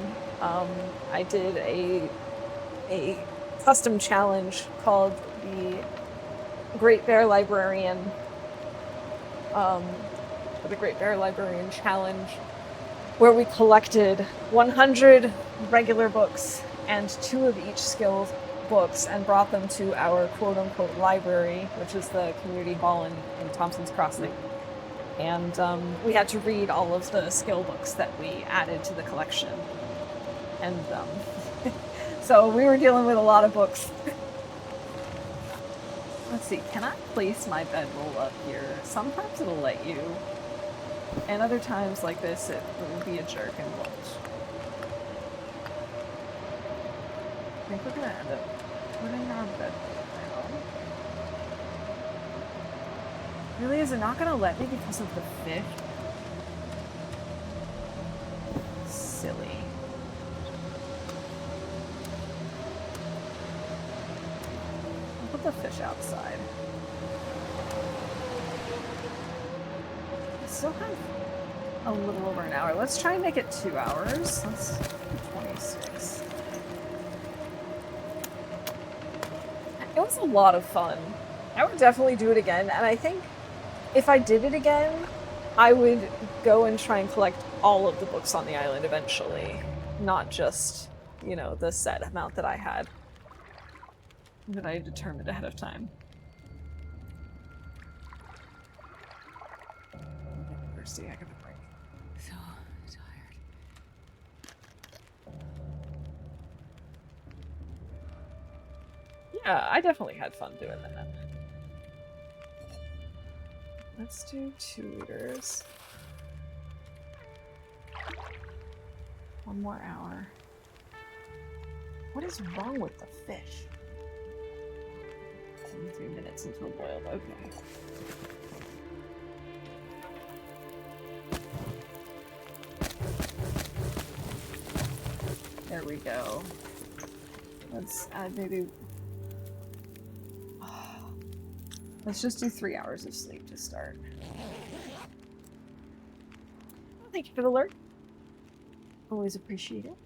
I did a custom challenge called the Great Bear Librarian, the Great Bear Librarian Challenge, where we collected 100 regular books and 2 of each skill books and brought them to our quote-unquote library, which is the community hall in Thompson's Crossing. And we had to read all of the skill books that we added to the collection. And so we were dealing with a lot of books. Let's see, can I place my bedroll up here? Sometimes it'll let you. And other times like this, it will be a jerk and won't. I think we're gonna end up putting our bedroll down. Really, is it not gonna let me because of the fish? Silly. I'll put the fish outside. I still have a little over an hour. Let's try and make it 2 hours. Let's do 26. It was a lot of fun. I would definitely do it again, and I think if I did it again, I would go and try and collect all of the books on the island eventually, not just, you know, the set amount that I had that I determined ahead of time. Thirsty, I gotta break. So tired. Yeah, I definitely had fun doing that. Let's do 2 liters. 1 more hour. What is wrong with the fish? 23 minutes until boiled. Okay. There we go. Let's add maybe... Let's just do 3 hours of sleep to start. Thank you for the alert. Always appreciate it.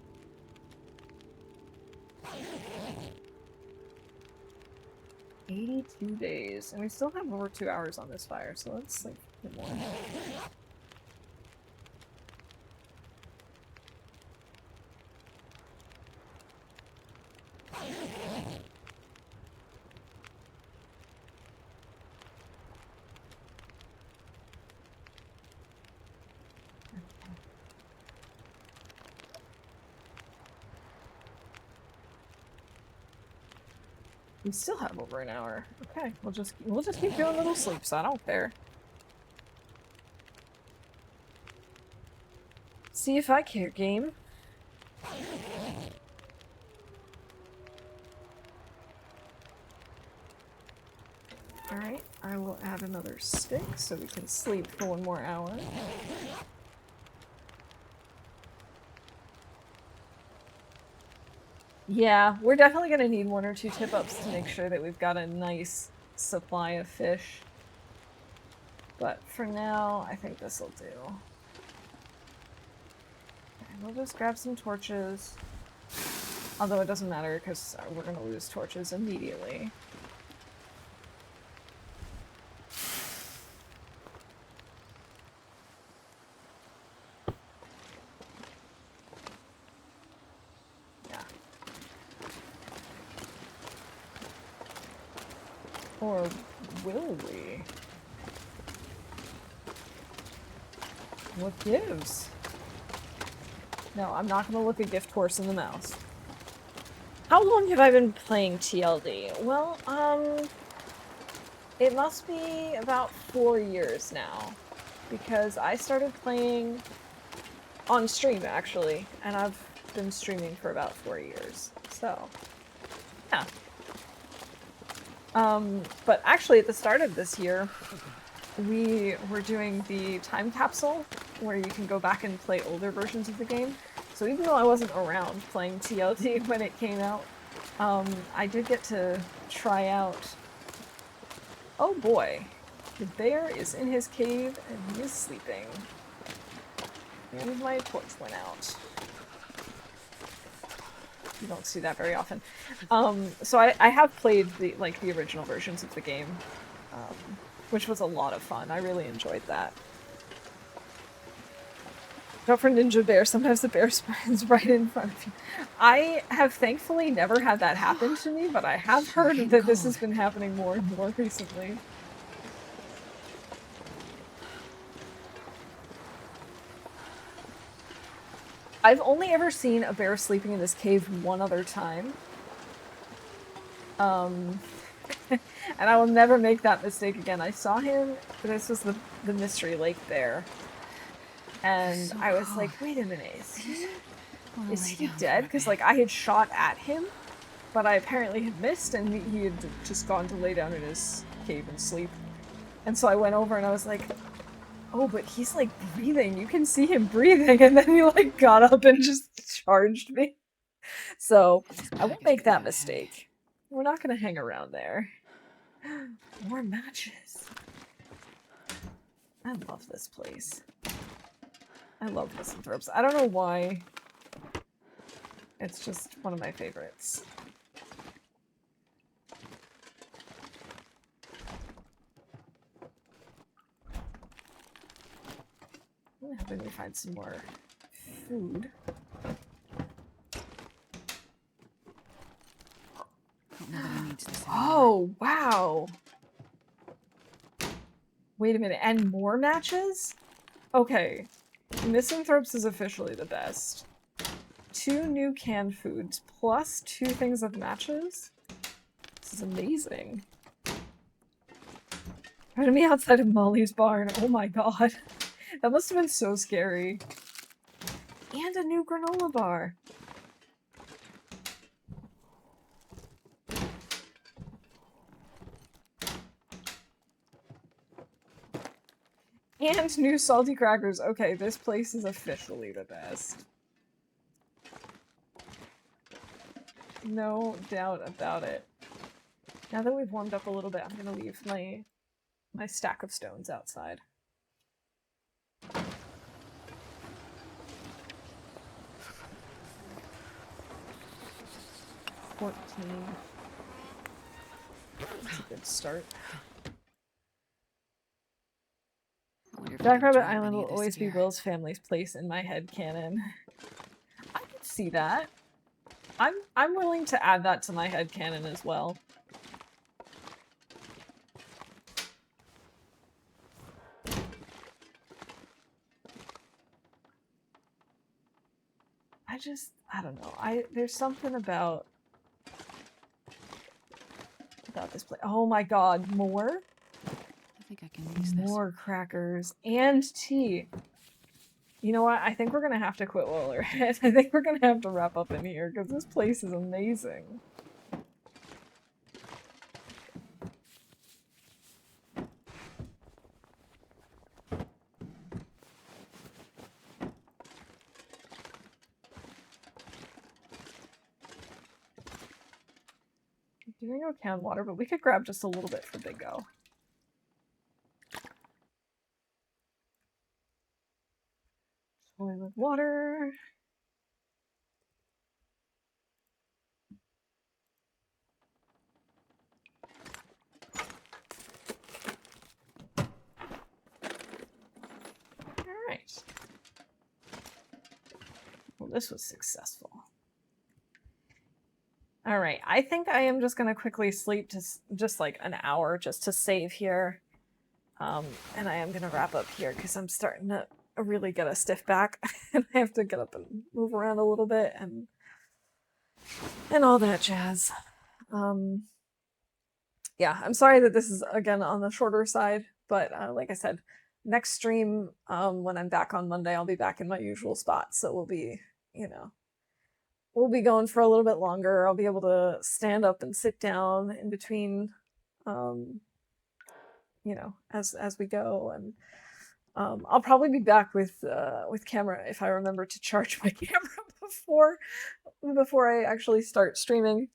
82 days. And we still have over 2 hours on this fire, so let's sleep a bit more. We still have over an hour. Okay, we'll just keep doing little sleeps. I don't care. See if I care, game. Alright, I will add another stick so we can sleep for 1 more hour. Yeah, we're definitely going to need 1 or 2 tip-ups to make sure that we've got a nice supply of fish. But for now, I think this will do. Okay, we'll just grab some torches. Although it doesn't matter because we're going to lose torches immediately. Or will we? What gives? No, I'm not gonna look a gift horse in the mouth. How long have I been playing TLD? Well, it must be about 4 years now. Because I started playing on stream, actually, and I've been streaming for about 4 years. So, yeah. But actually at the start of this year, we were doing the time capsule where you can go back and play older versions of the game. So even though I wasn't around playing TLD when it came out, I did get to try out... Oh boy, the bear is in his cave and he is sleeping. And my torch went out. You don't see that very often. So I have played the original versions of the game, which was a lot of fun. I really enjoyed that. Go for Ninja Bear. Sometimes the bear spawns right in front of you. I have thankfully never had that happen to me, but I have heard that this has been happening more and more recently. I've only ever seen a bear sleeping in this cave one other time. And I will never make that mistake again. I saw him, this was the Mystery Lake Bear. And So I was cold. like, wait a minute, Wanna is lay he down for dead? a Because bit. like I had shot at him, but I apparently had missed, and he had just gone to lay down in his cave and sleep. And so I went over and I was like, oh, but he's like breathing. You can see him breathing. And then he like got up and just charged me. So This I pack won't is make getting that kinda heavy. mistake. We're not going to hang around there. More matches. I love this place. I love Misanthropes. I don't know why. It's just one of my favorites. I'm hoping we find some more food. Hope nobody needs this anymore. Oh, wow. Wait a minute, and more matches? Okay. Misanthropes is officially the best. 2 new canned foods plus 2 things of matches? This is amazing. Put me outside of Molly's barn. Oh my god. That must have been so scary. And a new granola bar. And new salty crackers. Okay, this place is officially the best. No doubt about it. Now that we've warmed up a little bit, I'm gonna leave my stack of stones outside. 14. That's a good start. Jackrabbit Island will always be Will's family's place in my head canon. I could see that. I'm willing to add that to my head canon as well. I don't know. There's something about this place. Oh my god, more? I think I can use this. More crackers and tea. You know what? I think we're gonna have to quit while we're ahead. I think we're gonna have to wrap up in here because this place is amazing. Doing no canned water, but we could grab just a little bit for Bingo. Toilet water. Alright. Well, this was successful. Alright, I think I am just gonna quickly sleep just like an hour just to save here. And I am gonna wrap up here because I'm starting to really get a stiff back and I have to get up and move around a little bit and all that jazz. Yeah, I'm sorry that this is again on the shorter side, but like I said, next stream, when I'm back on Monday, I'll be back in my usual spot, so we'll be, you know, we'll be going for a little bit longer. I'll be able to stand up and sit down in between, you know, as we go, and I'll probably be back with camera if I remember to charge my camera before I actually start streaming.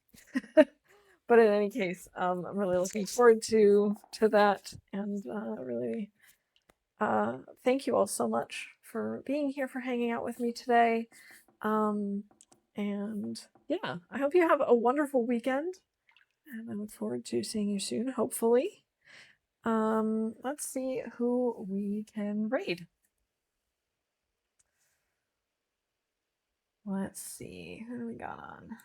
But in any case, I'm really looking forward to that, and really thank you all so much for being here, for hanging out with me today. And yeah, I hope you have a wonderful weekend, and I look forward to seeing you soon, hopefully. Let's see who we can raid. Let's see, who do we got on?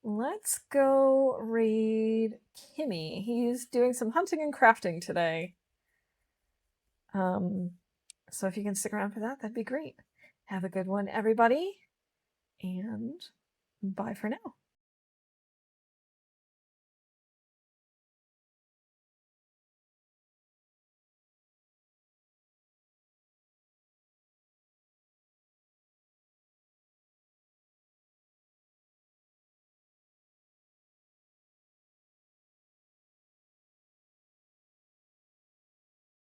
let's go raid Kimmy. He's doing some hunting and crafting today. So if you can stick around for that, that'd be great. Have a good one, everybody, and bye for now.